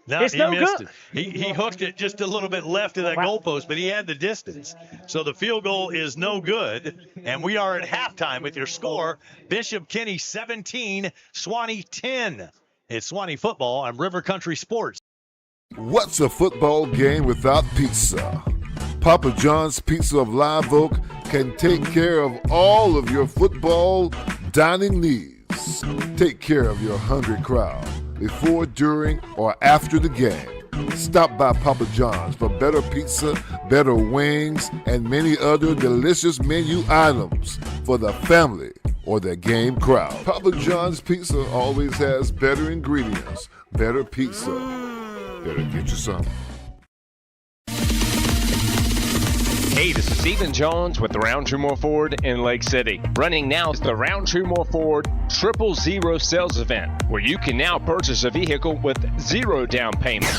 Speaker 6: missed it. He hooked it just a little bit left of that goalpost, but he had the distance. So the field goal is no good, and we are at halftime with your score. Bishop Kenny 17, Suwannee 10. It's Suwannee football on River Country Sports.
Speaker 13: What's a football game without pizza? Papa John's Pizza of Live Oak can take care of all of your football dining needs. Take care of your hungry crowd before, during, or after the game. Stop by Papa John's for better pizza, better wings, and many other delicious menu items for the family or the game crowd. Papa John's Pizza always has better ingredients, better pizza. Better get you some.
Speaker 15: Hey, this is Stephen Jones with the Roundtree Moore Ford in Lake City. Running now is the Roundtree Moore Ford 000 sales event, where you can now purchase a vehicle with 0 down payment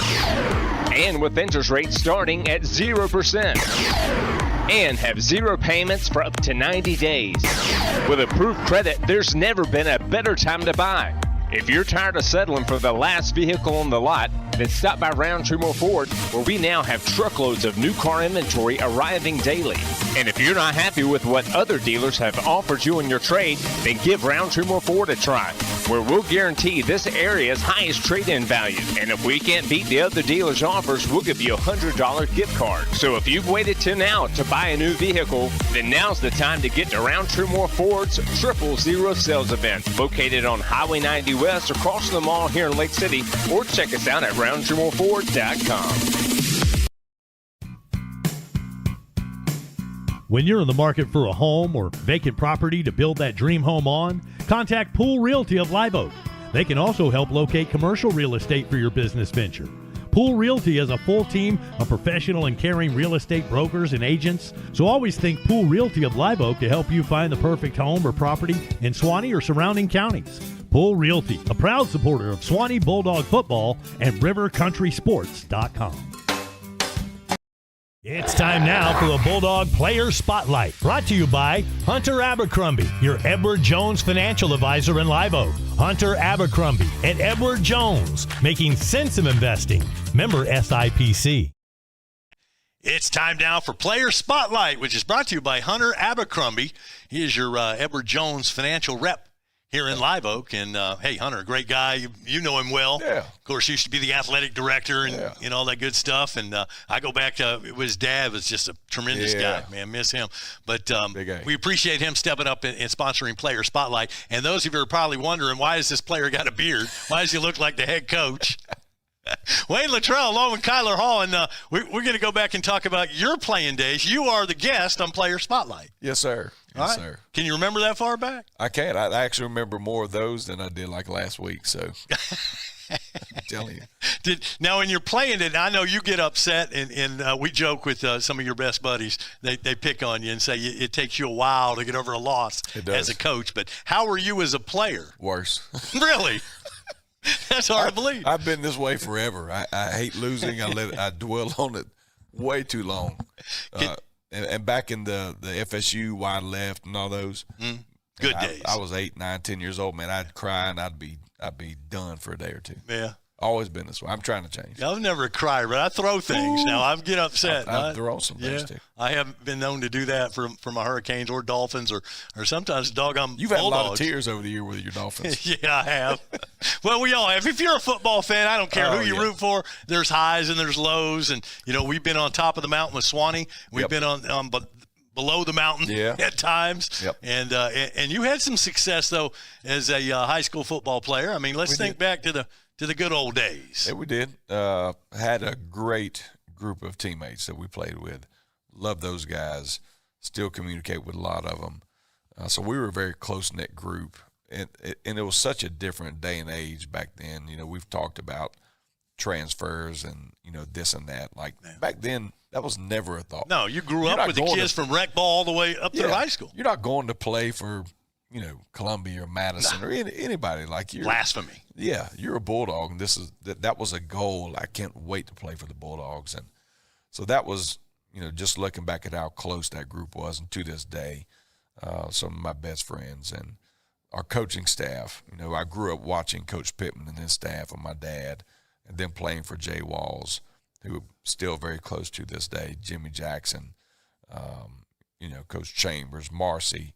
Speaker 15: and with interest rates starting at 0% and have 0 payments for up to 90 days. With approved credit, there's never been a better time to buy. If you're tired of settling for the last vehicle on the lot, then stop by Roundtree Moore Ford, where we now have truckloads of new car inventory arriving daily. And if you're not happy with what other dealers have offered you in your trade, then give Roundtree Moore Ford a try, where we'll guarantee this area's highest trade-in value. And if we can't beat the other dealers' offers, we'll give you a $100 gift card. So if you've waited till now to buy a new vehicle, then now's the time to get to Roundtree Moore Ford's 000 sales event, located on Highway 90 West across the mall here in Lake City, or check us out at RoundtreeMoreFord.com.
Speaker 3: When you're in the market for a home or vacant property to build that dream home on, contact Pool Realty of Live Oak. They can also help locate commercial real estate for your business venture. Pool Realty has a full team of professional and caring real estate brokers and agents, so always think Pool Realty of Live Oak to help you find the perfect home or property in Suwannee or surrounding counties. Pool Realty, a proud supporter of Suwannee Bulldog football and RiverCountrySports.com. It's time now for the Bulldog Player Spotlight, brought to you by Hunter Abercrombie, your Edward Jones financial advisor in Live Oak. Hunter Abercrombie and Edward Jones, making sense of investing. Member SIPC.
Speaker 4: It's time now for Player Spotlight, which is brought to you by Hunter Abercrombie. He is your Edward Jones financial rep here in Live Oak. And, hey, Hunter, great guy. You know him well.
Speaker 5: Yeah.
Speaker 4: Of course, used to be the athletic director and all that good stuff. And I go back to his dad was just a tremendous guy, man. Miss him. But we appreciate him stepping up and sponsoring Player Spotlight. And those of you are probably wondering, why has this player got a beard? Why does he look like the head coach? Wayne Luttrell along with Kyler Hall, and we're going to go back and talk about your playing days. You are the guest on Player Spotlight.
Speaker 5: Yes, sir. Yes, sir.
Speaker 4: Can you remember that far back?
Speaker 5: I can. I actually remember more of those than I did like last week, so I'm telling you.
Speaker 4: Now, when you're playing it, I know you get upset, and we joke with some of your best buddies. They pick on you and say it takes you a while to get over a loss as a coach. But how were you as a player?
Speaker 5: Worse.
Speaker 4: Really? That's hard to believe.
Speaker 5: I've been this way forever. I hate losing. I dwell on it way too long. And back in the FSU wide left and all those.
Speaker 4: Good days.
Speaker 5: I was 8, 9, 10 years old, man. I'd cry and I'd be done for a day or two.
Speaker 4: Yeah.
Speaker 5: Always been this way. I'm trying to change.
Speaker 4: I was never a crier, but I throw things. Now I get upset.
Speaker 5: I throw some things too.
Speaker 4: I haven't been known to do that for my Hurricanes or Dolphins or sometimes doggone
Speaker 5: You've had
Speaker 4: Bulldogs.
Speaker 5: a lot of tears over the year with your Dolphins.
Speaker 4: Yeah, I have. Well, we all have. If you're a football fan, I don't care who you root for. There's highs and there's lows, and we've been on top of the mountain with Suwannee. We've been on below the mountain at times. Yep. And you had some success though as a high school football player. I mean, let's think back to to the good old days.
Speaker 5: Yeah, we did. Had a great group of teammates that we played with. Love those guys. Still communicate with a lot of them. So we were a very close-knit group. And it was such a different day and age back then. You know, we've talked about transfers and, you know, this and that. Like, back then, that was never a thought.
Speaker 4: No, you grew up with the kids from rec ball all the way up through high school.
Speaker 5: You're not going to play for, you know, Columbia or Madison or anybody like you.
Speaker 4: Blasphemy.
Speaker 5: Yeah, you're a Bulldog, and that was a goal. I can't wait to play for the Bulldogs. And so that was, you know, just looking back at how close that group was, and to this day, some of my best friends and our coaching staff. You know, I grew up watching Coach Pittman and his staff and my dad, and then playing for Jay Walls, who are still very close to this day, Jimmy Jackson, you know, Coach Chambers, Marcy,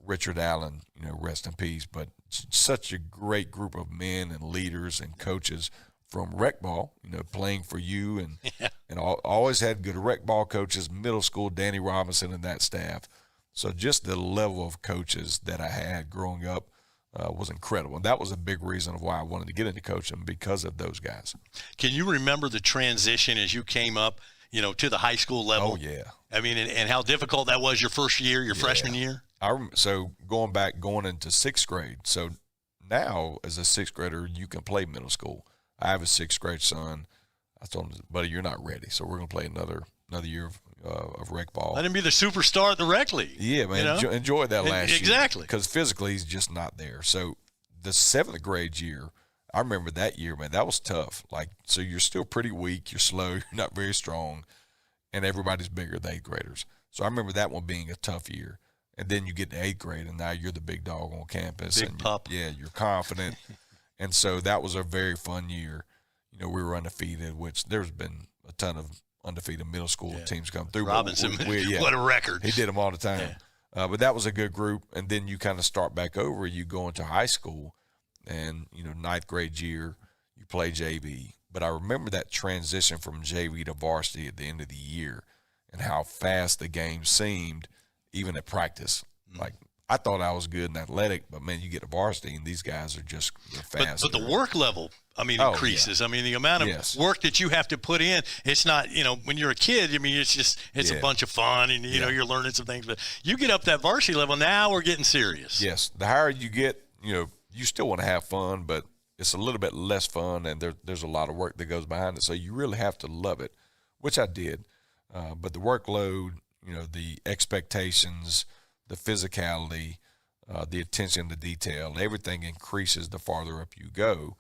Speaker 5: Richard Allen, you know, rest in peace. But such a great group of men and leaders and coaches from rec ball, you know, playing for you, and always had good rec ball coaches, middle school, Danny Robinson and that staff. So just the level of coaches that I had growing up was incredible. And that was a big reason of why I wanted to get into coaching, because of those guys.
Speaker 4: Can you remember the transition as you came up, you know, to the high school level?
Speaker 5: Oh, yeah.
Speaker 4: I mean, and how difficult that was your first year, your freshman year?
Speaker 5: So going into sixth grade. So now as a sixth grader, you can play middle school. I have a sixth grade son. I told him, buddy, you're not ready. So we're going to play another year of rec ball.
Speaker 4: Let him be the superstar at the rec league.
Speaker 5: Yeah, man.
Speaker 4: You know?
Speaker 5: Enjoy that last year.
Speaker 4: Exactly.
Speaker 5: Because physically he's just not there. So the seventh grade year, I remember that year, man, that was tough. Like, so you're still pretty weak. You're slow. You're not very strong. And everybody's bigger than eighth graders. So I remember that one being a tough year. And then you get to eighth grade, and now you're the big dog on campus.
Speaker 4: Big pup.
Speaker 5: You're confident. And so that was a very fun year. You know, we were undefeated, which there's been a ton of undefeated middle school teams come through.
Speaker 4: Robinson, what a record.
Speaker 5: He did them all the time. Yeah. But that was a good group. And then you kind of start back over. You go into high school, and, you know, ninth grade year, you play JV. But I remember that transition from JV to varsity at the end of the year and how fast the game seemed, even at practice. Like, I thought I was good and athletic, but, man, you get to varsity, and these guys are just fast.
Speaker 4: But the work level, I mean, increases. Yeah. I mean, the amount of work that you have to put in, it's not, you know, when you're a kid, I mean, it's a bunch of fun, and, you know, you're learning some things. But you get up that varsity level, now we're getting serious.
Speaker 5: Yes. The higher you get, you know, you still want to have fun, but it's a little bit less fun, and there's a lot of work that goes behind it. So you really have to love it, which I did. But the workload, you know, the expectations, the physicality, the attention to detail, everything increases the farther up you go.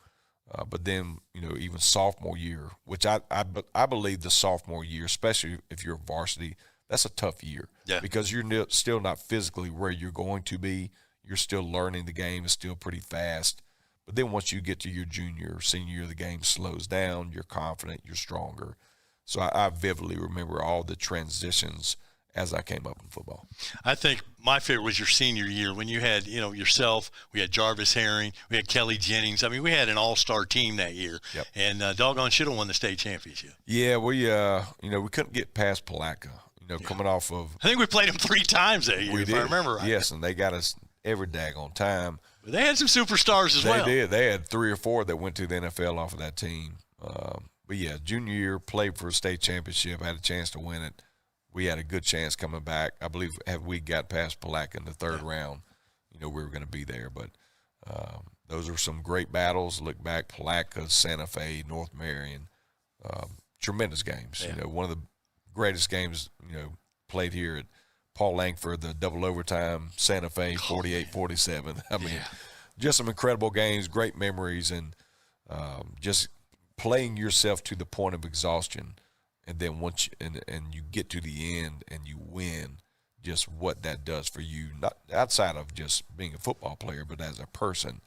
Speaker 5: But then, you know, even sophomore year, which I believe the sophomore year, especially if you're varsity, that's a tough year.
Speaker 4: Yeah.
Speaker 5: Because you're still not physically where you're going to be. You're still learning the game. It's still pretty fast. But then once you get to your junior or senior year, the game slows down. You're confident. You're stronger. So I vividly remember all the transitions as I came up in football.
Speaker 4: I think my favorite was your senior year when you had, you know, yourself, we had Jarvis Herring, we had Kelly Jennings. I mean, we had an all-star team that year.
Speaker 5: Yep.
Speaker 4: And doggone should have won the state championship.
Speaker 5: Yeah, we we couldn't get past Palatka, coming off of.
Speaker 4: I think we played them 3 times that year, if I remember right.
Speaker 5: Yes, and they got us every daggone time.
Speaker 4: But they had some superstars as well.
Speaker 5: They did. They had 3 or 4 that went to the NFL off of that team. But, yeah, junior year, played for a state championship, had a chance to win it. We had a good chance coming back. I believe had we got past Palatka in the third round, we were going to be there. But those are some great battles. Look back, Palatka, Santa Fe, North Marion, tremendous games.
Speaker 4: Yeah.
Speaker 5: One of the greatest games, played here at Paul Langford, the double overtime, Santa Fe, 48-47. I mean, just some incredible games, great memories, and just playing yourself to the point of exhaustion. And then once you get to the end and you win, just what that does for you, not outside of just being a football player, but as a person,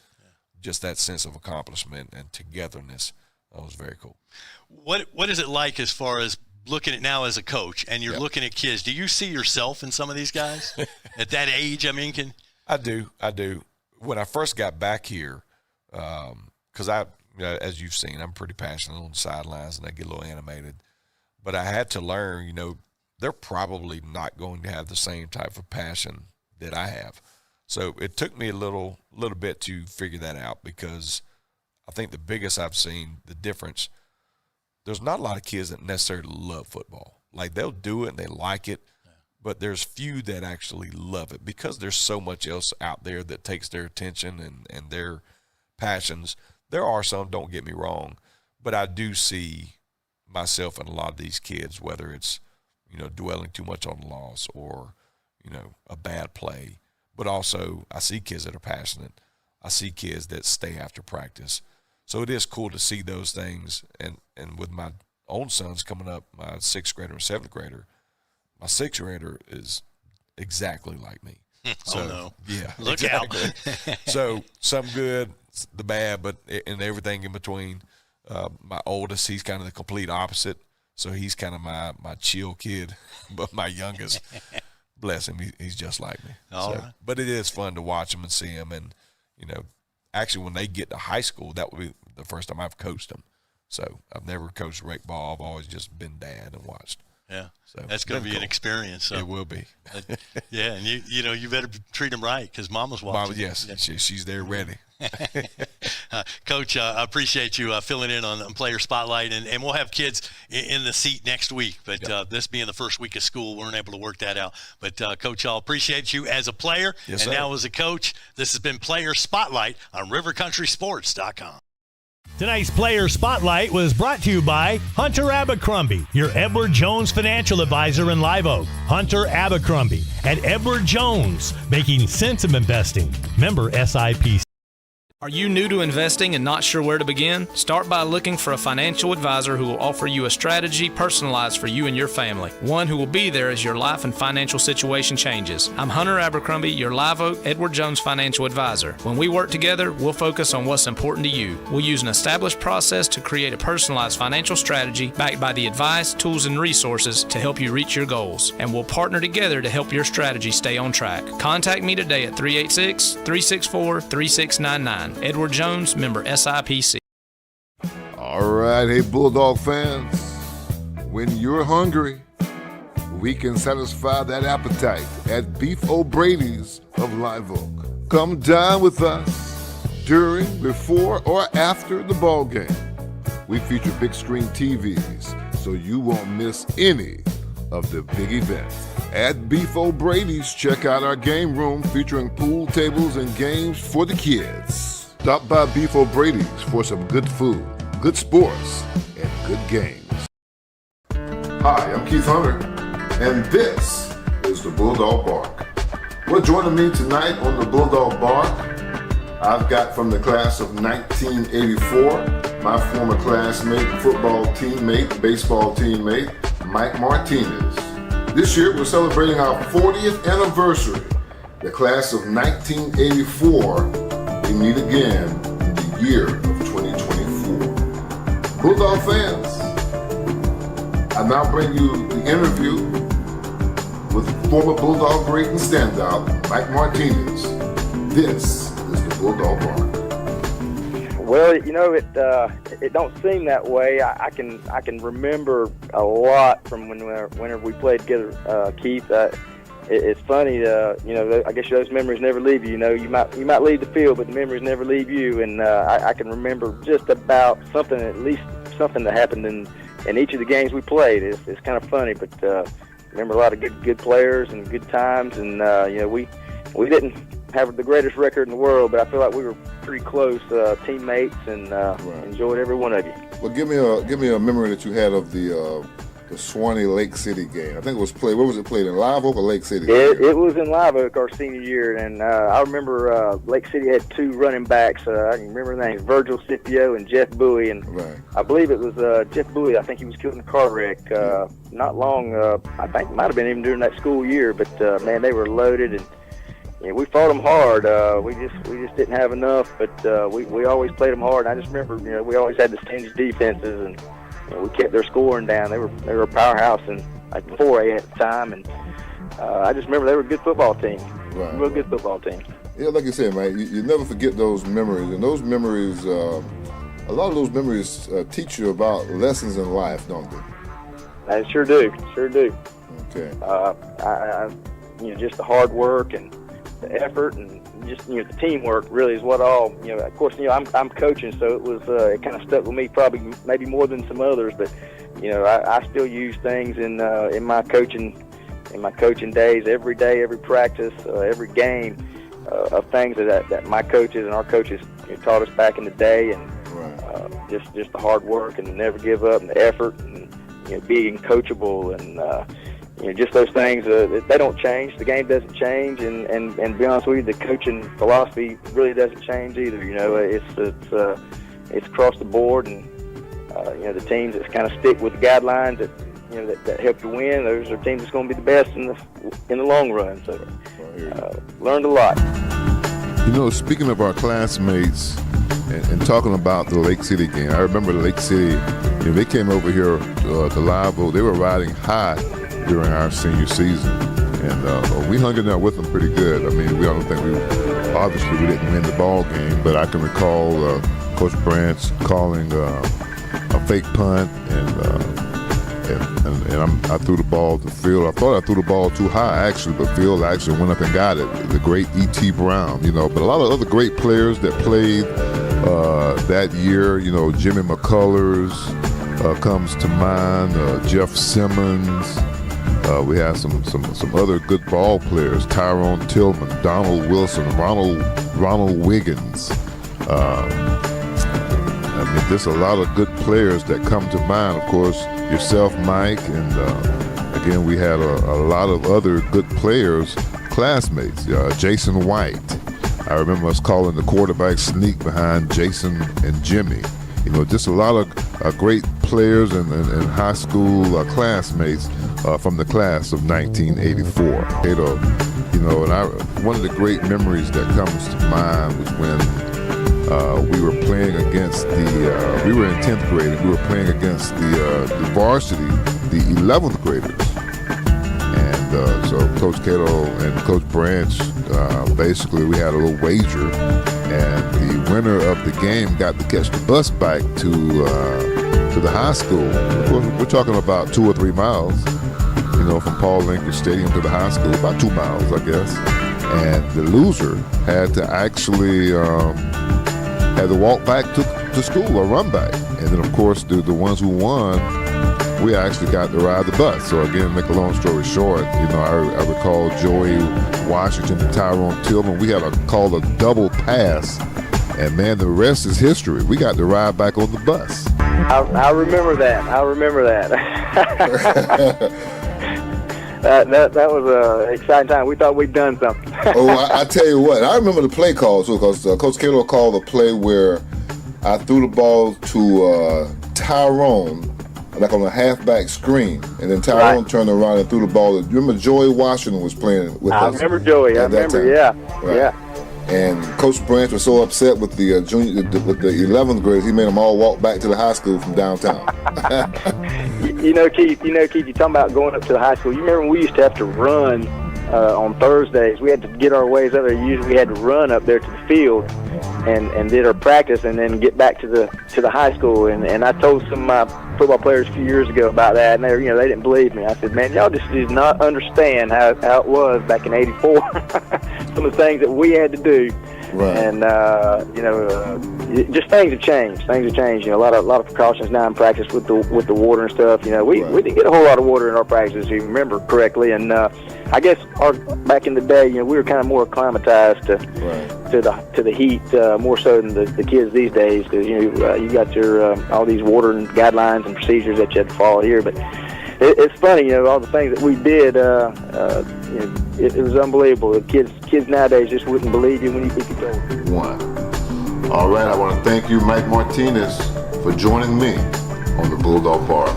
Speaker 5: just that sense of accomplishment and togetherness was very cool.
Speaker 4: What is it like as far as looking at now as a coach and you're looking at kids? Do you see yourself in some of these guys at that age? I mean,
Speaker 5: I do. When I first got back here, because as you've seen, I'm pretty passionate on the sidelines and I get a little animated. But I had to learn, they're probably not going to have the same type of passion that I have. So it took me a little bit to figure that out because I think the biggest I've seen the difference, there's not a lot of kids that necessarily love football. Like, they'll do it and they like it, but there's few that actually love it because there's so much else out there that takes their attention and their passions. There are some, don't get me wrong, but I do see myself in a lot of these kids, whether it's, dwelling too much on the loss or, a bad play. But also I see kids that are passionate. I see kids that stay after practice. So it is cool to see those things. And with my own sons coming up, my 6th grader and 7th grader, my 6th grader is exactly like me. So,
Speaker 4: oh, no.
Speaker 5: Yeah.
Speaker 4: Look
Speaker 5: exactly.
Speaker 4: out.
Speaker 5: So some good, the bad, but and everything in between. My oldest, he's kind of the complete opposite. So he's kind of my chill kid. But my youngest, bless him, he's just like me.
Speaker 4: All right.
Speaker 5: But it is fun to watch him and see him. And, actually when they get to high school, that will be the first time I've coached them. So I've never coached rec ball. I've always just been dad and watched.
Speaker 4: Yeah,
Speaker 5: so
Speaker 4: that's going to be
Speaker 5: cool.
Speaker 4: an experience. So.
Speaker 5: It will be.
Speaker 4: Yeah, and you better treat them right because Mama's watching.
Speaker 5: Mama, yes, yeah. She's there ready.
Speaker 4: Coach, I appreciate you filling in on Player Spotlight, and we'll have kids in the seat next week. But this being the first week of school, we weren't able to work that out. But, Coach, I'll appreciate you as a player
Speaker 5: yes,
Speaker 4: and
Speaker 5: sir.
Speaker 4: now as a coach. This has been Player Spotlight on RiverCountrySports.com.
Speaker 3: Tonight's Player Spotlight was brought to you by Hunter Abercrombie, your Edward Jones financial advisor in Live Oak. Hunter Abercrombie and Edward Jones, making sense of investing. Member SIPC.
Speaker 16: Are you new to investing and not sure where to begin? Start by looking for a financial advisor who will offer you a strategy personalized for you and your family. One who will be there as your life and financial situation changes. I'm Hunter Abercrombie, your Live Oak Edward Jones financial advisor. When we work together, we'll focus on what's important to you. We'll use an established process to create a personalized financial strategy backed by the advice, tools, and resources to help you reach your goals. And we'll partner together to help your strategy stay on track. Contact me today at 386-364-3699. Edward Jones, member SIPC.
Speaker 13: All right, hey Bulldog fans, when you're hungry, we can satisfy that appetite at Beef O'Brady's of Live Oak. Come dine with us during, before, or after the ball game. We feature big screen TVs, so you won't miss any of the big events. At Beef O'Brady's, check out our game room featuring pool tables and games for the kids. Stop by Beef O'Brady's for some good food, good sports, and good games. Hi, I'm Keith Hunter, and this is the Bulldog Bark. Well, joining me tonight on the Bulldog Bark, I've got from the class of 1984, my former classmate, football teammate, baseball teammate, Mike Martinez. This year, we're celebrating our 40th anniversary. The class of 1984 we meet again in the year of 2024. Bulldog fans, I now bring you the interview with former Bulldog great and standout, Mike Martinez. This is the Bulldog Bark.
Speaker 17: Well, it don't seem that way. I can remember a lot from whenever we played together, Keith. It's funny, I guess those memories never leave you. You might leave the field, but the memories never leave you. And I can remember just about something, at least something that happened in each of the games we played. It's kind of funny, but remember a lot of good players and good times. And we didn't have the greatest record in the world, but I feel like we were pretty close teammates and enjoyed every one of you.
Speaker 13: Well, give me a memory that you had of the Suwannee Lake City game. I think it was played. Where was it played, in Live Oak or Lake City?
Speaker 17: It was in Live Oak our senior year, and I remember Lake City had two running backs. I can remember their names, Virgil Scipio and Jeff Bowie, and I believe it was Jeff Bowie. I think he was killed in a car wreck not long. I think it might have been even during that school year, but man, they were loaded, and we fought them hard. We just didn't have enough, but we always played them hard. And I just remember, we always had the stingy defenses, and we kept their scoring down. They were a powerhouse, and like 4A at the time, and I just remember they were a good football team, real good football team.
Speaker 13: Yeah, like you said, man, you never forget those memories, and those memories, a lot of those memories teach you about lessons in life, don't they?
Speaker 17: They sure do.
Speaker 13: Okay.
Speaker 17: Just the hard work and the effort and just the teamwork really is what all. Of course, I'm coaching, so it was it kind of stuck with me probably maybe more than some others. But I still use things in my coaching days, every day, every practice, every game, of things that my coaches and our coaches taught us back in the day, and just the hard work and the never give up and the effort and being coachable and just those things. They don't change. The game doesn't change, and to be honest with you, the coaching philosophy really doesn't change either. It's across the board, and the teams that kind of stick with the guidelines that help you win, those are teams that's going to be the best in the long run. So learned a lot.
Speaker 13: Speaking of our classmates and talking about the Lake City game, I remember Lake City, they came over here to Live Oak. They were riding high during our senior season, and we hung in there with them pretty good. I mean, I don't think we didn't win the ball game, but I can recall Coach Branch calling a fake punt, and I threw the ball to Phil. I thought I threw the ball too high, actually, but Phil actually went up and got it. The great E.T. Brown, but a lot of other great players that played that year, Jimmy McCullers comes to mind, Jeff Simmons. We had some other good ball players, Tyrone Tillman, Donald Wilson, Ronald Wiggins. There's a lot of good players that come to mind. Of course, yourself, Mike, and again, we had a lot of other good players, classmates. Jason White. I remember us calling the quarterback sneak behind Jason and Jimmy. Just a lot of great players and high school classmates from the class of 1984. And one of the great memories that comes to mind was when we were playing against we were in 10th grade, and we were playing against the varsity, the 11th graders. And so Coach Cato and Coach Branch, basically we had a little wager, and the winner of the game got to catch the bus back to the high school. We're talking about 2 or 3 miles, from Paul Lincoln Stadium to the high school, about 2 miles, I guess. And the loser had to actually had to walk back to school or run back. And then, of course, the ones who won, we actually got to ride the bus. So, again, make a long story short, I recall Joey Washington and Tyrone Tillman. We had called a double pass, and, man, the rest is history. We got to ride back on the bus.
Speaker 17: I remember that. That was an exciting time. We thought we'd done something.
Speaker 13: I tell you what, I remember the play call too, because Coach Cato called a play where I threw the ball to Tyrone, like on a halfback screen, and then Tyrone turned around and threw the ball. You remember Joey Washington was playing with us?
Speaker 17: I remember Joey. I remember, yeah.
Speaker 13: And Coach Branch was so upset with the with the 11th graders, he made them all walk back to the high school from downtown.
Speaker 17: Keith, you're talking about going up to the high school. You remember when we used to have to run on Thursdays? We had to get our ways up there. Usually we had to run up there to the field and did our practice, and then get back to the high school. And I told some of my football players a few years ago about that, and they didn't believe me. I said, man, y'all just did not understand how it was back in '84. Some of the things that we had to do. Right. And just things have changed. A lot of precautions now in practice with the water and stuff. We didn't get a whole lot of water in our practices, if you remember correctly. And I guess back in the day, we were kind of more acclimatized to the heat, more so than the kids these days, because you got your all these water and guidelines and procedures that you had to follow here. But it's funny, all the things that we did. It was unbelievable. The kids nowadays just wouldn't believe you if you told them.
Speaker 13: All right, I want to thank you, Mike Martinez, for joining me on the Bulldog Bark.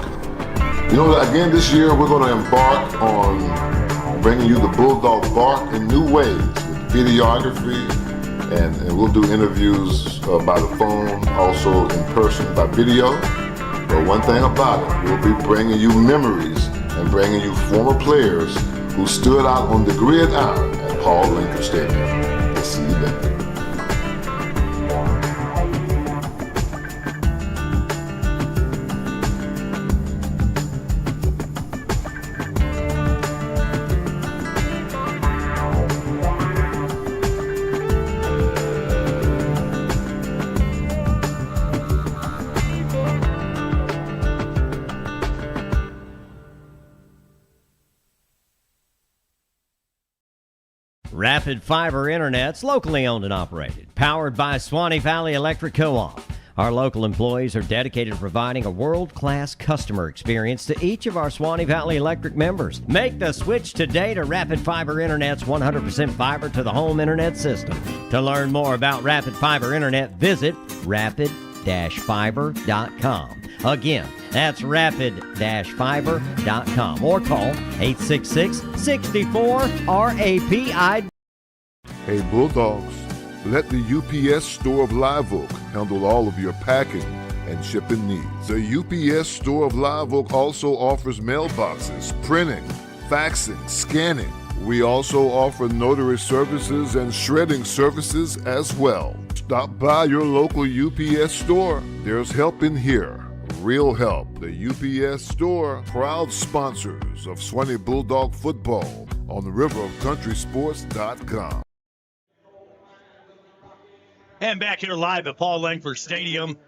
Speaker 13: Again, this year we're going to embark on bringing you the Bulldog Bark in new ways, with videography, and we'll do interviews by the phone, also in person by video. But one thing about it, we'll be bringing you memories and bringing you former players who stood out on the gridiron at Paul Lincoln Stadium. We'll see you there.
Speaker 2: Rapid Fiber Internet's locally owned and operated, powered by Suwannee Valley Electric Co-op. Our local employees are dedicated to providing a world-class customer experience to each of our Suwannee Valley Electric members. Make the switch today to Rapid Fiber Internet's 100% fiber to the home internet system. To learn more about Rapid Fiber Internet, visit rapid-fiber.com. Again, that's rapid-fiber.com or call 866-64-RAPI.
Speaker 13: Hey, Bulldogs, let the UPS Store of Live Oak handle all of your packing and shipping needs. The UPS Store of Live Oak also offers mailboxes, printing, faxing, scanning. We also offer notary services and shredding services as well. Stop by your local UPS store. There's help in here. Real help. The UPS Store, proud sponsors of Suwannee Bulldog football on the riverofcountrysports.com.
Speaker 6: And back here live at Paul Langford Stadium,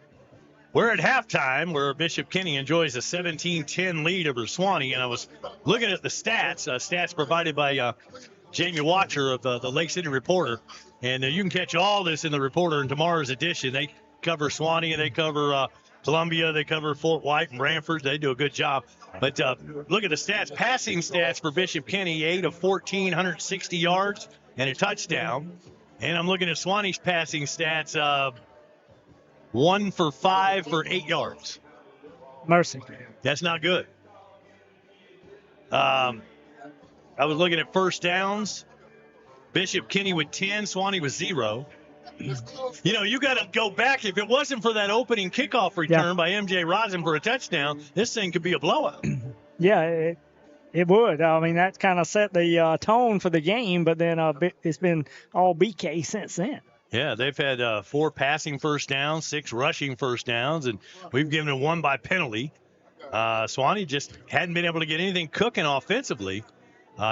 Speaker 6: we're at halftime where Bishop Kenny enjoys a 17-10 lead over Suwannee. And I was looking at the stats provided by Jamie Watcher of the Lake City Reporter. And you can catch all this in the Reporter in tomorrow's edition. They cover Suwannee and they cover Columbia. They cover Fort White and Brantford. They do a good job. But look at the stats. Passing stats for Bishop Kenny, 8 of 14, 160 yards and a touchdown. And I'm looking at Suwannee's passing stats, 1 for 5 for 8 yards.
Speaker 12: Mercy.
Speaker 6: That's not good. I was looking at first downs. Bishop Kenny with 10, Suwannee with 0. You know, you got to go back. If it wasn't for that opening kickoff return by M.J. Rosin for a touchdown, this thing could be a blowout.
Speaker 12: Yeah, it would. I mean, that kind of set the tone for the game, but then it's been all BK since then.
Speaker 6: Yeah, they've had 4 passing first downs, 6 rushing first downs, and we've given it 1 by penalty. Suwannee just hadn't been able to get anything cooking offensively.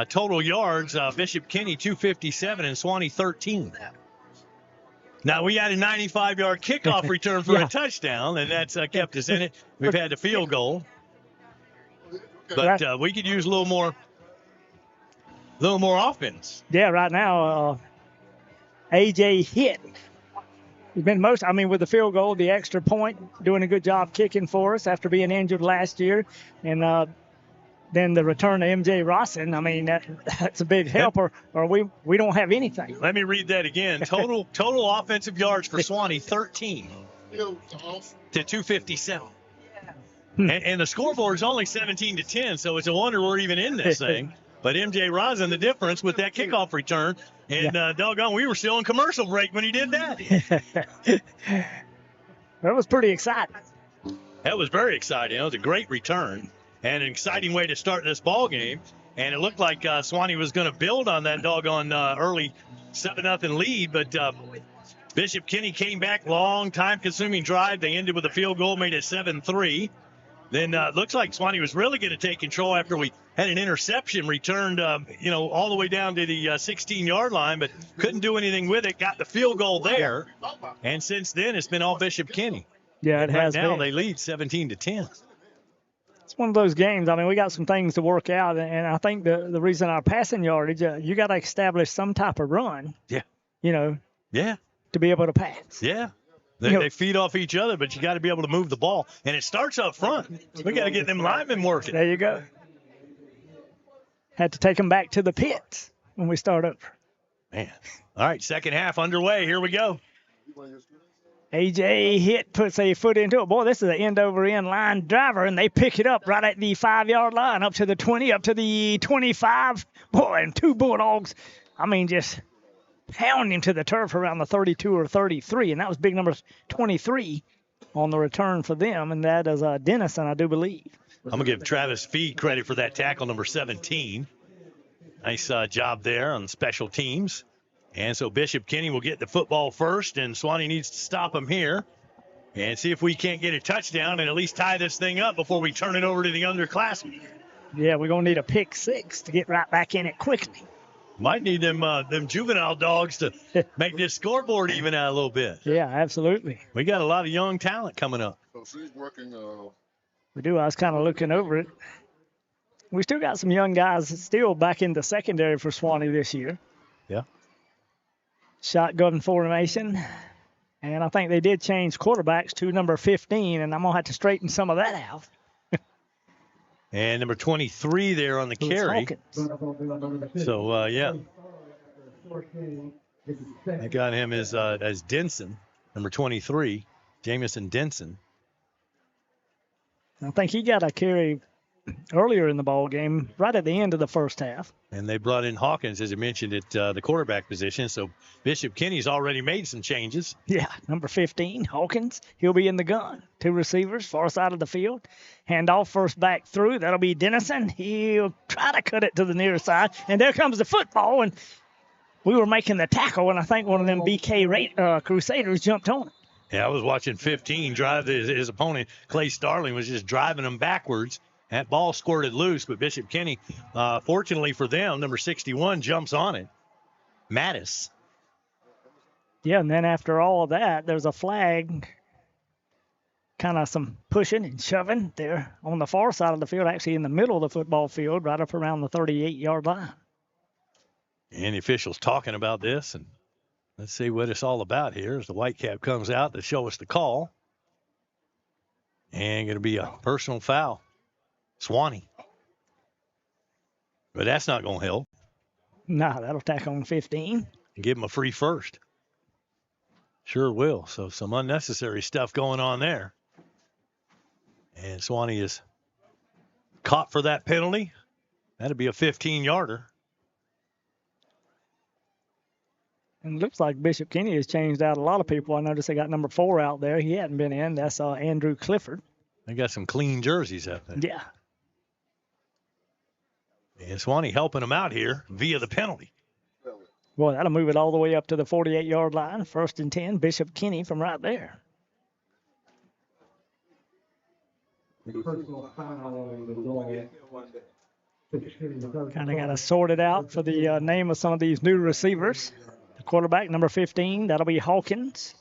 Speaker 6: Total yards, Bishop Kenny 257 and Suwannee 13. Now, we had a 95-yard kickoff return for a touchdown, and that's kept us in it. We've had a field goal. But we could use a little more offense.
Speaker 12: Yeah, right now, A.J. hit. He's been with the field goal, the extra point, doing a good job kicking for us after being injured last year. And then the return to M.J. Rosin, I mean, that's a big help, or we don't have anything.
Speaker 6: Let me read that again. Total offensive yards for Suwannee, 13 to 257. And the scoreboard is only 17-10, so it's a wonder we're even in this thing. But M.J. Rosin, the difference with that kickoff return, and doggone, we were still in commercial break when he did that.
Speaker 12: That was pretty exciting.
Speaker 6: That was very exciting. It was a great return and an exciting way to start this ball game. And it looked like Suwannee was going to build on that doggone early 7-0 lead, but Bishop Kenny came back, long time-consuming drive. They ended with a field goal, made it 7-3. Then it looks like Suwannee was really going to take control after we had an interception returned, all the way down to the 16-yard line, but couldn't do anything with it. Got the field goal there, and since then it's been all Bishop Kenny.
Speaker 12: Yeah, it has.
Speaker 6: Right now they lead 17-10.
Speaker 12: It's one of those games. I mean, we got some things to work out, and I think the reason our passing yardage, you got to establish some type of run.
Speaker 6: Yeah.
Speaker 12: Yeah. To be able to pass.
Speaker 6: Yeah. They feed off each other, but you got to be able to move the ball. And it starts up front. We got to get them linemen working.
Speaker 12: There you go. Had to take them back to the pits when we start over.
Speaker 6: Man. All right, second half underway. Here we go.
Speaker 12: A.J. puts a foot into it. Boy, this is an end-over-end line driver, and they pick it up right at the 5-yard line, up to the 20, up to the 25. Boy, and 2 Bulldogs, just pound him to the turf around the 32 or 33, and that was big number 23 on the return for them, and that is Dennison, I do believe.
Speaker 6: I'm going to give Travis Fee credit for that tackle, number 17. Nice job there on special teams. And so Bishop Kenny will get the football first, and Suwannee needs to stop him here and see if we can't get a touchdown and at least tie this thing up before we turn it over to the underclassmen.
Speaker 12: Yeah, we're going to need a pick 6 to get right back in it quickly.
Speaker 6: Might need them juvenile dogs to make this scoreboard even out a little bit.
Speaker 12: Yeah, absolutely.
Speaker 6: We got a lot of young talent coming up.
Speaker 13: So she's working.
Speaker 12: We do. I was kind of looking over it. We still got some young guys still back in the secondary for Suwannee this year.
Speaker 6: Yeah.
Speaker 12: Shotgun formation. And I think they did change quarterbacks to number 15, and I'm going to have to straighten some of that out.
Speaker 6: And number 23 there on the carry. So, yeah. I got him as Denson, number 23, Jamison Denson.
Speaker 12: I think he got a carry earlier in the ball game, right at the end of the first half.
Speaker 6: And they brought in Hawkins, as you mentioned, at the quarterback position. So Bishop Kenny's already made some changes.
Speaker 12: Yeah, number 15, Hawkins. He'll be in the gun. 2 receivers, far side of the field. Hand off first back through. That'll be Dennison. He'll try to cut it to the near side. And there comes the football. And we were making the tackle, and I think one of them BK Crusaders jumped on it.
Speaker 6: Yeah, I was watching 15 drive his opponent. Clay Starling was just driving him backwards. That ball squirted loose, but Bishop Kenny, fortunately for them, number 61 jumps on it. Mattis.
Speaker 12: Yeah, and then after all of that, there's a flag, kind of some pushing and shoving there on the far side of the field, actually in the middle of the football field, right up around the 38-yard line.
Speaker 6: And the officials talking about this, and let's see what it's all about here as the Whitecap comes out to show us the call. And going to be a personal foul. Suwannee. But that's not going to help.
Speaker 12: Nah, that'll tack on 15.
Speaker 6: Give him a free first. Sure will. So some unnecessary stuff going on there. And Suwannee is caught for that penalty. That'd be a 15-yarder.
Speaker 12: And it looks like Bishop Kenny has changed out a lot of people. I noticed they got number 4 out there. He hadn't been in. That's Andrew Clifford.
Speaker 6: They got some clean jerseys out there.
Speaker 12: Yeah.
Speaker 6: And Suwannee helping them out here via the penalty.
Speaker 12: Boy, that'll move it all the way up to the 48-yard line. 1st and 10, Bishop Kenny from right there. Kind of got to sort it out for the name of some of these new receivers. The quarterback, number 15, that'll be Hawkins.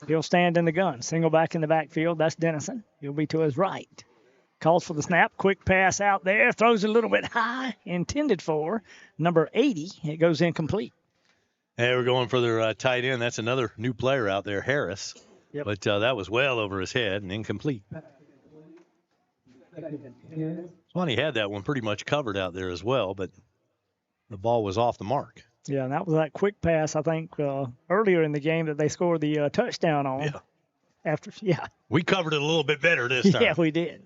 Speaker 12: He'll stand in the gun. Single back in the backfield, that's Dennison. He'll be to his right. Calls for the snap. Quick pass out there. Throws a little bit high. Intended for number 80. It goes incomplete.
Speaker 6: Hey, we're going for their tight end. That's another new player out there, Harris.
Speaker 12: Yep.
Speaker 6: But that was well over his head and incomplete. Suwannee had that one pretty much covered out there as well, but the ball was off the mark.
Speaker 12: Yeah, and that was that quick pass, I think, earlier in the game that they scored the touchdown on.
Speaker 6: Yeah. We covered it a little bit better this time.
Speaker 12: Yeah, we did.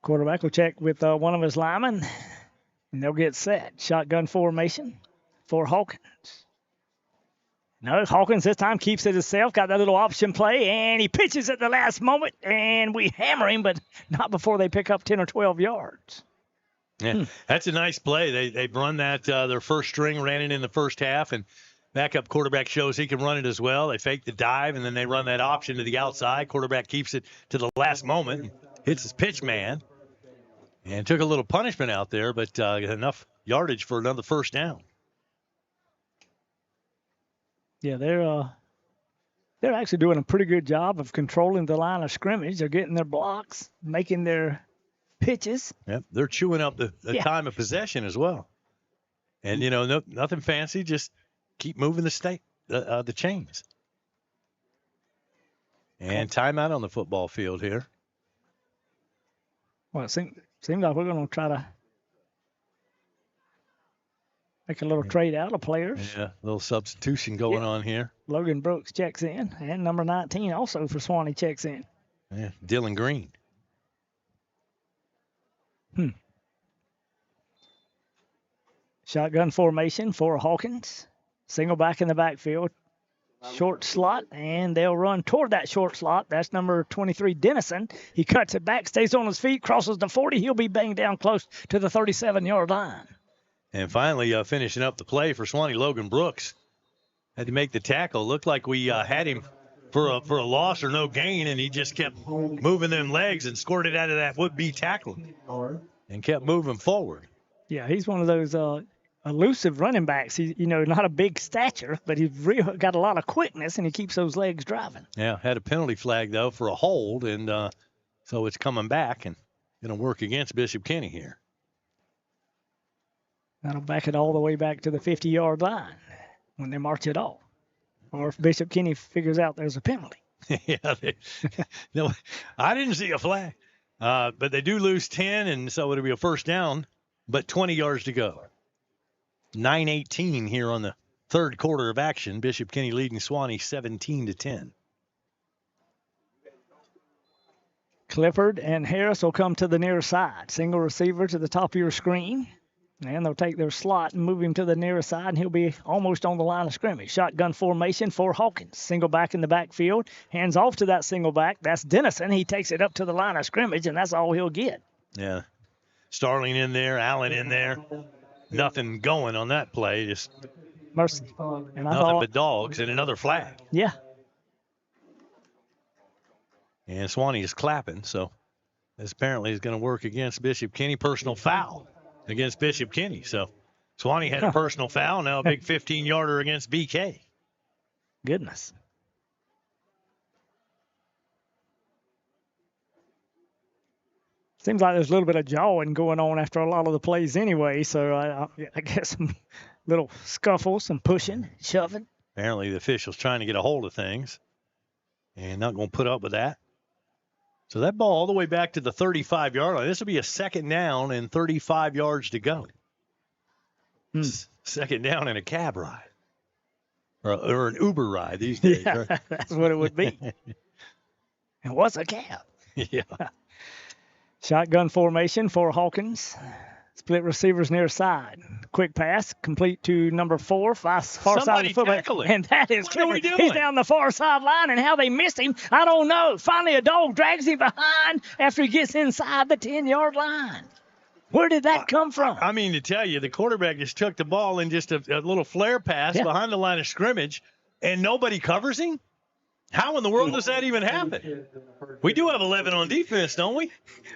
Speaker 12: Quarterback will check with one of his linemen, and they'll get set. Shotgun formation for Hawkins. No, Hawkins this time keeps it himself, got that little option play, and he pitches at the last moment, and we hammer him, but not before they pick up 10 or 12 yards.
Speaker 6: Yeah, that's a nice play. They run that, their first string, ran it in the first half, and backup quarterback shows he can run it as well. They fake the dive, and then they run that option to the outside. Quarterback keeps it to the last moment, hits his pitch man, and took a little punishment out there, but enough yardage for another first down.
Speaker 12: Yeah, they're actually doing a pretty good job of controlling the line of scrimmage. They're getting their blocks, making their pitches.
Speaker 6: Yep, they're chewing up the time of possession as well. And, nothing fancy, just keep moving the chains. And timeout on the football field here.
Speaker 12: Well, it seems like we're going to try to make a little trade out of players.
Speaker 6: Yeah, a little substitution going on here.
Speaker 12: Logan Brooks checks in, and number 19 also for Suwannee checks in.
Speaker 6: Yeah, Dylan Green.
Speaker 12: Shotgun formation for Hawkins. Single back in the backfield. Short slot, and they'll run toward that short slot. That's number 23, Dennison. He cuts it back, stays on his feet, crosses the 40. He'll be banged down close to the 37-yard line.
Speaker 6: And finally, finishing up the play for Suwannee, Logan Brooks had to make the tackle. Looked like we had him for a loss or no gain, and he just kept moving them legs and scored it out of that would-be tackle and kept moving forward.
Speaker 12: Yeah, he's one of those elusive running backs. He's, not a big stature, but he's got a lot of quickness, and he keeps those legs driving.
Speaker 6: Yeah, had a penalty flag, though, for a hold, and so it's coming back and going to work against Bishop Kenny here.
Speaker 12: That'll back it all the way back to the 50-yard line when they march it off. Or if Bishop Kenny figures out there's a penalty.
Speaker 4: Yeah, no, I didn't see a flag. But they do lose 10, and so it'll be a first down, but 20 yards to go. 9:18 here on the third quarter of action. Bishop Kenny leading Suwannee 17-10.
Speaker 12: Clifford and Harris will come to the near side. Single receiver to the top of your screen. And they'll take their slot and move him to the near side, and he'll be almost on the line of scrimmage. Shotgun formation for Hawkins. Single back in the backfield. Hands off to that single back. That's Dennison. He takes it up to the line of scrimmage, and that's all he'll get.
Speaker 4: Yeah. Starling in there, Allen in there. Nothing going on that play. Just
Speaker 12: mercy. And
Speaker 4: nothing but dogs and another flag.
Speaker 12: Yeah.
Speaker 4: And Suwannee is clapping, so this apparently is going to work against Bishop Kenny. Personal foul against Bishop Kenny. So Suwannee had a personal foul, now a big 15-yarder against BK.
Speaker 12: Goodness. Seems like there's a little bit of jawing going on after a lot of the plays anyway, so I guess some little scuffles, some pushing, shoving.
Speaker 4: Apparently the official's trying to get a hold of things and not going to put up with that. So that ball all the way back to the 35-yard line. This will be a second down and 35 yards to go. Second down and a cab ride. Or an Uber ride these days.
Speaker 12: Yeah,
Speaker 4: right?
Speaker 12: That's what it would be. And what's a cab?
Speaker 4: Yeah.
Speaker 12: Shotgun formation for Hawkins. Split receivers near side. Quick pass, complete to number 4, far side of the football. And that is Clifford. He's down the far sideline, and how they missed him, I don't know. Finally, a dog drags him behind after he gets inside the 10-yard line. Where did that come from?
Speaker 4: I mean, to tell you, the quarterback just took the ball in just a little flare pass behind the line of scrimmage, and nobody covers him? How in the world does that even happen? We do have 11 on defense, don't we?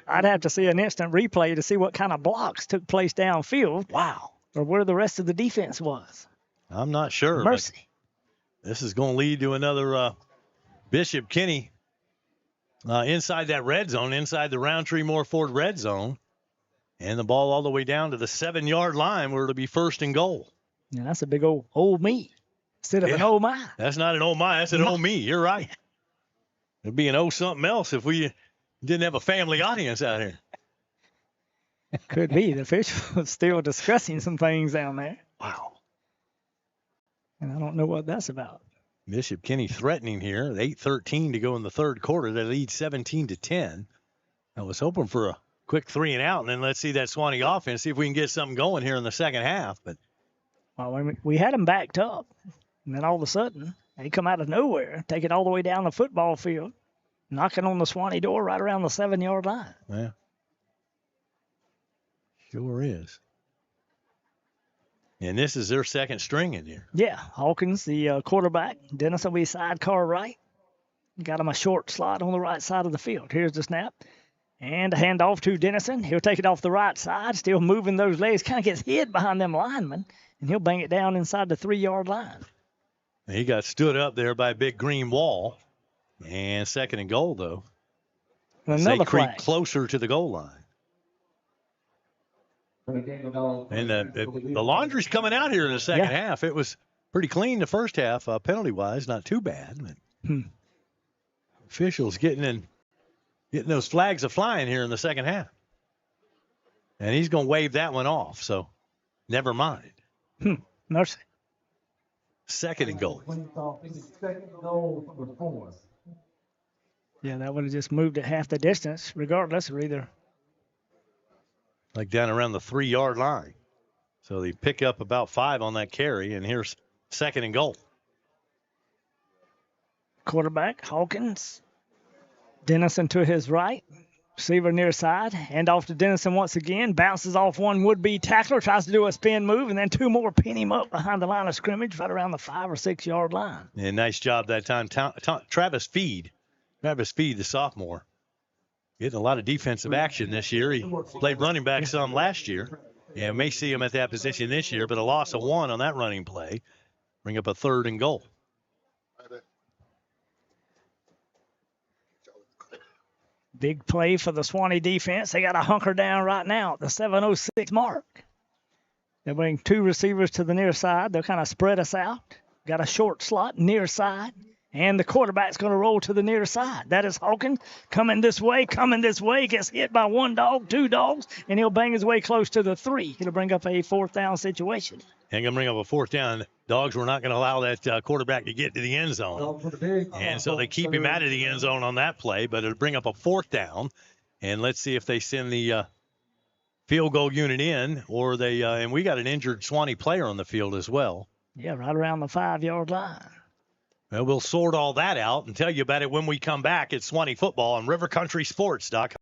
Speaker 12: I'd have to see an instant replay to see what kind of blocks took place downfield. Wow. Or where the rest of the defense was.
Speaker 4: I'm not sure.
Speaker 12: Mercy.
Speaker 4: This is going to lead to another Bishop Kenny inside that red zone, inside the Roundtree Moore Ford red zone. And the ball all the way down to the 7-yard line where it'll be first and goal.
Speaker 12: Yeah, that's a big old me. Instead of an oh my.
Speaker 4: That's not an oh my, that's an oh me. You're right. It'd be an oh something else if we didn't have a family audience out here.
Speaker 12: Could be. The official was still discussing some things down there.
Speaker 4: Wow.
Speaker 12: And I don't know what that's about.
Speaker 4: Bishop Kenny threatening here. 8:13 to go in the third quarter. They lead 17-10. I was hoping for a quick 3 and out, and then let's see that Suwannee offense, see if we can get something going here in the second half. But
Speaker 12: well, we had them backed up. And then all of a sudden, they come out of nowhere, take it all the way down the football field, knocking on the Suwannee door right around the 7-yard line.
Speaker 4: Yeah. Sure is. And this is their second string in here.
Speaker 12: Yeah, Hawkins, the quarterback. Dennis will be sidecar right. Got him a short slot on the right side of the field. Here's the snap. And a handoff to Dennison. He'll take it off the right side, still moving those legs. Kind of gets hid behind them linemen, and he'll bang it down inside the 3-yard line.
Speaker 4: He got stood up there by a big green wall. And second and goal, though.
Speaker 12: Another
Speaker 4: they creep
Speaker 12: flag.
Speaker 4: Closer to the goal line. And the laundry's coming out here in the second half. It was pretty clean the first half, penalty-wise, not too bad. But officials getting those flags a-flying here in the second half. And he's going to wave that one off, so never mind.
Speaker 12: Mercy.
Speaker 4: Second and goal.
Speaker 12: Yeah, that would have just moved it half the distance, regardless of either.
Speaker 4: Like down around the 3-yard line. So they pick up about 5 on that carry, and here's second and goal.
Speaker 12: Quarterback, Hawkins. Dennison to his right. Receiver near side. Hand off to Dennison once again. Bounces off one would-be tackler. Tries to do a spin move, and then 2 more pin him up behind the line of scrimmage right around the 5 or 6 yard line.
Speaker 4: And nice job that time. Travis Feed, the sophomore, getting a lot of defensive action this year. He played running back some last year. Yeah, may see him at that position this year, but a loss of 1 on that running play. Bring up a third and goal.
Speaker 12: Big play for the Suwannee defense. They got to hunker down right now at the 7:06 mark. They'll bring 2 receivers to the near side. They'll kind of spread us out. Got a short slot near side. And the quarterback's going to roll to the near side. That is Hawkins coming this way. Gets hit by 1 dog, 2 dogs, and he'll bang his way close to the 3. It'll bring up a 4th down situation.
Speaker 4: And going to bring up a 4th down. Dogs were not going to allow that quarterback to get to the end zone. And so they keep him out of the end zone on that play, but it'll bring up a 4th down. And let's see if they send the field goal unit in, or they and we got an injured Suwannee player on the field as well.
Speaker 12: Yeah, right around the 5-yard line.
Speaker 4: Well, we'll sort all that out and tell you about it when we come back at Suwannee Football on RiverCountrySports.com.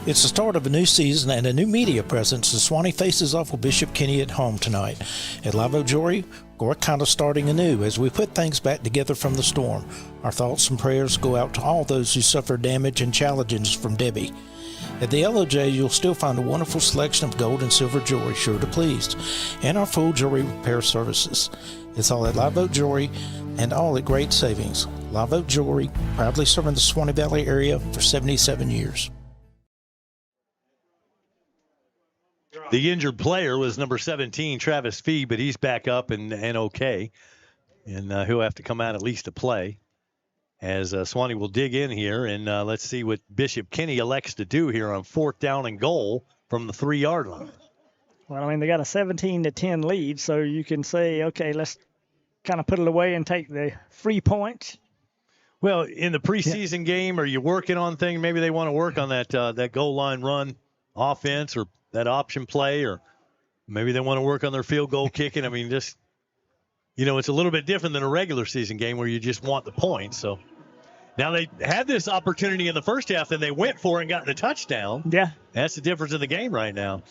Speaker 1: It's the start of a new season and a new media presence as Suwannee faces off with Bishop Kenny at home tonight. At Live Oak Jewelry, we're kind of starting anew as we put things back together from the storm. Our thoughts and prayers go out to all those who suffered damage and challenges from Debbie. At the LOJ, you'll still find a wonderful selection of gold and silver jewelry sure to please, and our full jewelry repair services. It's all at Live Oak Jewelry and all at great savings. Live Oak Jewelry, proudly serving the Suwannee Valley area for 77 years.
Speaker 4: The injured player was number 17, Travis Fee, but he's back up and okay. And he'll have to come out at least to play. As Suwannee will dig in here, and let's see what Bishop Kenny elects to do here on 4th down and goal from the 3-yard line.
Speaker 12: Well, I mean, they got a 17-10 lead, so you can say, okay, let's kind of put it away and take the 3 points.
Speaker 4: Well, in the preseason game, are you working on things? Maybe they want to work on that goal line run offense or that option play, or maybe they want to work on their field goal kicking. I mean, just, it's a little bit different than a regular season game where you just want the points. So now they had this opportunity in the first half, and they went for it and got the touchdown.
Speaker 12: Yeah.
Speaker 4: That's the difference in the game right now.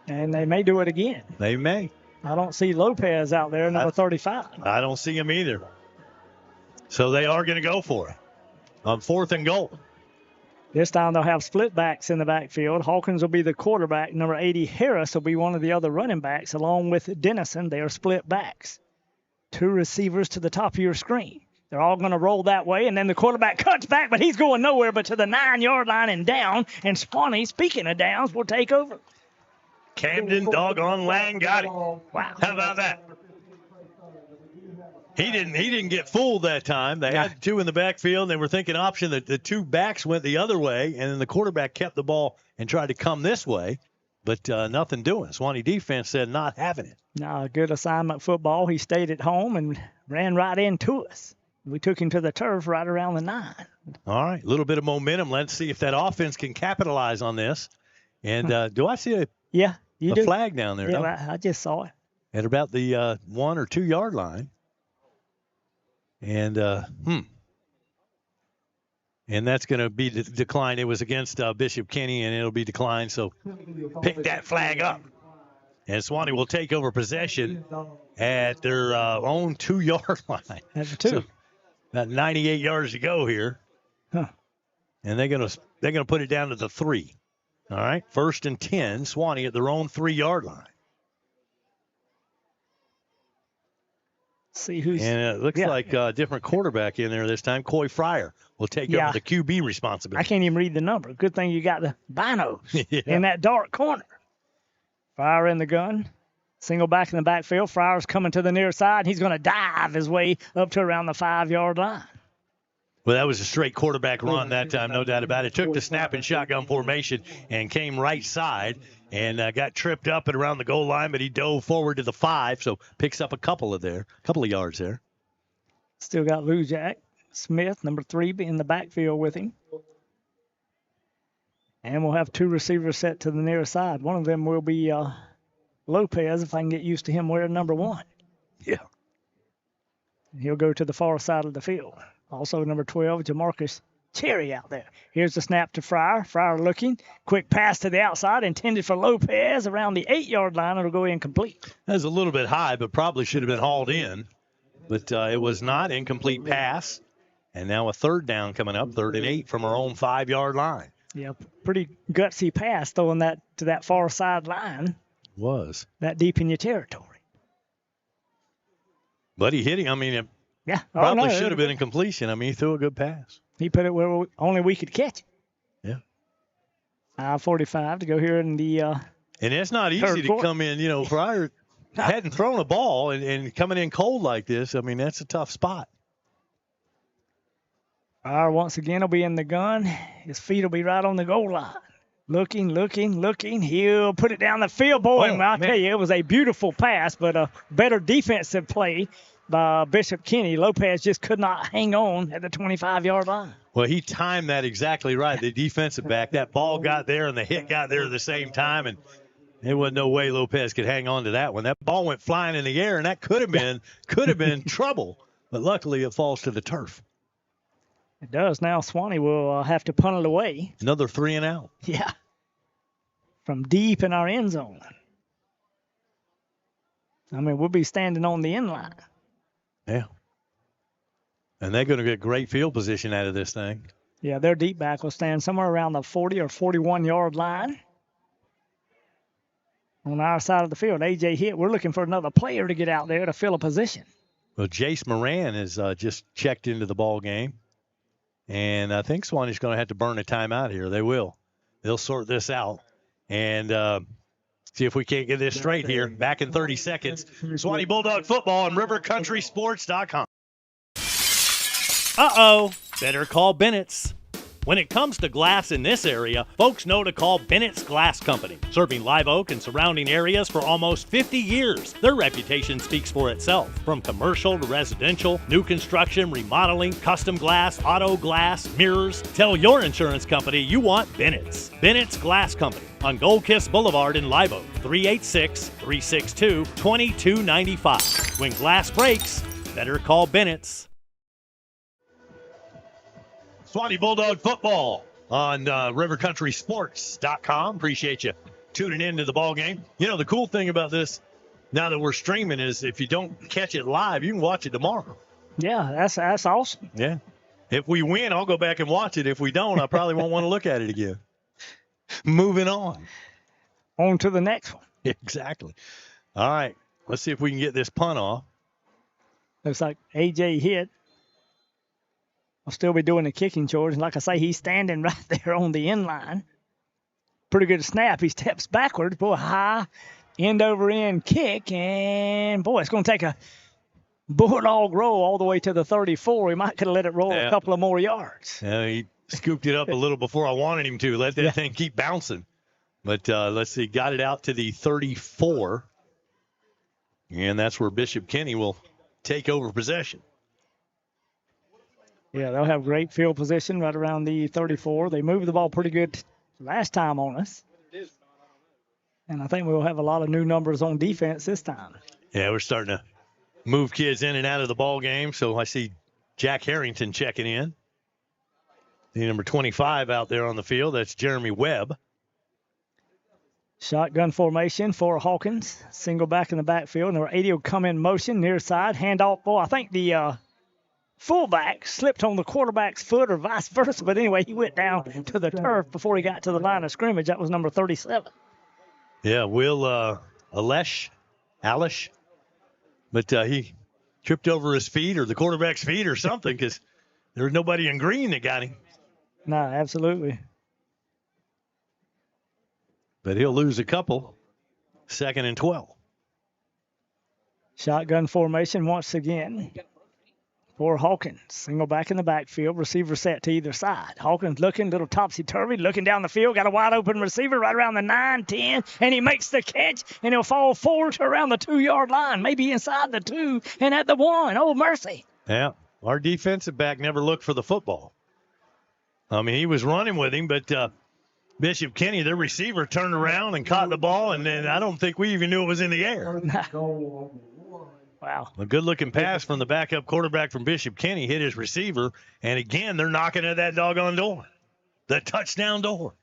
Speaker 12: And they may do it again.
Speaker 4: They may.
Speaker 12: I don't see Lopez out there, number 35.
Speaker 4: I don't see him either. So they are going to go for it on 4th and goal.
Speaker 12: This time they'll have split backs in the backfield. Hawkins will be the quarterback. Number 80, Harris, will be one of the other running backs, along with Dennison. They are split backs. 2 receivers to the top of your screen. They're all going to roll that way, and then the quarterback cuts back, but he's going nowhere but to the 9-yard line and down. And Suwannee, speaking of downs, will take over.
Speaker 4: Camden, doggone Lang, got it.
Speaker 12: Wow.
Speaker 4: How about that? He didn't get fooled that time. They had 2 in the backfield. They were thinking option. The 2 backs went the other way, and then the quarterback kept the ball and tried to come this way, but nothing doing. Suwannee defense said not having it.
Speaker 12: No, good assignment football. He stayed at home and ran right into us. We took him to the turf right around the 9.
Speaker 4: All right, a little bit of momentum. Let's see if that offense can capitalize on this. And do I see a flag down there?
Speaker 12: Yeah,
Speaker 4: no?
Speaker 12: I just saw it.
Speaker 4: At about the 1 or 2 yard line. And and that's going to be declined. It was against Bishop Kenny, and it'll be declined. So pick that flag up. And Suwannee will take over possession at their own 2-yard line.
Speaker 12: That's 2.
Speaker 4: So about 98 yards to go here.
Speaker 12: Huh.
Speaker 4: And they're gonna put it down to the 3. All right, 1st and 10. Suwannee at their own 3-yard line.
Speaker 12: See who's.
Speaker 4: And it looks like a different quarterback in there this time. Coy Fryer will take over the QB responsibility.
Speaker 12: I can't even read the number. Good thing you got the binos in that dark corner. Fryer in the gun. Single back in the backfield. Fryer's coming to the near side. He's going to dive his way up to around the 5-yard line.
Speaker 4: Well, that was a straight quarterback run that time, no doubt about it. Took the snap in shotgun formation and came right side and got tripped up and around the goal line, but he dove forward to the 5, so picks up a couple of yards there.
Speaker 12: Still got Lou Jack Smith, number 3, in the backfield with him. And we'll have 2 receivers set to the near side. One of them will be Lopez, if I can get used to him wearing number 1.
Speaker 4: Yeah.
Speaker 12: He'll go to the far side of the field. Also, number 12, Jamarcus Cherry out there. Here's the snap to Fryer. Fryer looking. Quick pass to the outside, intended for Lopez around the 8-yard line. It'll go incomplete.
Speaker 4: That was a little bit high, but probably should have been hauled in. But it was not. Incomplete pass. And now a 3rd down coming up, 3rd and 8 from our own 5-yard line.
Speaker 12: Yeah, pretty gutsy pass throwing that to that far side line.
Speaker 4: Was.
Speaker 12: That deep in your territory.
Speaker 4: But he hit him. I mean, it
Speaker 12: probably
Speaker 4: should have been a completion. I mean, he threw a good pass.
Speaker 12: He put it where only we could catch it.
Speaker 4: Yeah.
Speaker 12: 5:45 to go here in the
Speaker 4: And it's not easy to come in, prior hadn't thrown a ball and coming in cold like this. I mean, that's a tough spot.
Speaker 12: Pryor once again will be in the gun. His feet will be right on the goal line. Looking. He'll put it down the field. Boy, I'll tell you, it was a beautiful pass, but a better defensive play by Bishop Kenny. Lopez just could not hang on at the 25-yard line.
Speaker 4: Well, he timed that exactly right. The defensive back, that ball got there and the hit got there at the same time, and there wasn't no way Lopez could hang on to that one. That ball went flying in the air, and that could have been trouble, but luckily it falls to the turf.
Speaker 12: It does. Now Suwannee will have to punt it away.
Speaker 4: Another 3 and out.
Speaker 12: Yeah. From deep in our end zone. I mean, we'll be standing on the end line.
Speaker 4: Yeah. And they're going to get great field position out of this thing.
Speaker 12: Yeah, their deep back will stand somewhere around the 40 or 41-yard line. On our side of the field, A.J. Hitt, we're looking for another player to get out there to fill a position.
Speaker 4: Well, Jace Moran has just checked into the ball game. And I think Suwannee's going to have to burn a timeout here. They will. They'll sort this out and see if we can't get this straight here. Back in 30 seconds. Suwannee Bulldog football on rivercountrysports.com.
Speaker 6: Uh-oh, better call Bennett's. When it comes to glass in this area, folks know to call Bennett's Glass Company. Serving Live Oak and surrounding areas for almost 50 years, their reputation speaks for itself. From commercial to residential, new construction, remodeling, custom glass, auto glass, mirrors, tell your insurance company you want Bennett's. Bennett's Glass Company on Gold Kiss Boulevard in Live Oak, 386-362-2295. When glass breaks, better call Bennett's.
Speaker 4: Suwannee Bulldog football on rivercountrysports.com. Appreciate you tuning into the ball game. The cool thing about this, now that we're streaming, is if you don't catch it live, you can watch it tomorrow.
Speaker 12: Yeah, that's awesome.
Speaker 4: Yeah. If we win, I'll go back and watch it. If we don't, I probably won't want to look at it again. Moving on.
Speaker 12: On to the next one.
Speaker 4: Exactly. All right. Let's see if we can get this punt off.
Speaker 12: Looks like A.J. Hitt will still be doing the kicking chores. And like I say, he's standing right there on the end line. Pretty good snap. He steps backwards. Boy, high end-over-end kick. And, boy, it's going to take a bulldog roll all the way to the 34. He might could have let it roll a couple of more yards.
Speaker 4: Yeah, he scooped it up a little before I wanted him to. Let that thing keep bouncing. But let's see. Got it out to the 34. And that's where Bishop Kenny will take over possession.
Speaker 12: Yeah, they'll have great field position right around the 34. They moved the ball pretty good last time on us. And I think we'll have a lot of new numbers on defense this time.
Speaker 4: Yeah, we're starting to move kids in and out of the ball game. So I see Jack Harrington checking in. The number 25 out there on the field, that's Jeremy Webb.
Speaker 12: Shotgun formation for Hawkins. Single back in the backfield. Number 80 will come in motion near side. Handoff. Boy, I think the fullback slipped on the quarterback's foot or vice versa. But anyway, he went down to the turf before he got to the line of scrimmage. That was number 37.
Speaker 4: Yeah, Will Alish. But he tripped over his feet or the quarterback's feet or something because there was nobody in green that got him.
Speaker 12: No, absolutely.
Speaker 4: But he'll lose a couple. 2nd and 12.
Speaker 12: Shotgun formation once again for Hawkins. Single back in the backfield. Receiver set to either side. Hawkins looking, little topsy-turvy, looking down the field. Got a wide open receiver right around the 9-10, and he makes the catch, and he'll fall forward to around the 2-yard line, maybe inside the 2 and at the 1. Oh, mercy.
Speaker 4: Yeah, our defensive back never looked for the football. I mean, he was running with him, but Bishop Kenny, their receiver, turned around and caught the ball, and then I don't think we even knew it was in the air.
Speaker 12: Wow.
Speaker 4: A good-looking pass from the backup quarterback from Bishop Kenny hit his receiver, and again, they're knocking at that doggone door. The touchdown door.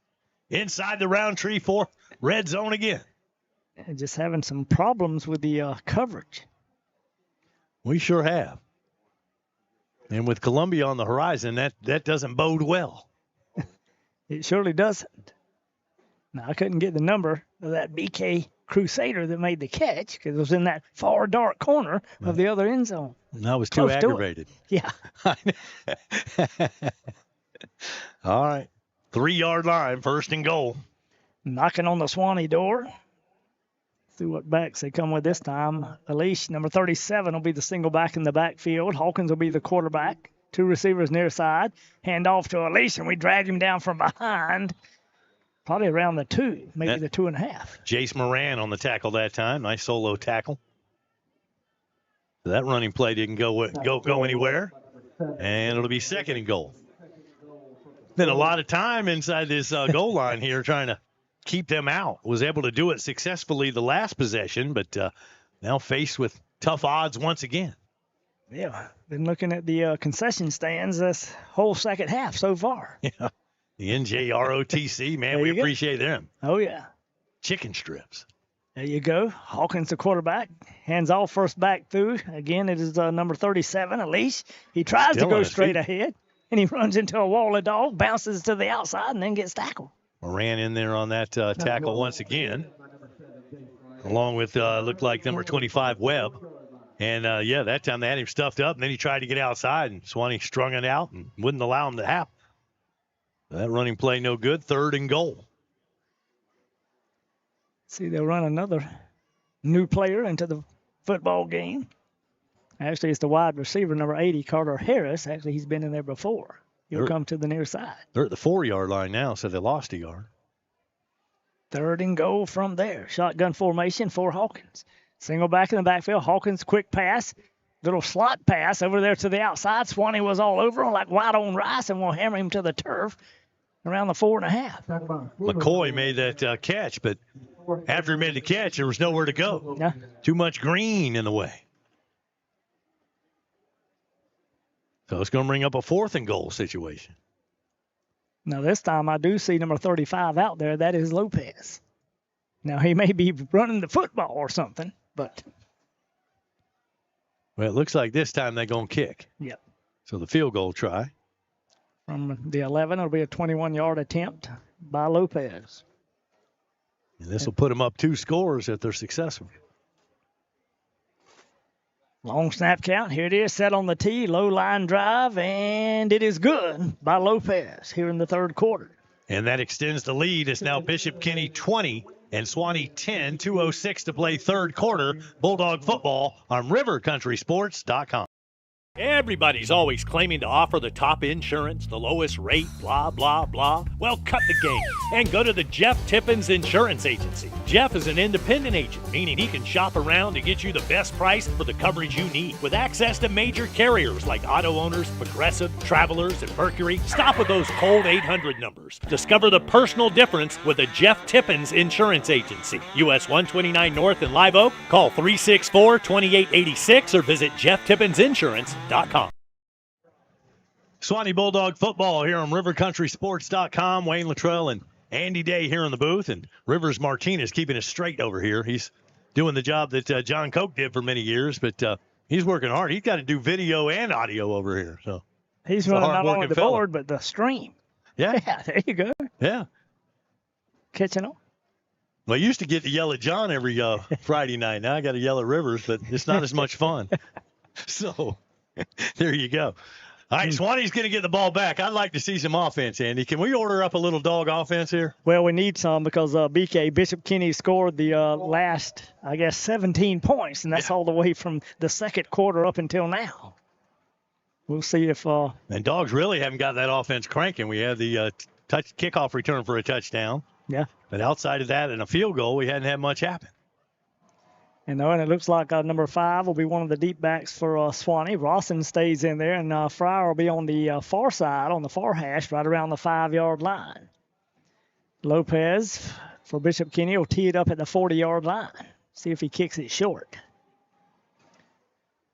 Speaker 4: Inside the Roundtree 4 red zone again.
Speaker 12: And just having some problems with the coverage.
Speaker 4: We sure have. And with Columbia on the horizon, that doesn't bode well.
Speaker 12: It surely doesn't. Now, I couldn't get the number of that BK Crusader that made the catch because it was in that far dark corner of the other end zone.
Speaker 4: And I was too aggravated.
Speaker 12: Yeah.
Speaker 4: All right. 3-yard line, 1st and goal.
Speaker 12: Knocking on the Suwannee door. See what backs they come with this time. Elish, number 37, will be the single back in the backfield. Hawkins will be the quarterback. 2 receivers near side. Hand off to Elish, and we drag him down from behind. Probably around the 2, maybe the 2.5.
Speaker 4: Jace Moran on the tackle that time. Nice solo tackle. So that running play didn't go anywhere. And it'll be 2nd and goal. Been a lot of time inside this goal line here trying to keep them out. Was able to do it successfully the last possession, but now faced with tough odds once again.
Speaker 12: Yeah, been looking at the concession stands this whole second half so far.
Speaker 4: Yeah, the NJROTC, man, we appreciate them.
Speaker 12: Oh, yeah.
Speaker 4: Chicken strips.
Speaker 12: There you go. Hawkins, the quarterback, hands off first back through. Again, it is number 37, Elish. He tries to go straight ahead, and he runs into a wall of dog, bounces to the outside, and then gets tackled.
Speaker 4: Moran in there on that tackle once again, along with looked like number 25 Webb. And, that time they had him stuffed up, and then he tried to get outside, and Suwannee strung it out and wouldn't allow him to happen. That running play no good, 3rd and goal.
Speaker 12: See, they'll run another new player into the football game. Actually, it's the wide receiver, number 80, Carter Harris. Actually, he's been in there before. He'll come to the near side.
Speaker 4: They're at the 4-yard line now, so they lost a yard.
Speaker 12: 3rd and goal from there. Shotgun formation for Hawkins. Single back in the backfield. Hawkins, quick pass. Little slot pass over there to the outside. Suwannee was all over him like white on rice, and we'll hammer him to the turf around the 4.5.
Speaker 4: McCoy made that catch, but after he made the catch, there was nowhere to go.
Speaker 12: Yeah.
Speaker 4: Too much green in the way. So it's going to bring up a 4th and goal situation.
Speaker 12: Now, this time I do see number 35 out there. That is Lopez. Now, he may be running the football or something, but.
Speaker 4: Well, it looks like this time they're going to kick.
Speaker 12: Yep.
Speaker 4: So the field goal try.
Speaker 12: From the 11, it'll be a 21-yard attempt by Lopez.
Speaker 4: And this will put them up 2 scores if they're successful.
Speaker 12: Long snap count. Here it is, set on the tee, low line drive, and it is good by Lopez here in the 3rd quarter.
Speaker 4: And that extends the lead. It's now Bishop Kenny 20 and Suwannee 10. 2:06 to play 3rd quarter. Bulldog football on rivercountrysports.com.
Speaker 6: Everybody's always claiming to offer the top insurance, the lowest rate, blah, blah, blah. Well, cut the game and go to the Jeff Tippins Insurance Agency. Jeff is an independent agent, meaning he can shop around to get you the best price for the coverage you need. With access to major carriers like Auto Owners, Progressive, Travelers, and Mercury, stop with those cold 800 numbers. Discover the personal difference with a Jeff Tippins Insurance Agency. US 129 North in Live Oak. Call 364-2886 or visit jefftippensinsurance.com.
Speaker 4: Suwannee Bulldog football here on rivercountrysports.com. Wayne Luttrell and Andy Day here in the booth, and Rivers Martinez keeping us straight over here. He's doing the job that John Koch did for many years, but he's working hard. He's got to do video and audio over here. So
Speaker 12: he's running not only the board, but the stream.
Speaker 4: Yeah.
Speaker 12: Yeah, there you go.
Speaker 4: Yeah.
Speaker 12: Catching on.
Speaker 4: Well, I used to get to yell at John every Friday night. Now I got to yell at Rivers, but it's not as much fun. So there you go. All right, Swanee's going to get the ball back. I'd like to see some offense, Andy. Can we order up a little dog offense here?
Speaker 12: Well, we need some because Bishop Kenny scored the last, 17 points, and that's all the way from the 2nd quarter up until now. We'll see if
Speaker 4: and dogs really haven't got that offense cranking. We had the kickoff return for a touchdown.
Speaker 12: Yeah.
Speaker 4: But outside of that and a field goal, we hadn't had much happen.
Speaker 12: And it looks like number 5 will be one of the deep backs for Suwannee. Rawson stays in there, and Fryer will be on the far side, on the far hash, right around the 5-yard line. Lopez for Bishop Kenny will tee it up at the 40-yard line. See if he kicks it short.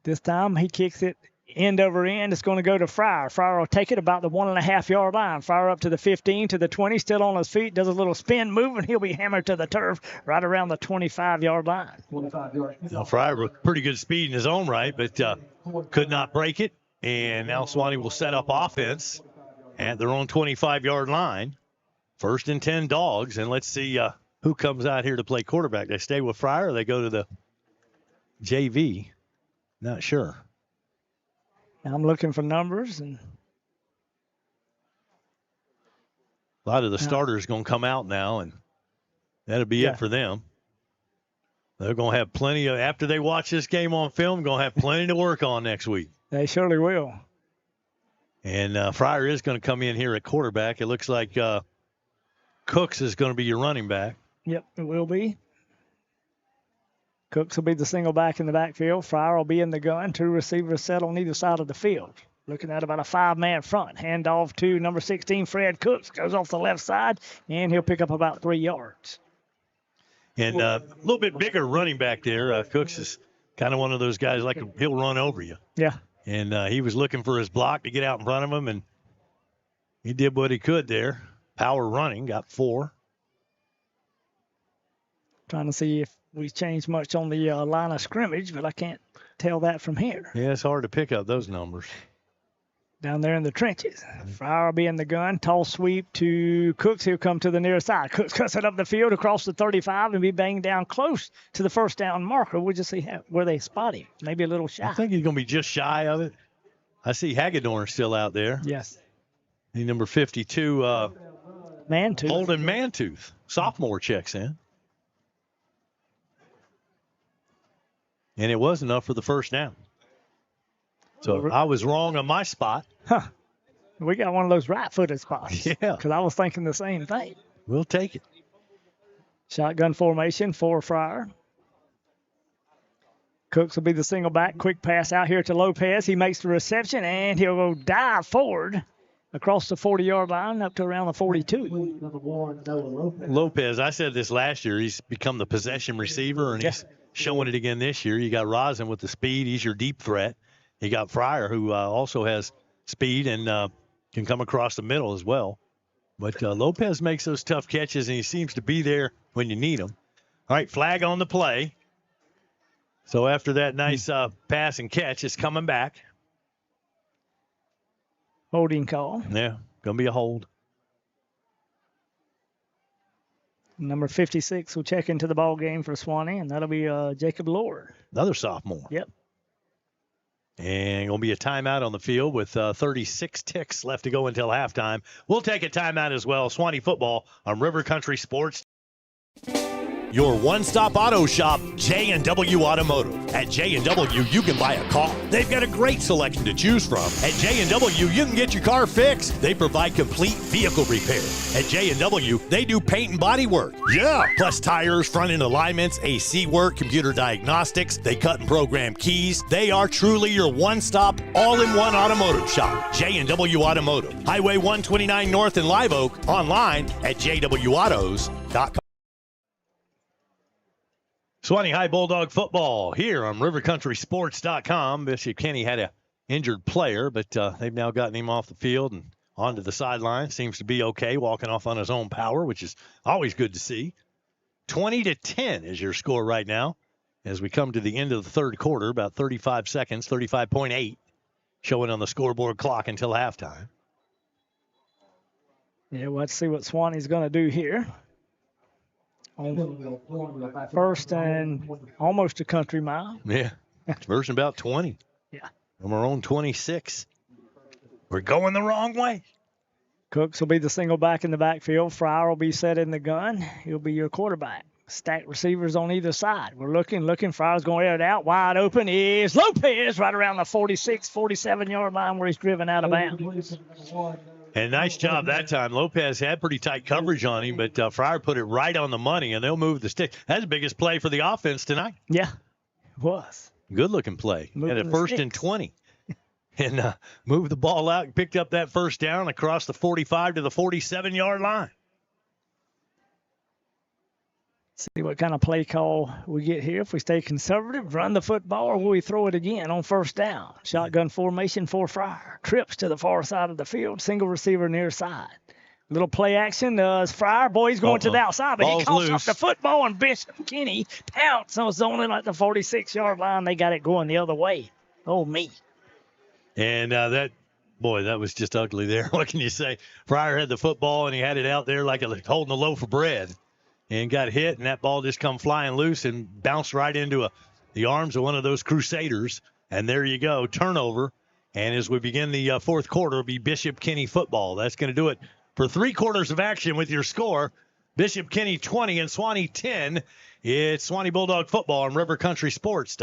Speaker 12: This time he kicks it end over end. It's going to go to Fryer. Fryer will take it about the 1.5-yard line. Fryer up to the 15, to the 20, still on his feet, does a little spin move, and he'll be hammered to the turf right around the 25-yard line.
Speaker 4: Now, Fryer with pretty good speed in his own right, but could not break it. And now Suwannee will set up offense at their own 25-yard line. 1st and 10 dogs, and let's see who comes out here to play quarterback. They stay with Fryer or they go to the JV? Not sure.
Speaker 12: I'm looking for numbers, and
Speaker 4: a lot of the starters going to come out now, and that'll be it for them.
Speaker 6: They're going to have plenty of, after they watch this game on film, going to have plenty to work on next week.
Speaker 12: They surely will.
Speaker 6: And Fryer is going to come in here at quarterback. It looks like Cooks is going to be your running back.
Speaker 12: Yep, it will be. Cooks will be the single back in the backfield. Fryer will be in the gun. 2 receivers set on either side of the field. Looking at about a 5-man front. Handoff to number 16, Fred Cooks. Goes off the left side, and he'll pick up about 3 yards.
Speaker 6: And a little bit bigger running back there. Cooks is kind of one of those guys like he'll run over you.
Speaker 12: Yeah.
Speaker 6: And he was looking for his block to get out in front of him, and he did what he could there. Power running, got 4.
Speaker 12: Trying to see if we changed much on the line of scrimmage, but I can't tell that from here.
Speaker 6: Yeah, it's hard to pick up those numbers.
Speaker 12: Down there in the trenches. Fryer will be in the gun. Tall sweep to Cooks. He'll come to the near side. Cooks cuts it up the field across the 35 and be banged down close to the first down marker. We'll just see where they spot him. Maybe a little shy.
Speaker 6: I think he's going to be just shy of it. I see Hagedorn still out there.
Speaker 12: Yes.
Speaker 6: The number 52,
Speaker 12: Mantooth.
Speaker 6: Holden Mantooth, sophomore, checks in. And it was enough for the first down. So I was wrong on my spot.
Speaker 12: Huh. We got one of those right-footed spots.
Speaker 6: Yeah.
Speaker 12: Because I was thinking the same thing.
Speaker 6: We'll take it.
Speaker 12: Shotgun formation for Fryer. Cooks will be the single back. Quick pass out here to Lopez. He makes the reception, and he'll go dive forward across the 40-yard line up to around the 42.
Speaker 6: Lopez, I said this last year, he's become the possession receiver, and he's showing it again this year. You got Rosin with the speed. He's your deep threat. You got Fryer, who also has speed and can come across the middle as well. But Lopez makes those tough catches, and he seems to be there when you need him. All right, flag on the play. So after that nice pass and catch, it's coming back.
Speaker 12: Holding call.
Speaker 6: Yeah, going to be a hold.
Speaker 12: Number 56 will check into the ball game for Suwannee, and that'll be Jacob Lord.
Speaker 6: Another sophomore.
Speaker 12: Yep.
Speaker 6: And going to be a timeout on the field with 36 ticks left to go until halftime. We'll take a timeout as well. Suwannee football on River Country Sports.
Speaker 18: Your one-stop auto shop, J&W Automotive. At J&W, you can buy a car. They've got a great selection to choose from. At J&W, you can get your car fixed. They provide complete vehicle repair. At J&W, they do paint and body work. Yeah, plus tires, front-end alignments, AC work, computer diagnostics. They cut and program keys. They are truly your one-stop, all-in-one automotive shop. J&W Automotive. Highway 129 North in Live Oak. Online at jwautos.com.
Speaker 6: Suwannee High Bulldog football here on rivercountrysports.com. Bishop Kenny had an injured player, but they've now gotten him off the field and onto the sideline. Seems to be okay, walking off on his own power, which is always good to see. 20-10 is your score right now as we come to the end of the third quarter, about 35 seconds, 35.8 showing on the scoreboard clock until halftime.
Speaker 12: Yeah, well, let's see what Suwannee's going to do here. On first and almost a country mile.
Speaker 6: Yeah, first and about 20.
Speaker 12: Yeah.
Speaker 6: From our own 26. We're going the wrong way.
Speaker 12: Cooks will be the single back in the backfield. Fryer will be set in the gun. He'll be your quarterback. Stacked receivers on either side. We're looking. Fryer's going to air it out. Wide open is Lopez right around the 46, 47-yard line where he's driven out of bounds.
Speaker 6: And nice job that time. Lopez had pretty tight coverage on him, but Fryer put it right on the money, and they'll move the stick. That's the biggest play for the offense tonight.
Speaker 12: Yeah, it was.
Speaker 6: Good-looking play. At a first and 20. And moved the ball out and picked up that first down across the 45 to the 47-yard line.
Speaker 12: See what kind of play call we get here. If we stay conservative, run the football, or will we throw it again on first down? Shotgun formation for Fryer. Trips to the far side of the field. Single receiver near side. Little play action. Fryer, boy, he's going to the outside, but he calls off the football, and Bishop Kenny pounce on zoning at the 46-yard line. They got it going the other way. Oh, me.
Speaker 6: And that was just ugly there. What can you say? Fryer had the football, and he had it out there like holding a loaf of bread. And got hit, and that ball just come flying loose and bounced right into the arms of one of those Crusaders. And there you go, turnover. And as we begin the fourth quarter, it'll be Bishop Kenny football. That's going to do it for 3 quarters of action with your score.
Speaker 18: Bishop Kenny 20 and Suwannee 10. It's Suwannee Bulldog football on River Country Sports.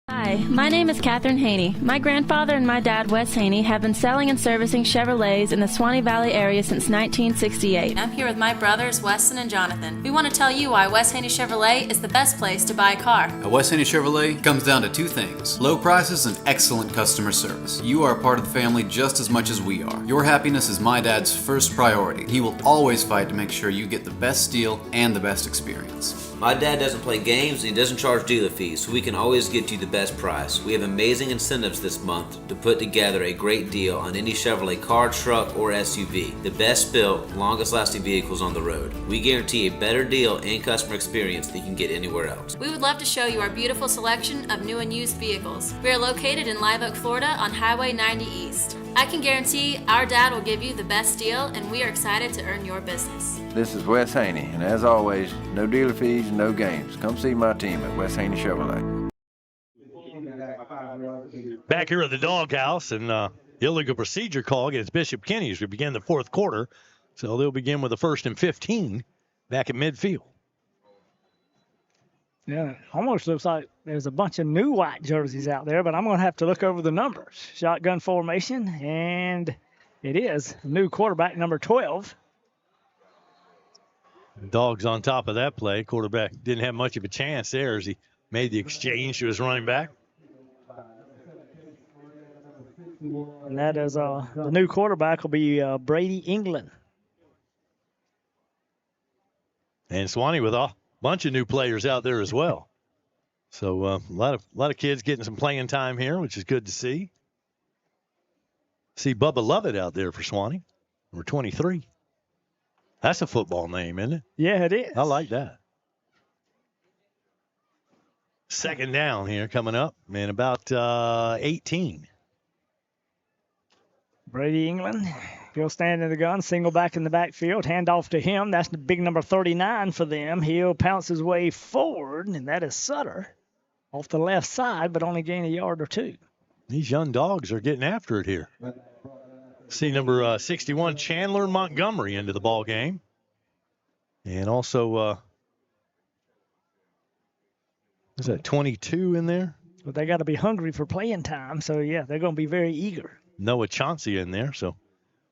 Speaker 7: Hi, my name is Catherine Haney. My grandfather and my dad, Wes Haney, have been selling and servicing Chevrolets in the Suwannee Valley area since 1968.
Speaker 8: I'm here with my brothers, Weston and Jonathan. We want to tell you why Wes Haney Chevrolet is the best place to buy a car.
Speaker 9: At Wes Haney Chevrolet, it comes down to two things: low prices and excellent customer service. You are part of the family just as much as we are. Your happiness is my dad's first priority. He will always fight to make sure you get the best deal and the best experience.
Speaker 10: My dad doesn't play games and he doesn't charge dealer fees, so we can always get you the best price. We have amazing incentives this month to put together a great deal on any Chevrolet car, truck, or SUV. The best built, longest lasting vehicles on the road. We guarantee a better deal and customer experience than you can get anywhere else.
Speaker 8: We would love to show you our beautiful selection of new and used vehicles. We are located in Live Oak, Florida on Highway 90 East. I can guarantee our dad will give you the best deal, and we are excited to earn your business.
Speaker 11: This is Wes Haney, and as always, no dealer fees, no games. Come see my team at Wes Haney Chevrolet.
Speaker 18: Back here at the doghouse, and illegal procedure call against Bishop Kenny as we begin the fourth quarter. So they'll begin with a 1st and 15 back at midfield.
Speaker 12: Yeah, almost looks like there's a bunch of new white jerseys out there, but I'm going to have to look over the numbers. Shotgun formation, and it is new quarterback number 12.
Speaker 18: Dogs on top of that play. Quarterback didn't have much of a chance there as he made the exchange to his running back.
Speaker 12: And that is the new quarterback will be Brady England.
Speaker 18: And Suwannee with a bunch of new players out there as well. So a lot of kids getting some playing time here, which is good to see. See Bubba Lovett out there for Suwannee, number 23. That's a football name, isn't it?
Speaker 12: Yeah, it is.
Speaker 18: I like that. Second down here coming up in about 18.
Speaker 12: Brady England, he'll stand in the gun, single back in the backfield, hand off to him. That's the big number 39 for them. He'll pounce his way forward, and that is Sutter off the left side, but only gain a yard or two.
Speaker 18: These young dogs are getting after it here. See number 61, Chandler Montgomery into the ball game. And also, is that 22 in there?
Speaker 12: But they got to be hungry for playing time, so yeah, they're going to be very eager.
Speaker 18: Noah Chauncey in there, so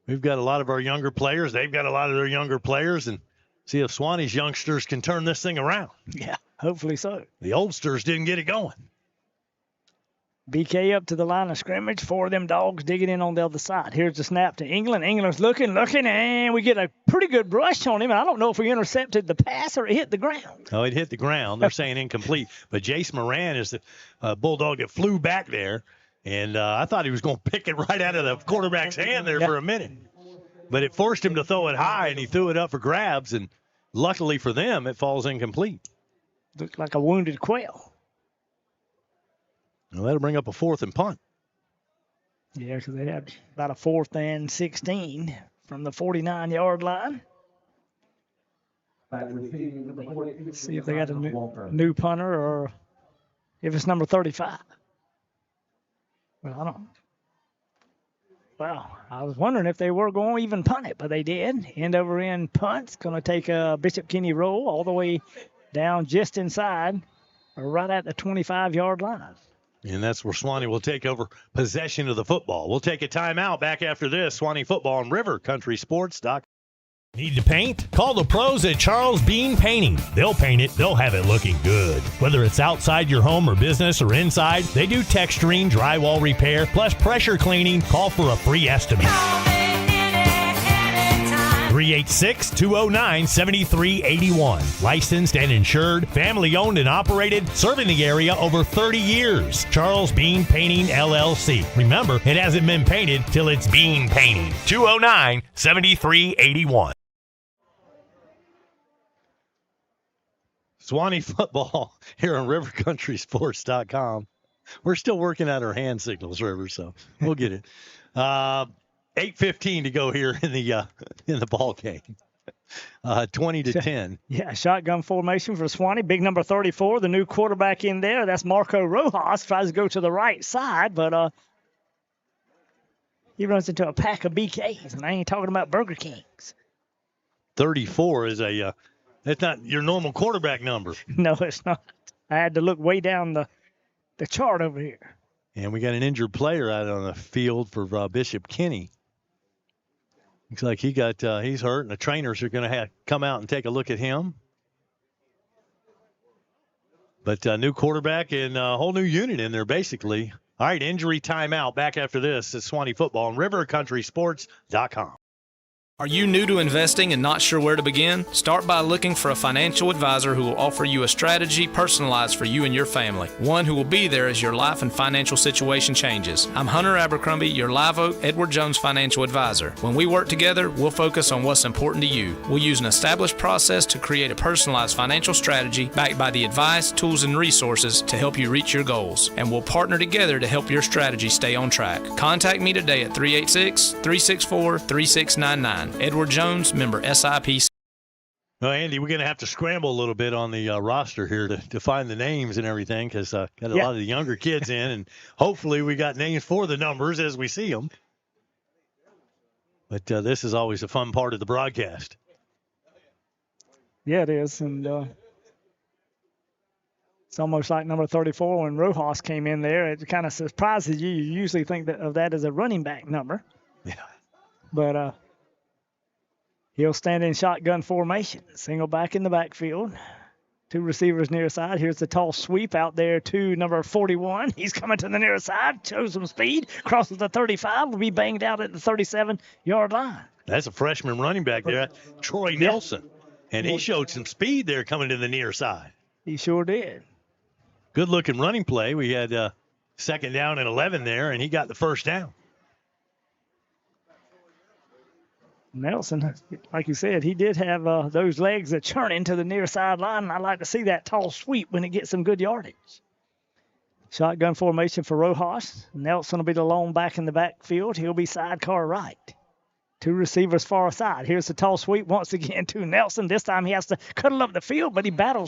Speaker 18: we've got a lot of our younger players. They've got a lot of their younger players, and see if Suwannee's youngsters can turn this thing around.
Speaker 12: Yeah, hopefully so.
Speaker 18: The oldsters didn't get it going.
Speaker 12: BK up to the line of scrimmage. 4 of them dogs digging in on the other side. Here's the snap to England. England's looking, and we get a pretty good rush on him. I don't know if we intercepted the pass or it hit the ground.
Speaker 18: Oh, it hit the ground. They're saying incomplete. But Jace Moran is the Bulldog that flew back there, and I thought he was going to pick it right out of the quarterback's hand there for a minute. But it forced him to throw it high, and he threw it up for grabs, and luckily for them, it falls incomplete.
Speaker 12: Looked like a wounded quail.
Speaker 18: Well, that'll bring up a 4th and punt.
Speaker 12: Yeah, because they had about a 4th and 16 from the 49-yard line. Let's see if they got a new punter or if it's number 35. Well, I don't. Well, I was wondering if they were going to even punt it, but they did. End over end punt's going to take a Bishop Kenny roll all the way down just inside or right at the 25-yard line.
Speaker 18: And that's where Suwannee will take over possession of the football. We'll take a timeout back after this. Suwannee football on RiverCountrySports.com.
Speaker 3: Need to paint? Call the pros at Charles Bean Painting. They'll paint it, they'll have it looking good. Whether it's outside your home or business or inside, they do texturing, drywall repair, plus pressure cleaning. Call for a free estimate. 386-209-7381. Licensed and insured, family owned and operated, serving the area over 30 years. Charles Bean Painting, LLC. Remember, it hasn't been painted till it's bean painting. 209-7381.
Speaker 18: Suwannee football here on RiverCountrySports.com. We're still working out our hand signals, River, so we'll get it. 8:15 to go here in the ball game. 20-10.
Speaker 12: Yeah, shotgun formation for Suwannee. Big number 34, the new quarterback in there. That's Marco Rojas. Tries to go to the right side, but he runs into a pack of BKs, and I ain't talking about Burger Kings.
Speaker 18: 34 is that's not your normal quarterback number.
Speaker 12: No, it's not. I had to look way down the chart over here.
Speaker 18: And we got an injured player out on the field for Bishop Kenny. Looks like he's hurt, and the trainers are going to come out and take a look at him. But new quarterback and a whole new unit in there, basically. All right, injury timeout. Back after this is Suwannee Football on RiverCountrySports.com.
Speaker 16: Are you new to investing and not sure where to begin? Start by looking for a financial advisor who will offer you a strategy personalized for you and your family. One who will be there as your life and financial situation changes. I'm Hunter Abercrombie, your Live Oak Edward Jones financial advisor. When we work together, we'll focus on what's important to you. We'll use an established process to create a personalized financial strategy backed by the advice, tools, and resources to help you reach your goals. And we'll partner together to help your strategy stay on track. Contact me today at 386-364-3699. Edward Jones, member SIPC.
Speaker 18: Well, Andy, we're going to have to scramble a little bit on the roster here to find the names and everything because got a lot of the younger kids in, and hopefully we got names for the numbers as we see them. But this is always a fun part of the broadcast.
Speaker 12: Yeah, it is, and it's almost like number 34 when Rojas came in there. It kind of surprises you. You usually think of that as a running back number.
Speaker 18: Yeah.
Speaker 12: But he'll stand in shotgun formation. Single back in the backfield. Two receivers near side. Here's the tall sweep out there to number 41. He's coming to the near side. Shows some speed. Crosses the 35. Will be banged out at the 37-yard line.
Speaker 18: That's a freshman running back there, Troy Nelson. And he showed some speed there coming to the near side.
Speaker 12: He sure did.
Speaker 18: Good-looking running play. We had second down and 11 there, and he got the first down.
Speaker 12: Nelson, like you said, he did have those legs that churn into the near sideline, and I like to see that tall sweep when it gets some good yardage. Shotgun formation for Rojas. Nelson will be the lone back in the backfield. He'll be sidecar right. Two receivers far side. Here's the tall sweep once again to Nelson. This time he has to cuddle up the field, but he battles